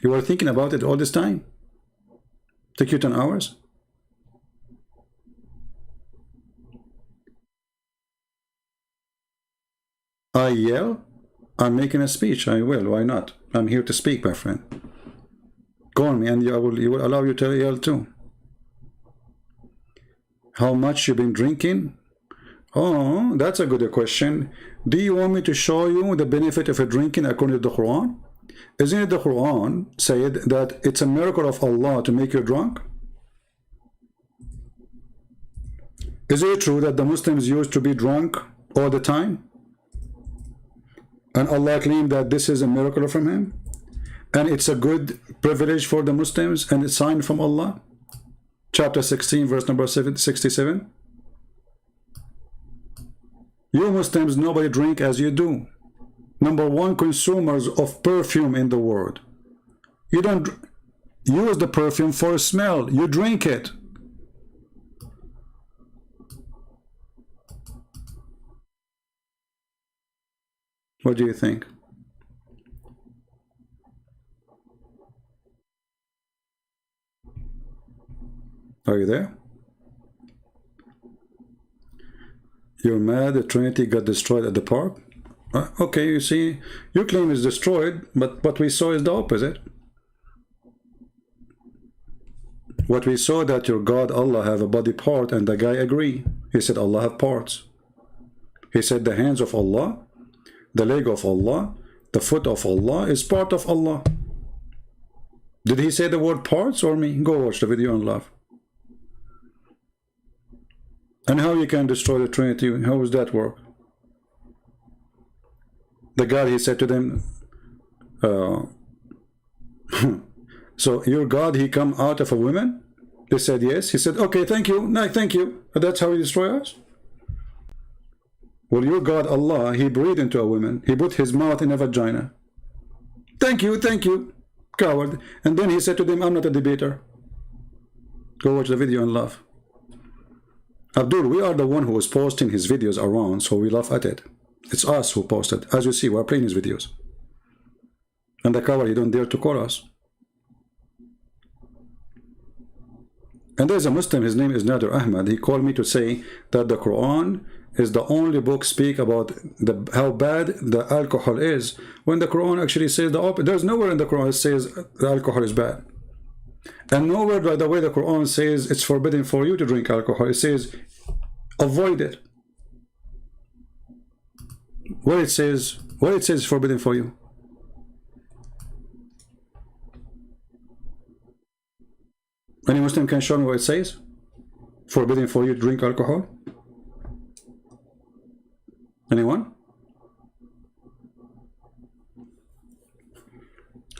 You were thinking about it all this time? Took you 10 hours? I yell? I'm making a speech. I will. Why not? I'm here to speak, my friend. Call me and you will allow you to yell too. How much you been drinking? Oh, that's a good question. Do you want me to show you the benefit of a drinking according to the Quran? Isn't it the Quran said that it's a miracle of Allah to make you drunk? Is it true that the Muslims used to be drunk all the time? And Allah claimed that this is a miracle from Him? And it's a good privilege for the Muslims and a sign from Allah? Chapter 16, verse number 67. You Muslims, nobody drink as you do. Number one consumers of perfume in the world. You don't use the perfume for a smell. You drink it. What do you think? Are you there? You're mad the Trinity got destroyed at the park? Okay, you see, your claim is destroyed, but what we saw is the opposite. What we saw that your God Allah have a body part, and the guy agree. He said Allah have parts. He said the hands of Allah, the leg of Allah, the foot of Allah is part of Allah. Did he say the word parts or me? Go watch the video and laugh. And how you can destroy the Trinity? How does that work? The God, he said to them, so your God, he come out of a woman? They said yes. He said, okay, thank you. No, thank you. That's how he destroy us? Well, your God, Allah, he breathed into a woman. He put his mouth in a vagina. Thank you, coward. And then he said to them, I'm not a debater. Go watch the video and laugh. Abdul, we are the one who is posting his videos around, so we laugh at it. It's us who posted. As you see, we're playing his videos. And the coward, he don't dare to call us. And there's a Muslim, his name is Nader Ahmad. He called me to say that the Quran is the only book speak about how bad the alcohol is, when the Quran actually says the opposite. There's nowhere in the Quran it says the alcohol is bad. And nowhere, by the way, the Quran says it's forbidden for you to drink alcohol. It says avoid it. Where it says it's forbidden for you. Any Muslim can show me what it says? Forbidden for you to drink alcohol? Anyone?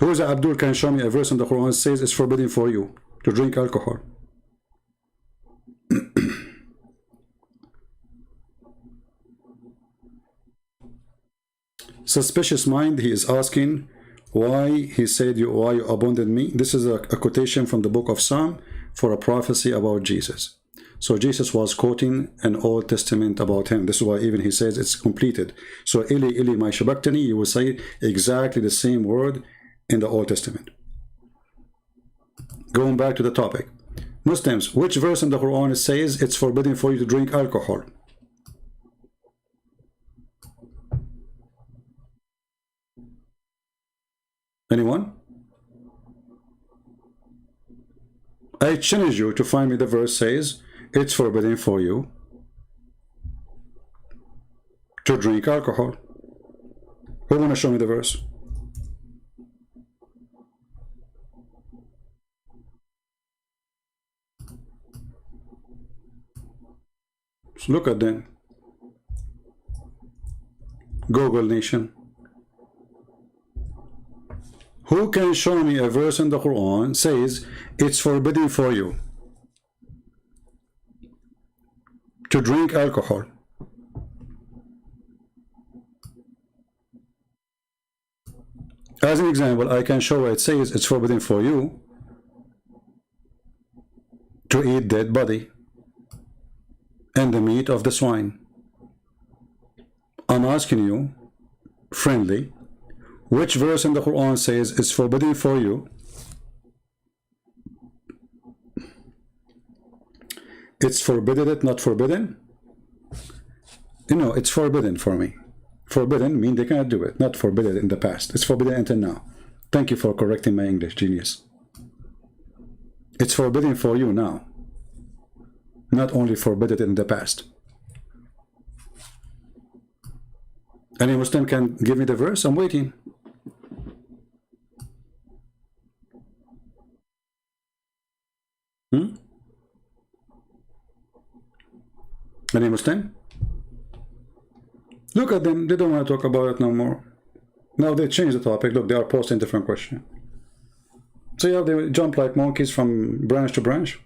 Who is Abdul can show me a verse in the Quran that says it's forbidden for you to drink alcohol? Suspicious mind, he is asking why he said why you abandoned me. This is a quotation from the book of Psalm for a prophecy about Jesus. So Jesus was quoting an Old Testament about him. This is why even he says it's completed. So Ili Ili ma shabaktani, you will say exactly the same word in the Old Testament. Going back to the topic. Muslims, which verse in the Quran says it's forbidden for you to drink alcohol? Anyone? I challenge you to find me the verse says it's forbidden for you to drink alcohol. Who wanna show me the verse? So look at them. Google Nation. Who can show me a verse in the Quran says it's forbidden for you to drink alcohol? As an example, I can show where it says it's forbidden for you to eat dead body and the meat of the swine. I'm asking you, friendly, which verse in the Quran says it's forbidden for you? It's forbidden it, not forbidden? You know, it's forbidden for me. Forbidden means they cannot do it, not forbidden in the past. It's forbidden until now. Thank you for correcting my English, genius. It's forbidden for you now, not only forbidden in the past. Any Muslim can give me the verse? I'm waiting. Any Muslim? Look at them. They don't want to talk about it no more. Now they change the topic. Look, they are posting different question. So yeah, they jump like monkeys from branch to branch.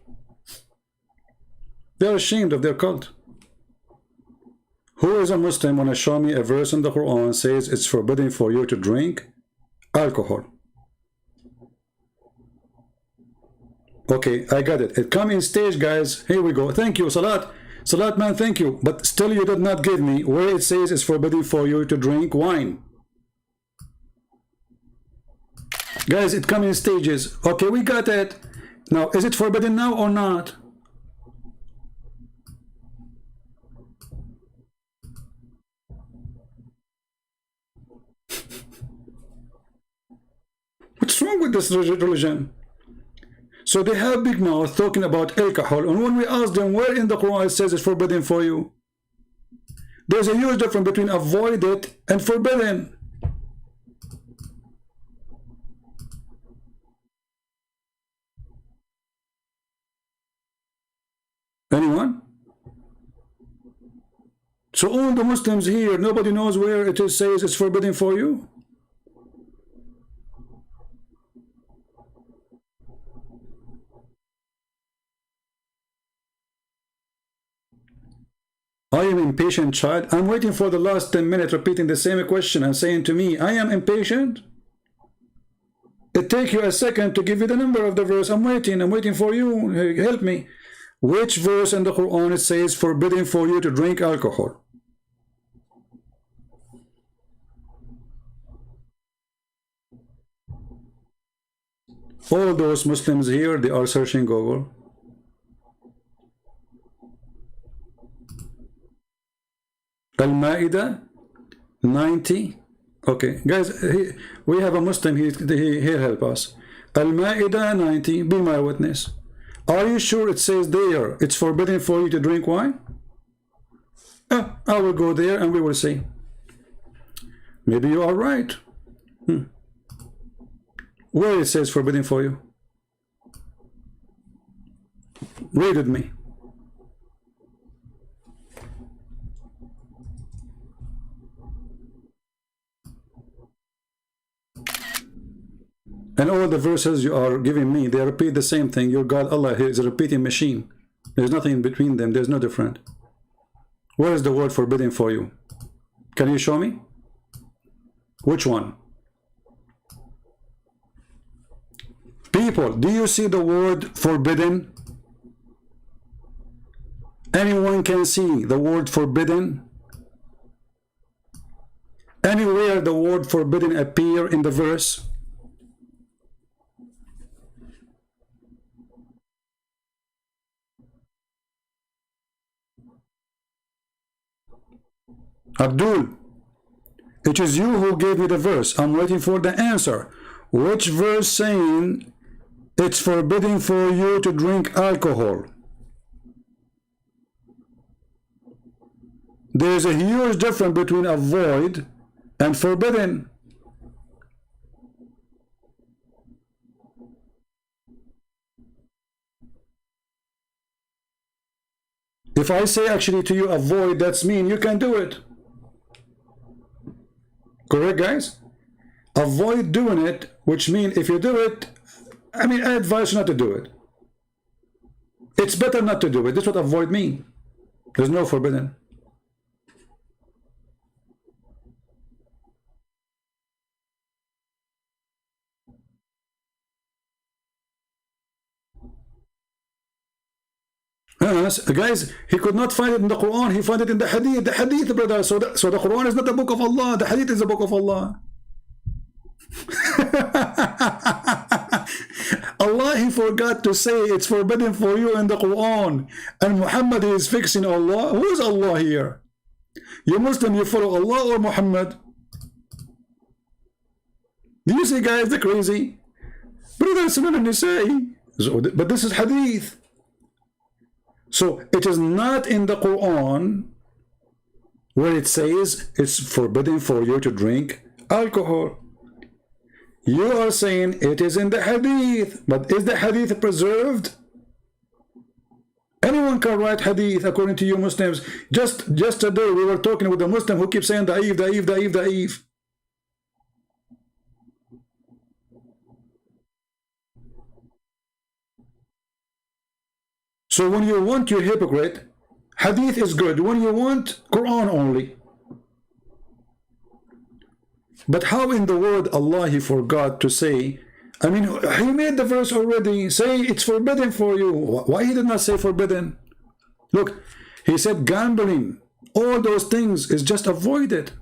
They are ashamed of their cult. Who is a Muslim want to show me a verse in the Quran says it's forbidden for you to drink alcohol? Okay, I got it. It come in stage, guys. Here we go. Thank you, Salat. Salat, man, thank you. But still you did not give me where it says it's forbidden for you to drink wine. Guys, it come in stages. Okay, we got it. Now, is it forbidden now or not? What's wrong with this religion? So they have big mouth talking about alcohol, and when we ask them where in the Quran it says it's forbidden for you, there's a huge difference between avoid it and forbidden. Anyone? So all the Muslims here, nobody knows where it says it's forbidden for you? I am impatient, child. I'm waiting for the last 10 minutes repeating the same question and saying to me, I am impatient. It takes you a second to give you the number of the verse. I'm waiting for you. Help me. Which verse in the Quran it says forbidden for you to drink alcohol? All those Muslims here, they are searching Google. Al-Ma'idah 90. Okay, guys, we have a Muslim here help us. Al-Ma'idah 90, be my witness. Are you sure it says there it's forbidden for you to drink wine? I will go there and we will see. Maybe you are right. Where it says forbidden for you? Read with me. And all the verses you are giving me, they repeat the same thing. Your God, Allah, is a repeating machine. There's nothing between them. There's no different. Where is the word forbidden for you? Can you show me? Which one? People, do you see the word forbidden? Anyone can see the word forbidden? Anywhere the word forbidden appear in the verse? Abdul, it is you who gave me the verse. I'm waiting for the answer. Which verse saying It's forbidden for you to drink alcohol. There's a huge difference between avoid and forbidden. If I say actually to you avoid, that's mean you can do it. Correct, guys? Avoid doing it, which means if you do it, I mean, I advise you not to do it. It's better not to do it. That's what avoid mean. There's no forbidden. Guys, he could not find it in the Quran. He found it in the Hadith. The Hadith, brother. So the Quran is not the book of Allah. The Hadith is the book of Allah. Allah, he forgot to say it's forbidden for you in the Quran. And Muhammad is fixing Allah. Who is Allah here? You Muslim, you follow Allah or Muhammad? Do you see, guys, the crazy? Brother, Sunan Nisa'i. But this is Hadith. So it is not in the Quran where it says it's forbidden for you to drink alcohol. You are saying it is in the Hadith, but is the Hadith preserved? Anyone can write Hadith according to you Muslims. Just today we were talking with a Muslim who keeps saying da'if, da'if, da'if, da'if. So when you want, you're hypocrite. Hadith is good. When you want, Quran only. But how in the word Allah he forgot to say, I mean, he made the verse already, say it's forbidden for you. Why he did not say forbidden? Look, he said gambling, all those things is just avoided.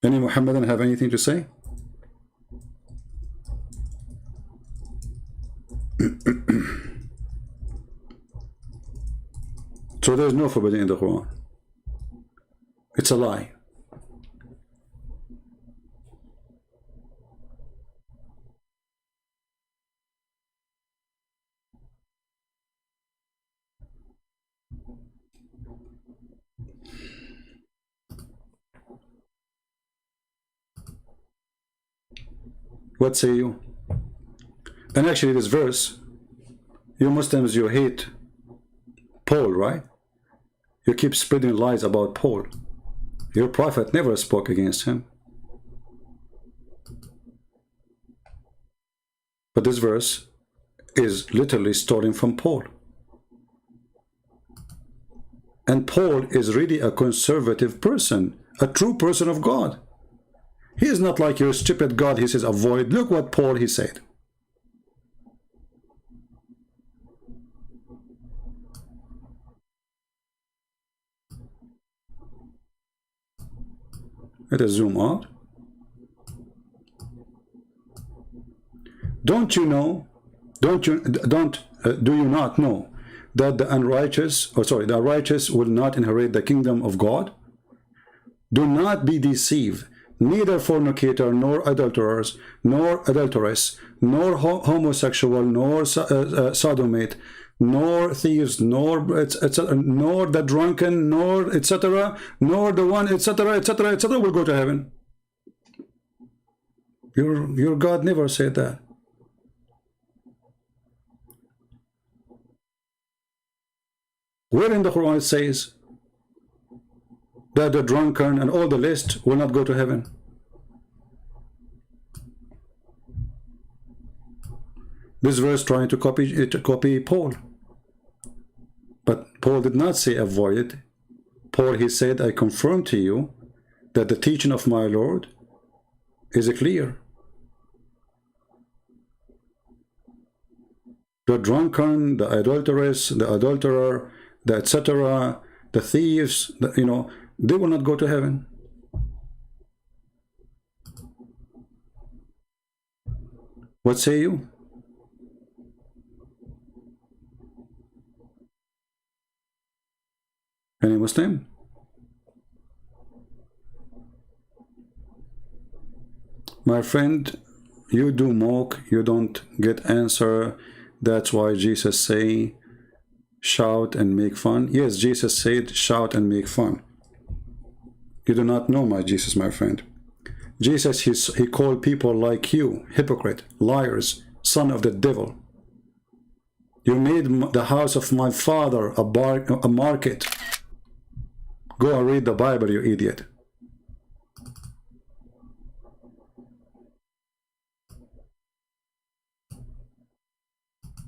Any Muhammadan have anything to say? So there's no forbidden in the Quran. It's a lie. What say you? And actually this verse, you Muslims, you hate Paul, right? You keep spreading lies about Paul. Your prophet never spoke against him. But this verse is literally stolen from Paul. And Paul is really a conservative person, a true person of God. He is not like your stupid God. He says avoid. Look what Paul he said. Let us zoom out. Don't you know? Do you not know that the unrighteous, the righteous will not inherit the kingdom of God? Do not be deceived. Neither fornicator, nor adulterers, nor adulteress, nor homosexual, nor sodomite, nor thieves, nor etc., nor the drunken, nor etc., nor the one etc., etc., etc. will go to heaven. Your God never said that. Where in the Quran it says that the drunken and all the list will not go to heaven? This verse trying to copy Paul. But Paul did not say avoid it. Paul, he said, I confirm to you that the teaching of my Lord is clear. The drunken, the adulteress, the adulterer, the etc., the thieves, they will not go to heaven. What say you? Any Muslim? My friend, you do mock, you don't get answer. That's why Jesus say, shout and make fun. Yes, Jesus said, shout and make fun. You do not know my Jesus, my friend. Jesus, he called people like you, hypocrite, liars, son of the devil. You made the house of my father a market. Go and read the Bible, you idiot.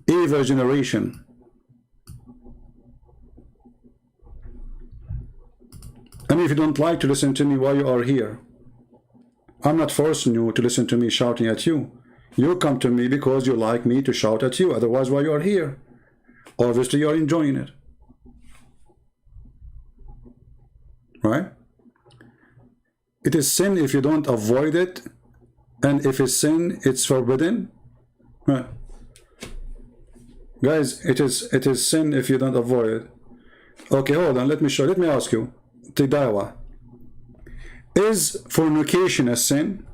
Evil generation. And if you don't like to listen to me while you are here, I'm not forcing you to listen to me shouting at you. You come to me because you like me to shout at you. Otherwise, why you are here? Obviously, you are enjoying it. Right? It is sin if you don't avoid it. And if it's sin, it's forbidden. Right? Guys, it is sin if you don't avoid it. Okay, hold on. Let me ask you. Tidawa. Is fornication a sin?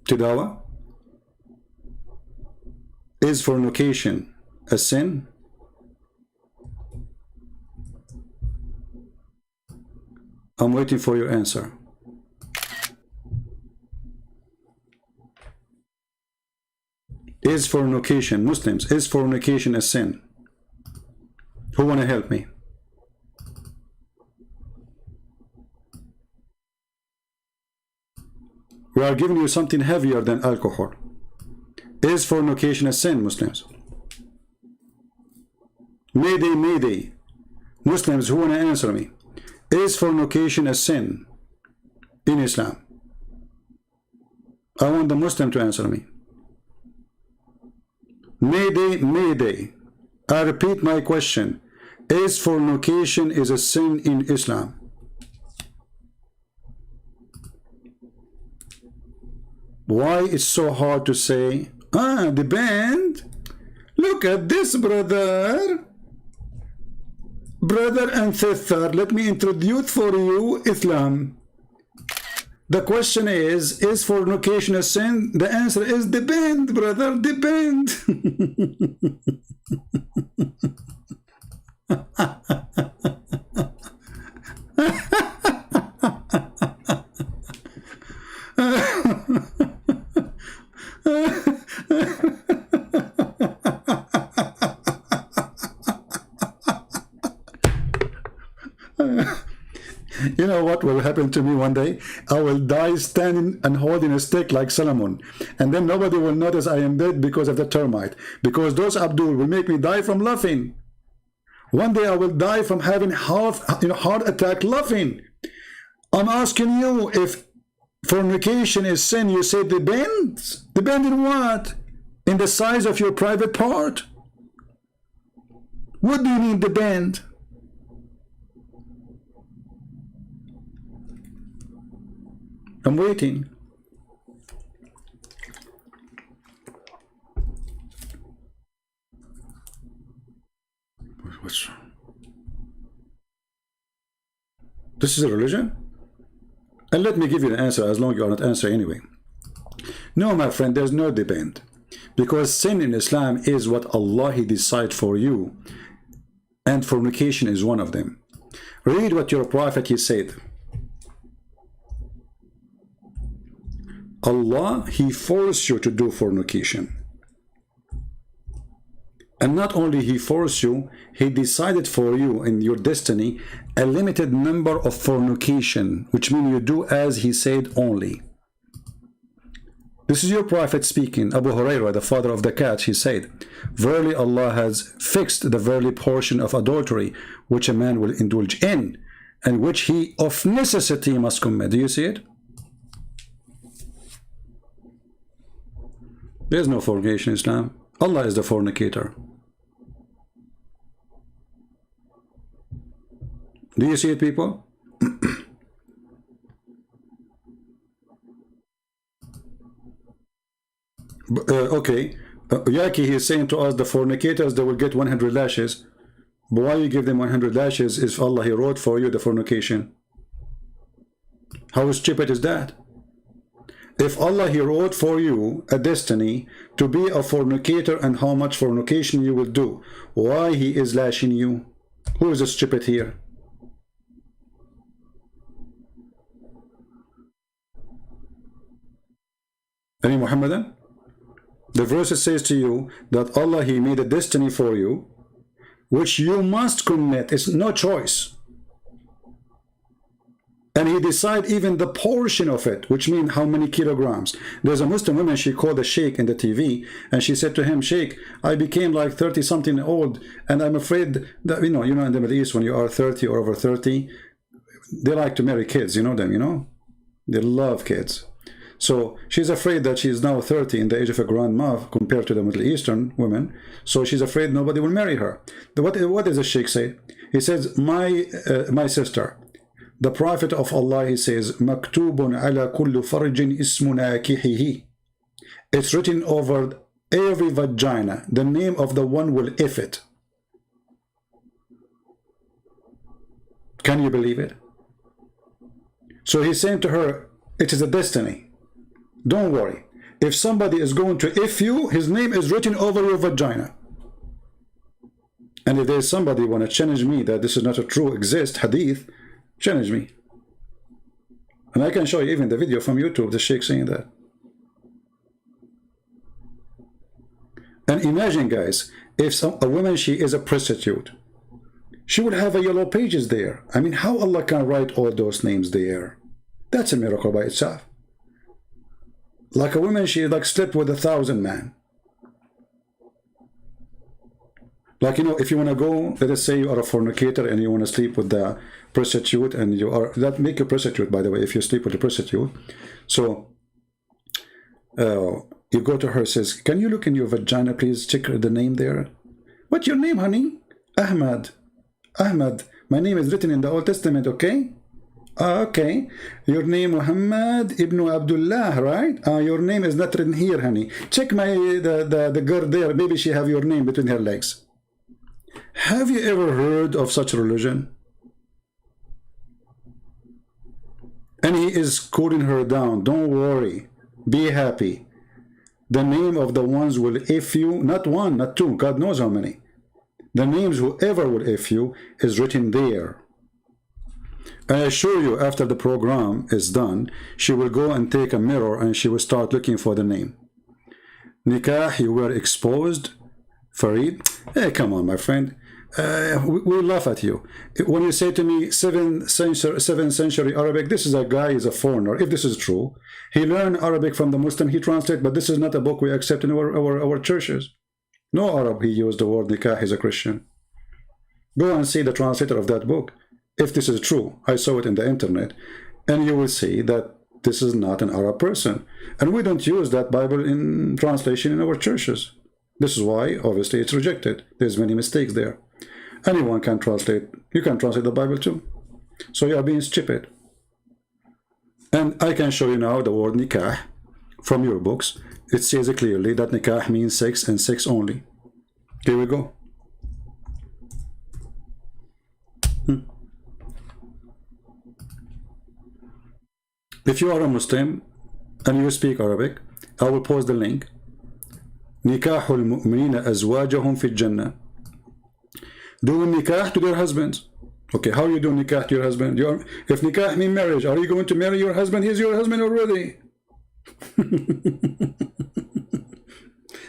Tidawa. Is fornication a sin? I'm waiting for your answer. Is fornication, Muslims, is fornication a sin? Who want to help me? We are giving you something heavier than alcohol. Is fornication a sin, Muslims? Mayday, mayday. Muslims, who want to answer me? Is fornication a sin in Islam? I want the Muslim to answer me. Mayday, mayday. I repeat my question. Is fornication is a sin in Islam? Why it's so hard to say, the band? Look at this, brother. Brother and sister, let me introduce for you Islam. The question is fornication a sin? The answer is depend, brother, depend. You know what will happen to me one day? I will die standing and holding a stick like Solomon, and then nobody will notice I am dead because of the termite, because those Abdul will make me die from laughing. One day I will die from having heart attack laughing. I'm asking you, if fornication is sin, you say depends. Depend in what? In the size of your private part? What do you mean depend? I'm waiting. What's wrong? This is a religion? And let me give you the answer, as long as you are not answering anyway. No, my friend, there's no depend. Because sin in Islam is what Allah He decides for you. And fornication is one of them. Read what your prophet He said. Allah, He forced you to do fornication. And not only He forced you, He decided for you in your destiny a limited number of fornication, which means you do as He said only. This is your prophet speaking. Abu Hurairah, the father of the cat, he said, verily Allah has fixed the verily portion of adultery which a man will indulge in, and which he of necessity must commit. Do you see it? There's no fornication in Islam. Allah is the fornicator. Do you see it, people? Okay. Yaki, he is saying to us, the fornicators, they will get 100 lashes. But why you give them 100 lashes if Allah, He wrote for you the fornication? How stupid is that? If Allah, He wrote for you a destiny to be a fornicator and how much fornication you will do, why He is lashing you? Who is stupid here? Any Muhammadan? The verse says to you that Allah, He made a destiny for you which you must commit. It's no choice. And He decide even the portion of it, which means how many kilograms. There's a Muslim woman, she called a sheikh in the TV, and she said to him, Sheikh, I became like 30 something old, and I'm afraid that, you know in the Middle East, when you are 30 or over 30, they like to marry kids, you know them, they love kids. So she's afraid that she's now 30 in the age of a grandma compared to the Middle Eastern women. So she's afraid nobody will marry her. What does the sheikh say? He says, my sister, the Prophet of Allah, he says, "Maktubun ala kullu farjin ismu nakihihi." It's written over every vagina, the name of the one will if it. Can you believe it? So he's saying to her, it is a destiny. Don't worry. If somebody is going to if you, his name is written over your vagina. And if there's somebody want to challenge me that this is not a true hadith, challenge me. And I can show you even the video from YouTube, the sheikh saying that. And imagine, guys, if a woman, she is a prostitute, she would have a yellow pages there. I mean, how Allah can write all those names there? That's a miracle by itself. Like a woman, she like slept with 1,000 men. Like, if you want to go, let us say you are a fornicator and you want to sleep with the prostitute, and you are, that make you prostitute, by the way, if you sleep with a prostitute. So you go to her, says, can you look in your vagina, please, check the name there. What's your name, honey? Ahmad. Ahmad. My name is written in the Old Testament, okay? Okay. Your name Muhammad ibn Abdullah, right? Your name is not written here, honey. Check the girl there. Maybe she have your name between her legs. Have you ever heard of such religion? And he is cooling her down. Don't worry. Be happy. The name of the ones will if you, not one, not two, God knows how many. The names whoever will if you is written there. I assure you, after the program is done, she will go and take a mirror and she will start looking for the name. Nikah, you were exposed. Farid, hey, come on, my friend. We laugh at you. When you say to me 7th century Arabic, this is a guy, is a foreigner. If this is true, he learned Arabic from the Muslim, he translates, but this is not a book we accept in our churches. No Arab, he used the word nikah, he's a Christian. Go and see the translator of that book. If this is true, I saw it in the internet, and you will see that this is not an Arab person. And we don't use that Bible in translation in our churches. This is why, obviously, it's rejected. There's many mistakes there. Anyone can translate. You can translate the Bible too. So you are being stupid. And I can show you now the word nikah from your books. It says clearly that nikah means sex and sex only. Here we go. If you are a Muslim and you speak Arabic, I will post the link. Nikahul mu'minina azwajahum fi jannah. Doing nikah to their husbands. Okay, how you do nikah to your husband? If nikah means marriage, are you going to marry your husband? He's your husband already.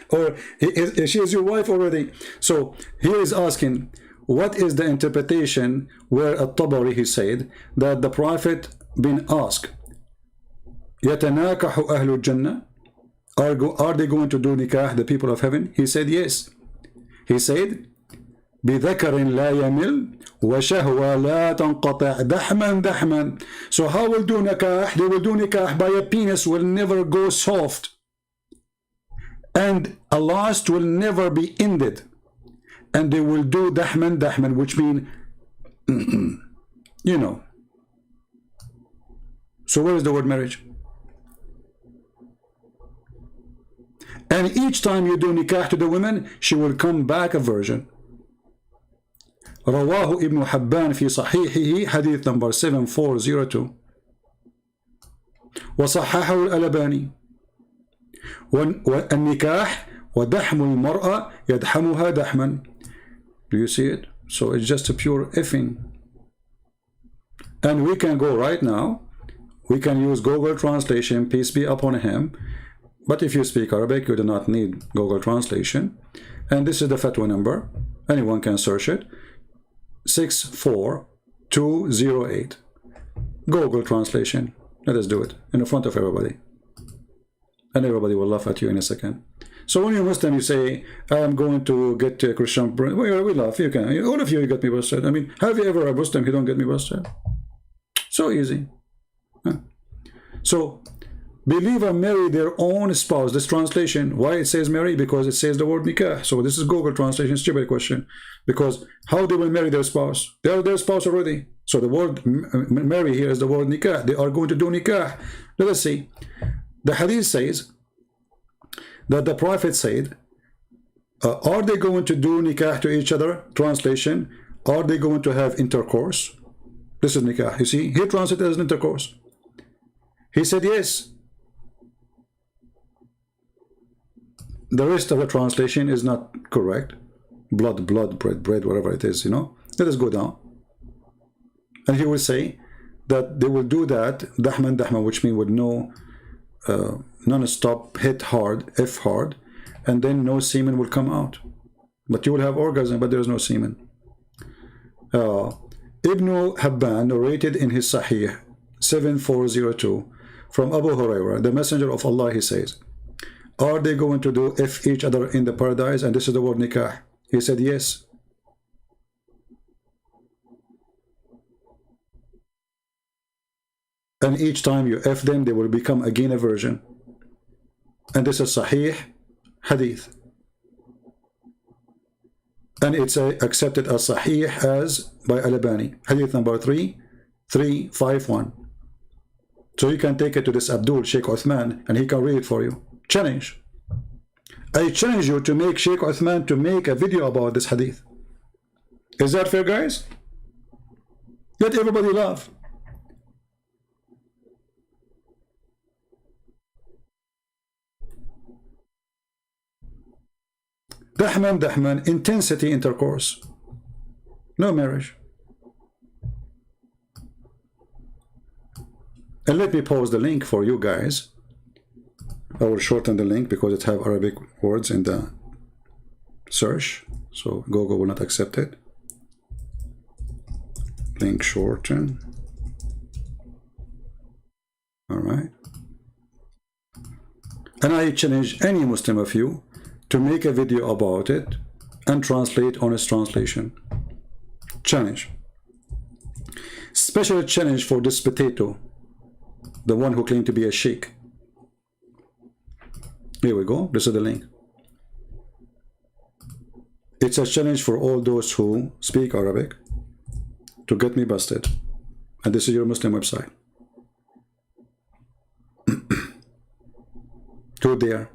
Or she is your wife already. So he is asking, what is the interpretation where at-Tabari, he said that the Prophet been asked, يَتَنَاكَحُ أَهْلُ الْجَنَّةِ, are they going to do nikah, the people of heaven? He said yes. He said, بِذَكَرٍ لَا يَمِلْ وَشَهْوَى لَا تَنْقَطَعْ دَحْمًا دَحْمًا. So how will do nikah? They will do nikah by a penis will never go soft, and a lust will never be ended, and they will do dahman dahman, which mean you know. So where is the word marriage? And each time you do nikah to the women, she will come back a virgin. رواه ابن حبان في صحيحه حديث number 7402 وصححه الألباني. والنكاح ودحم المرأة يدحمها دحما. Do you see it? So it's just a pure effing. And we can go right now, we can use Google Translation, peace be upon him. But if you speak Arabic, you do not need Google Translation. And this is the fatwa number. Anyone can search it. 64208. Google Translation. Let us do it in front of everybody. And everybody will laugh at you in a second. So when you're Muslim, you say, I am going to get a Christian. We laugh. You can. All of you get me busted. I mean, have you ever a Muslim who don't get me busted? So easy. Huh? So, believer marry their own spouse. This translation, why it says marry? Because it says the word nikah. So this is Google Translation, stupid question. Because how they will marry their spouse? They are their spouse already. So the word marry here is the word nikah. They are going to do nikah. Let us see. The hadith says that the Prophet said, are they going to do nikah to each other? Translation, are they going to have intercourse? This is nikah. You see, he translated as intercourse. He said yes. The rest of the translation is not correct. Blood, blood, bread, bread, whatever it is, you know. Let us go down. And he will say that they will do that, dahman, dahman, which means with no non-stop, hit hard, F hard, and then no semen will come out. But you will have orgasm, but there is no semen. Ibn Habban narrated in his Sahih 7402 from Abu Hurairah, the Messenger of Allah, he says, are they going to do F each other in the paradise? And this is the word nikah. He said yes. And each time you F them, they will become again a virgin. And this is Sahih Hadith. And it's accepted as Sahih as by Al-Albani. Hadith number 3351. So you can take it to this Diego-Sheikh Uthman and he can read it for you. Challenge. I challenge you to make Sheikh Uthman to make a video about this hadith. Is that fair, guys? Let everybody laugh. Dahman, dahman, intensity intercourse. No marriage. And let me pause the link for you guys. I will shorten the link because it have Arabic words in the search. So Google will not accept it. Link shorten. Alright. And I challenge any Muslim of you to make a video about it and translate honest translation. Challenge. Special challenge for this potato, the one who claimed to be a sheikh. Here we go. This is the link. It's a challenge for all those who speak Arabic to get me busted. And this is your Muslim website. To there.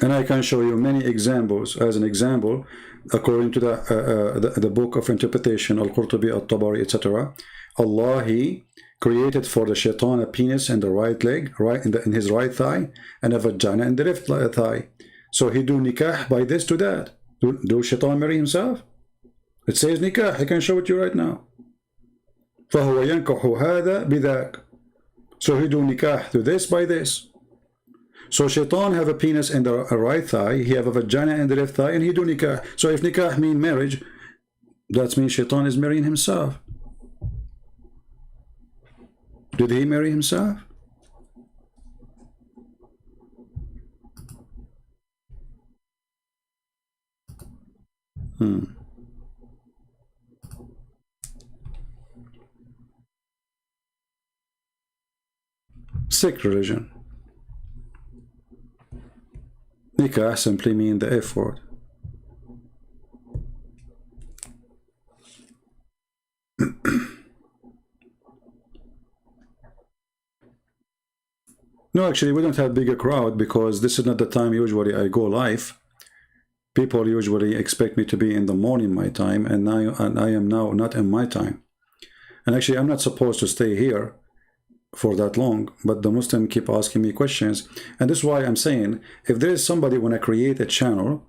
And I can show you many examples. As an example, according to the book of interpretation, Al-Qurtubi, Al-Tabari, etc., Allah, He created for the shaitan a penis in the right leg, in his right thigh, and a vagina in the left thigh. So he do nikah by this to that. Do shaitan marry himself? It says nikah. I can show it to you right now. فَهُوَ يَنْكَحُ هَذَا بِذَاكَ. So he do nikah to this by this. So shaitan have a penis in the right thigh, he have a vagina in the left thigh, and he do nikah. So if nikah mean marriage, that means shaitan is marrying himself. Did he marry himself? Sikh religion. Nikah simply mean the F word. No, actually, we don't have bigger crowd because this is not the time usually I go live. People usually expect me to be in the morning my time, and I am now not in my time. And actually, I'm not supposed to stay here for that long, but the Muslim keep asking me questions. And this is why I'm saying, if there is somebody when I create a channel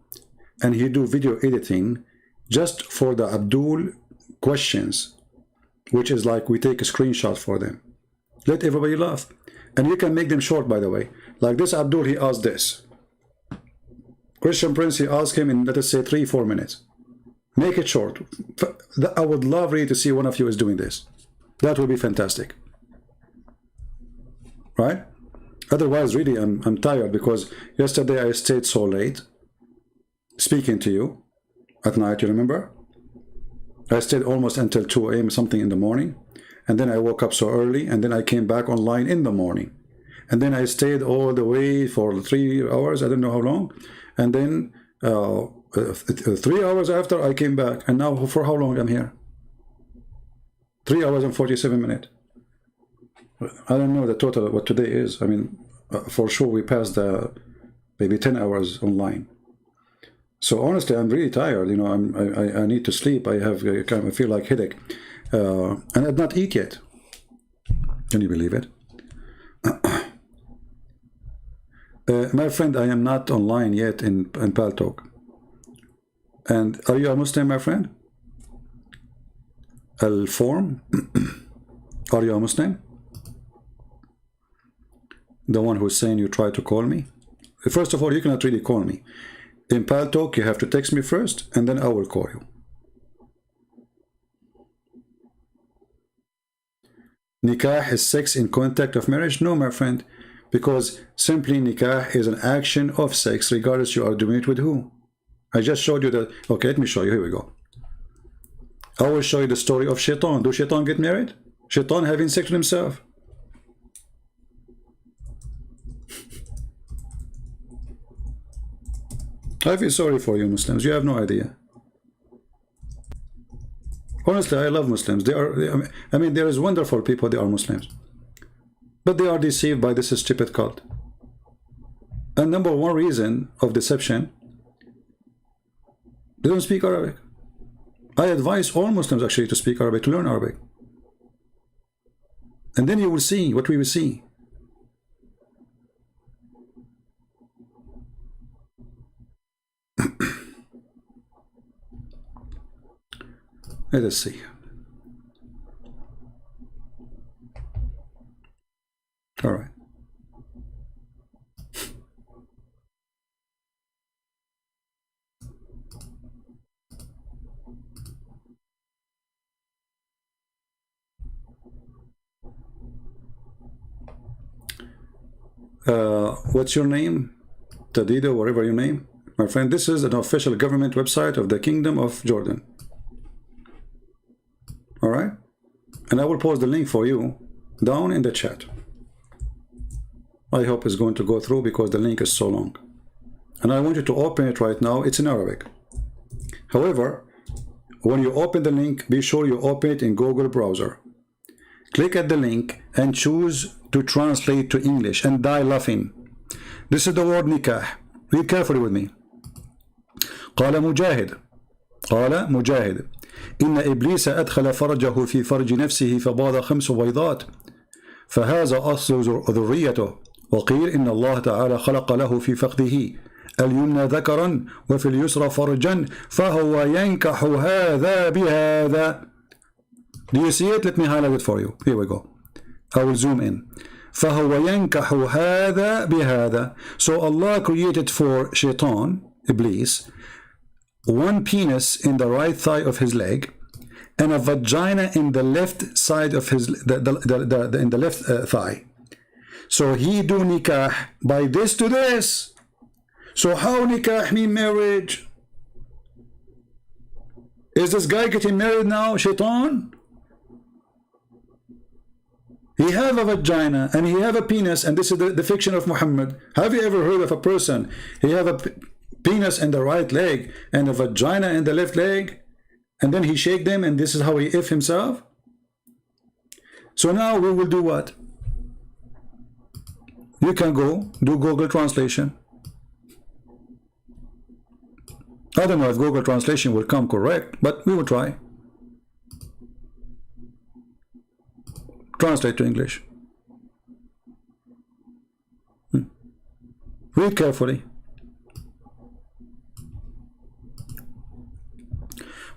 and he do video editing just for the Abdul questions, which is like we take a screenshot for them, let everybody laugh. And you can make them short, by the way. Like this Abdul, he asked this. Christian Prince, he asked him in, let us say, 3-4 minutes. Make it short. I would love really to see one of you is doing this. That would be fantastic. Right? Otherwise, really, I'm tired because yesterday I stayed so late speaking to you at night, you remember? I stayed almost until 2 a.m. something in the morning. And then I woke up so early, and then I came back online in the morning. And then I stayed all the way for 3 hours, I don't know how long. And then 3 hours after I came back. And now for how long I'm here? 3 hours and 47 minutes. I don't know the total what today is. I mean, for sure we passed maybe 10 hours online. So honestly, I'm really tired. You know, I need to sleep. I feel like headache. And I've not eat yet. Can you believe it? My friend, I am not online yet in Paltalk. And are you a Muslim, my friend? Al-Form? Are you a Muslim? The one who's saying you try to call me? First of all, you cannot really call me. In Paltalk, you have to text me first, and then I will call you. Nikah is sex in contact of marriage? No, my friend, because simply nikah is an action of sex, regardless you are doing it with who. I just showed you that. Okay, let me show you. Here we go. I will show you the story of Shaitan. Do Shaitan get married? Shaitan having sex with himself. I feel sorry for you Muslims. You have no idea. Honestly, I love Muslims. I mean, there is wonderful people, they are Muslims. But they are deceived by this stupid cult. And number one reason of deception, they don't speak Arabic. I advise all Muslims actually to speak Arabic, to learn Arabic. And then you will see what we will see. Let us see. All right. What's your name? Tadido, whatever your name. My friend, this is an official government website of the Kingdom of Jordan. All right? And I will post the link for you down in the chat. I hope it's going to go through because the link is so long. And I want you to open it right now. It's in Arabic. However, when you open the link, be sure you open it in Google browser. Click at the link and choose to translate to English and die laughing. This is the word nikah. Read carefully with me. قال مجاهد إن إبليس أدخل فرجه في فرج نفسه فباض 5 بيضات فهذا أصل ذريته وقيل إن الله تعالى خلق له في فخذه اليمنى ذكرا وفي اليسرى فرجا فهو ينكح هذا بهذا. Do you see it? Let me highlight it for you. Here we go. I will zoom in. فهو ينكح هذا بهذا. So Allah created for Shaitan, Iblis, one penis in the right thigh of his leg and a vagina in the left side of his in the left thigh. So he do nikah by this to this. So how nikah mean marriage? Is this guy getting married now, Shaitan? He have a vagina and he have a penis, and this is the fiction of Muhammad. Have you ever heard of a person, he have a penis in the right leg and a vagina in the left leg, and then he shake them and this is how he if himself? So now we will do what? You can go do Google translation. I don't know if Google translation will come correct, but we will try. Translate to English. Read carefully.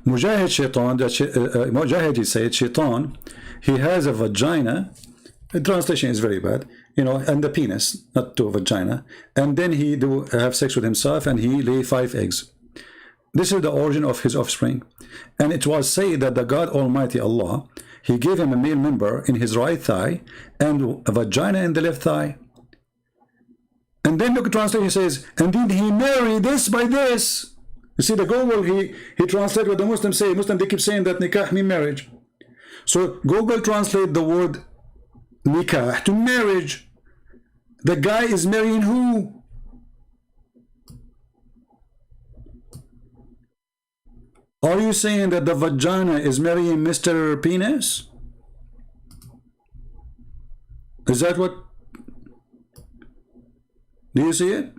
Mujahid Shaitan, Mujahid, he said, Shaitan, he has a vagina. The translation is very bad, you know, and the penis, not to a vagina. And then he do have sex with himself, and he lay 5 eggs. This is the origin of his offspring. And it was said that the God Almighty Allah, he gave him a male member in his right thigh and a vagina in the left thigh. And then look at translation, says, and then he married this by this. You see, the Google, he translated what the Muslims say. Muslims, they keep saying that nikah means marriage. So Google translate the word nikah to marriage. The guy is marrying who? Are you saying that the vagina is marrying Mr. Penis? Is that what? Do you see it?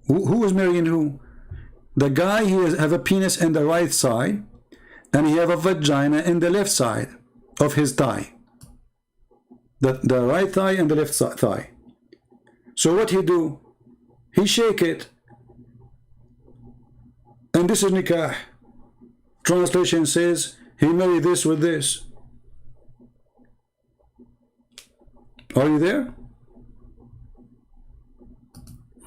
Who is marrying who? The guy, he have a penis in the right side, and he have a vagina in the left side of his thigh. The right thigh and the left thigh. So what he do? He shake it. And this is nikah. Translation says he married this with this. Are you there?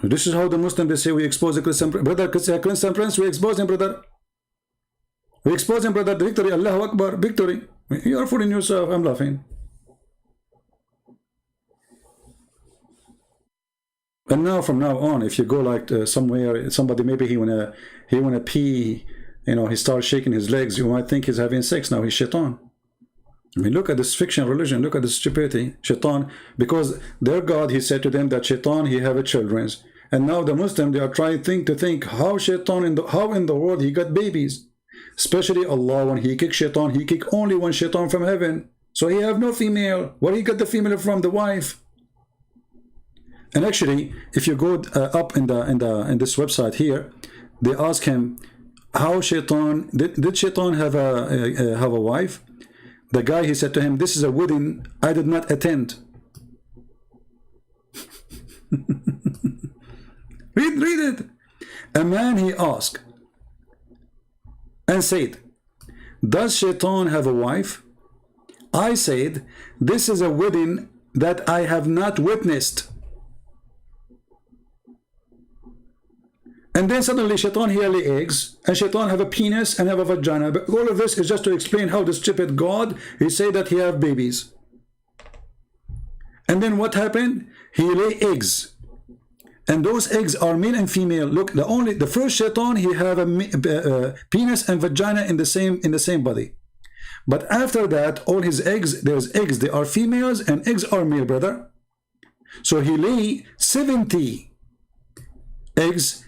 This is how the Muslims, they say we expose the Christian brother, Christian prince, we expose him, brother. We expose him, brother. Victory, Allahu Akbar, victory. You are fooling yourself. I'm laughing. And now, from now on, if you go like somewhere, somebody maybe he wanna pee, you know, he starts shaking his legs, you might think he's having sex. Now he's shaitan. I mean, look at this fiction religion. Look at this stupidity. Shaitan, because their God, he said to them that shaitan, he have a children's. And now the Muslim, they are trying to think how shaitan how in the world he got babies. Especially Allah, when he kick shaitan, he kick only one shaitan from heaven. So he have no female. Where he got the female from? The wife. And actually, if you go up in this website here, they ask him how shaitan did shaitan have a wife? The guy, he said to him, this is a wedding I did not attend. read it. A man, he asked and said, does shaitan have a wife? I said, this is a wedding that I have not witnessed. And then suddenly shaitan here lay eggs, and shaitan have a penis and have a vagina. But all of this is just to explain how the stupid God, he say that he have babies. And then what happened? He lay eggs. And those eggs are male and female. Look, the first shaitan, he have a penis and vagina in the same body. But after that, all his eggs, there's eggs, they are females and eggs are male, brother. So he lay 70 eggs.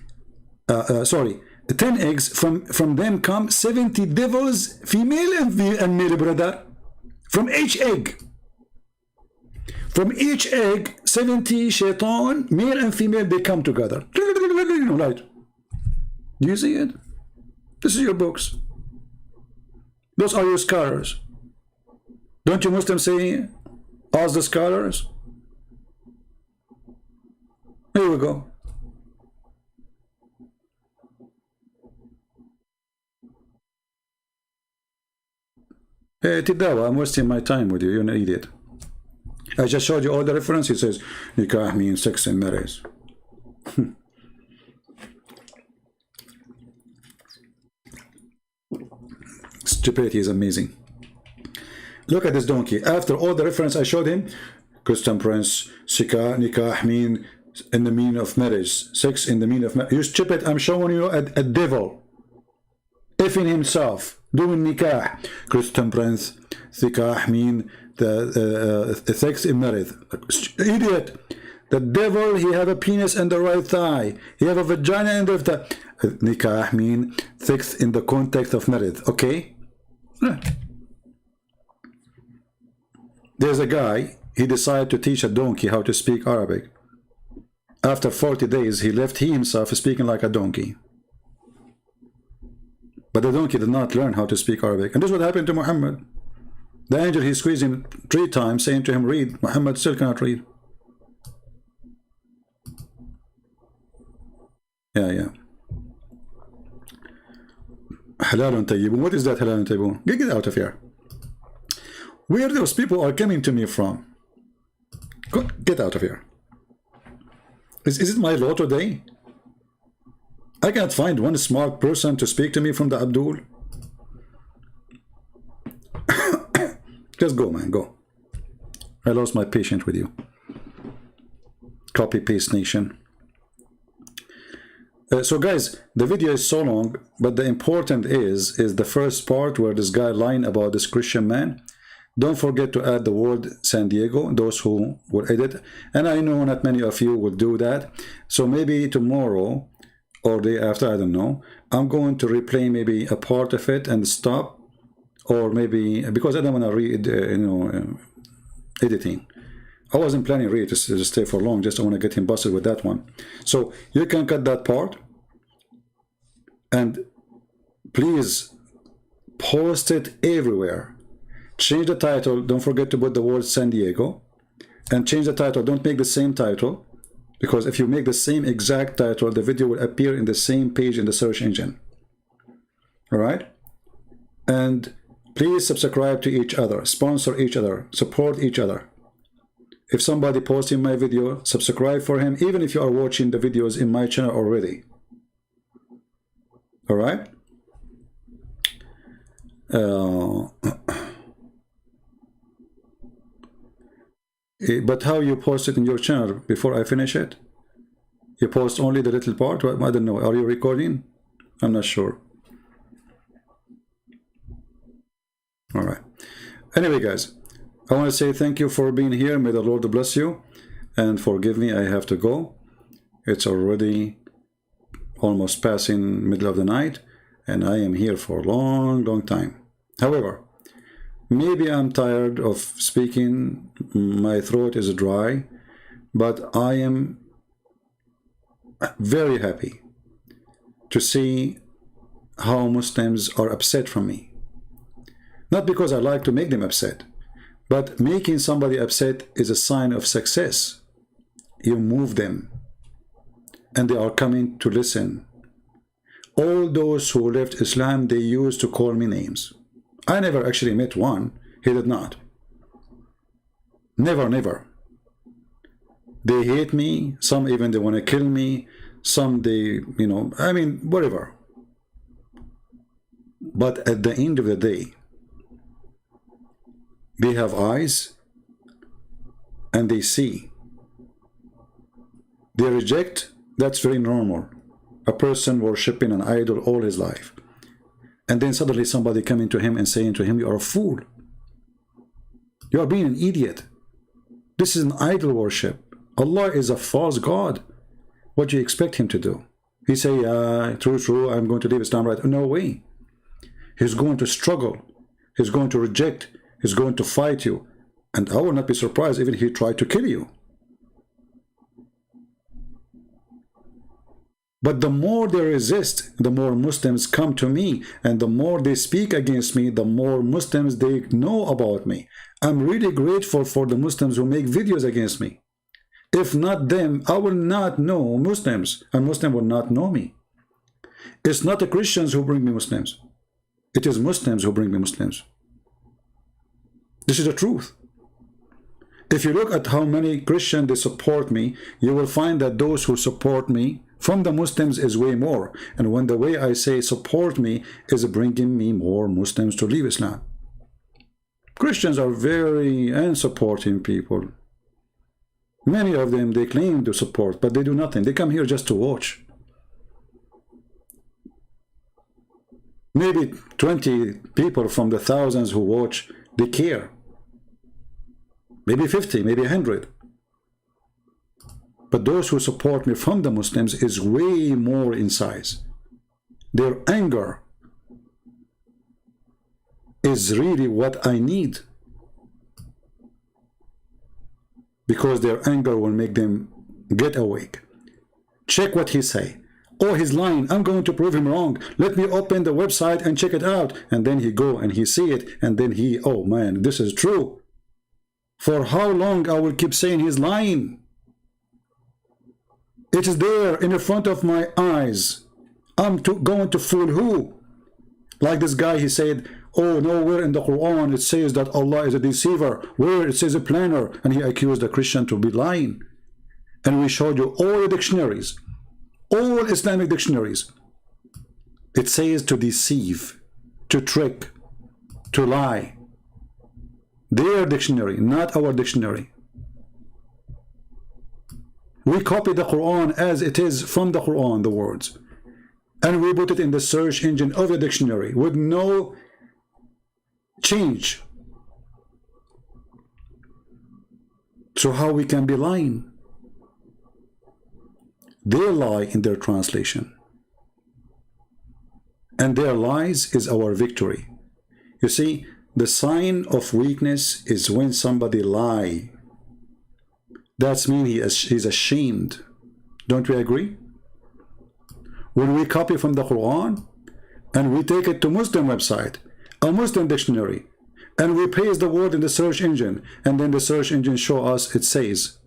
10 eggs, from them come 70 devils, female and male, brother. From each egg. From each egg, 70 shaitan, male and female, they come together. Right. Do you see it? This is your books. Those are your scholars. Don't you Muslims say, ask the scholars? Here we go. Hey, Tidawa, I'm wasting my time with you. You're an idiot. I just showed you all the references. It says nikah means sex and marriage. Stupidity is amazing. Look at this donkey. After all the reference I showed him, Christian prince, nikah mean in the meaning of marriage, sex in the meaning of marriage. You stupid! I'm showing you a devil, effing himself, doing nikah. Christian prince, nikah mean the sex in marriage. Idiot! The devil, he have a penis in the right thigh. He have a vagina in the left thigh. Nikah mean sex in the context of marriage. Okay? There's a guy, he decided to teach a donkey how to speak Arabic. After 40 days, he left he himself speaking like a donkey. But the donkey did not learn how to speak Arabic. And this is what happened to Muhammad. The angel, he squeezed him 3 times, saying to him, read. Muhammad still cannot read. Yeah. Halalun tayyibun. What is that halalun tayyibun? Get out of here. Where those people are coming to me from? Get out of here. Is it my law today? I can't find one smart person to speak to me from the Abdul. Just go, man, go. I lost my patience with you. Copy paste nation. So guys, the video is so long, but the important is the first part where this guy lying about this Christian man. Don't forget to add the word San Diego, those who will edit. And I know not many of you will do that. So maybe tomorrow or day after, I don't know, I'm going to replay maybe a part of it and stop. Or maybe, because I don't want to read, editing. I wasn't planning really to stay for long, just I want to get him busted with that one. So you can cut that part. And please post it everywhere. Change the title. Don't forget to put the word San Diego. And change the title. Don't make the same title. Because if you make the same exact title, the video will appear in the same page in the search engine. Alright? And please subscribe to each other. Sponsor each other. Support each other. If somebody posts in my video, subscribe for him. Even if you are watching the videos in my channel already. Alright? But how you post it in your channel before I finish it? You post only the little part? I don't know. Are you recording? I'm not sure. Alright. Anyway, guys, I want to say thank you for being here. May the Lord bless you. And forgive me, I have to go. It's already almost passing middle of the night. And I am here for a long, long time. However, maybe I'm tired of speaking, my throat is dry, but I am very happy to see how Muslims are upset from me. Not because I like to make them upset, but making somebody upset is a sign of success. You move them, and they are coming to listen. All those who left Islam, they used to call me names. I never actually met one. He did not. Never, never. They hate me. Some even they want to kill me. Some they, I mean, whatever. But at the end of the day, they have eyes and they see. They reject. That's very normal. A person worshipping an idol all his life. And then suddenly somebody coming to him and saying to him, you are a fool. You are being an idiot. This is an idol worship. Allah is a false God. What do you expect him to do? He say, true, I'm going to leave Islam right. No way. He's going to struggle. He's going to reject. He's going to fight you. And I will not be surprised even if he tried to kill you. But the more they resist, the more Muslims come to me. And the more they speak against me, the more Muslims they know about me. I'm really grateful for the Muslims who make videos against me. If not them, I will not know Muslims. And Muslims will not know me. It's not the Christians who bring me Muslims. It is Muslims who bring me Muslims. This is the truth. If you look at how many Christians they support me, you will find that those who support me from the Muslims is way more. And when the way I say support me is bringing me more Muslims to leave Islam. Christians are very unsupporting people. Many of them, they claim to support, but they do nothing. They come here just to watch. Maybe 20 people from the thousands who watch, they care. Maybe 50, maybe 100. But those who support me from the Muslims is way more in size. Their anger is really what I need. because their anger will make them get awake. Check what he say. Oh, he's lying. I'm going to prove him wrong. Let me open the website and check it out. And then he go and he see it. And then he, oh man, this is true. For how long I will keep saying he's lying? It is there in the front of my eyes. I'm going to fool who? Like this guy, he said, oh, nowhere in the Quran it says that Allah is a deceiver. Where it says a planner. And he accused the Christian to be lying. And we showed you all the dictionaries, all Islamic dictionaries. It says to deceive, to trick, to lie. Their dictionary, not our dictionary. We copy the Quran as it is from the Quran, the words. And we put it in the search engine of the dictionary with no change. So how we can be lying? They lie in their translation. And their lies is our victory. You see, the sign of weakness is when somebody lie. That means he's ashamed. Don't we agree? When we copy from the Quran and we take it to Muslim website, a Muslim dictionary, and we paste the word in the search engine, and then the search engine show us it says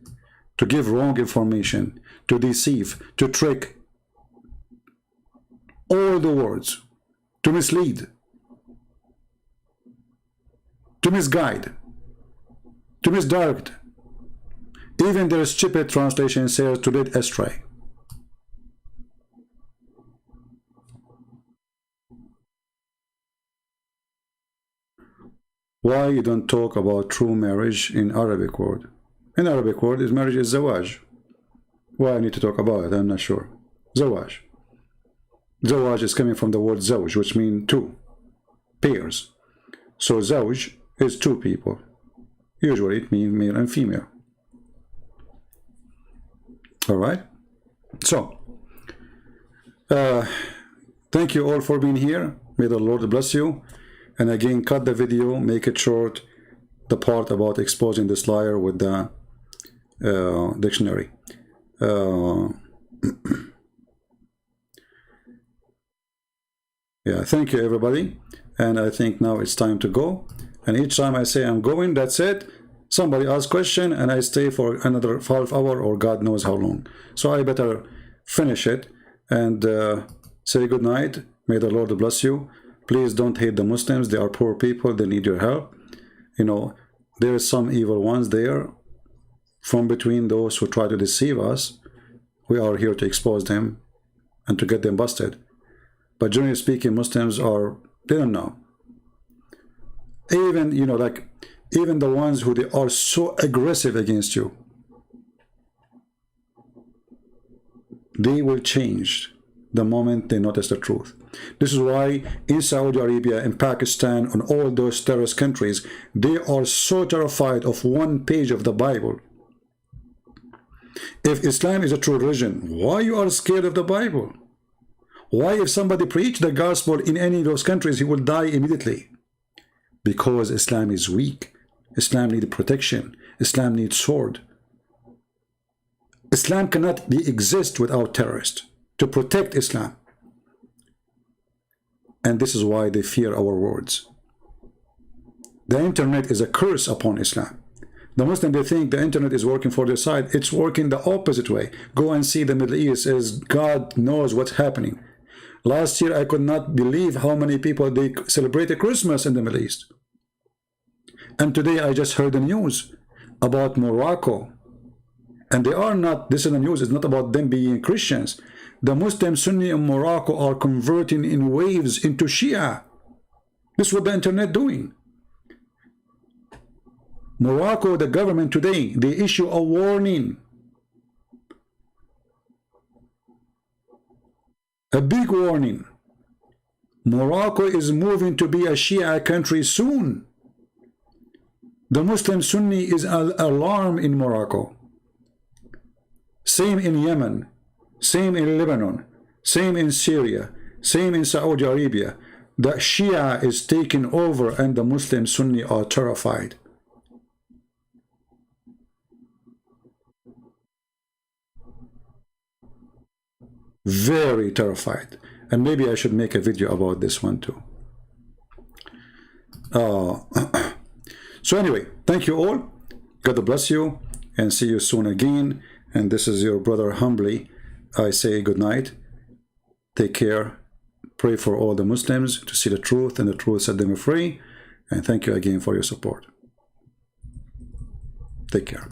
to give wrong information, to deceive, to trick, all the words, to mislead, to misguide, to misdirect. Even their stupid translation says to lead astray. Why you don't talk about true marriage in Arabic word? In Arabic word, is marriage is zawaj. Why I need to talk about it? I'm not sure. Zawaj. Zawaj is coming from the word zawj, which means two, pairs. So zawj is two people. Usually it means male and female. All right. So, thank you all for being here. May the Lord bless you. And again, cut the video, make it short, the part about exposing this liar with the dictionary. Yeah, thank you everybody. And I think now it's time to go. And each time I say I'm going, that's it. Somebody asks question and I stay for another half hour or God knows how long. So I better finish it and say good night. May the Lord bless you. Please don't hate the Muslims. They are poor people. They need your help. You know, there is some evil ones there from between those who try to deceive us. We are here to expose them and to get them busted. But generally speaking, Muslims are, they don't know. Even, you know, like, even the ones who they are so aggressive against you, they will change the moment they notice the truth. This is why in Saudi Arabia, in Pakistan, on all those terrorist countries, they are so terrified of one page of the Bible. If Islam is a true religion, why you are scared of the Bible? Why if somebody preach the gospel in any of those countries, he will die immediately? Because Islam is weak. Islam needs protection. Islam needs sword. Islam cannot exist without terrorists to protect Islam. And this is why they fear our words. The internet is a curse upon Islam. The Muslims, they think the internet is working for their side. It's working the opposite way. Go and see the Middle East, as God knows what's happening. Last year, I could not believe how many people they celebrated Christmas in the Middle East. And today I just heard the news about Morocco. And they are not, this is the news, it's not about them being Christians. The Muslim Sunni in Morocco are converting in waves into Shia. This is what the internet doing. Morocco, the government today, they issue a warning. A big warning. Morocco is moving to be a Shia country soon. The Muslim Sunni is alarmed in Morocco. Same in Yemen. Same in Lebanon. Same in Syria. Same in Saudi Arabia. The Shia is taking over and the Muslim Sunni are terrified. very terrified. And maybe I should make a video about this one too. So anyway, thank you all. God bless you, and see you soon again. And this is your brother humbly. I say good night. Take care. Pray for all the Muslims to see the truth, and the truth set them free. And thank you again for your support. Take care.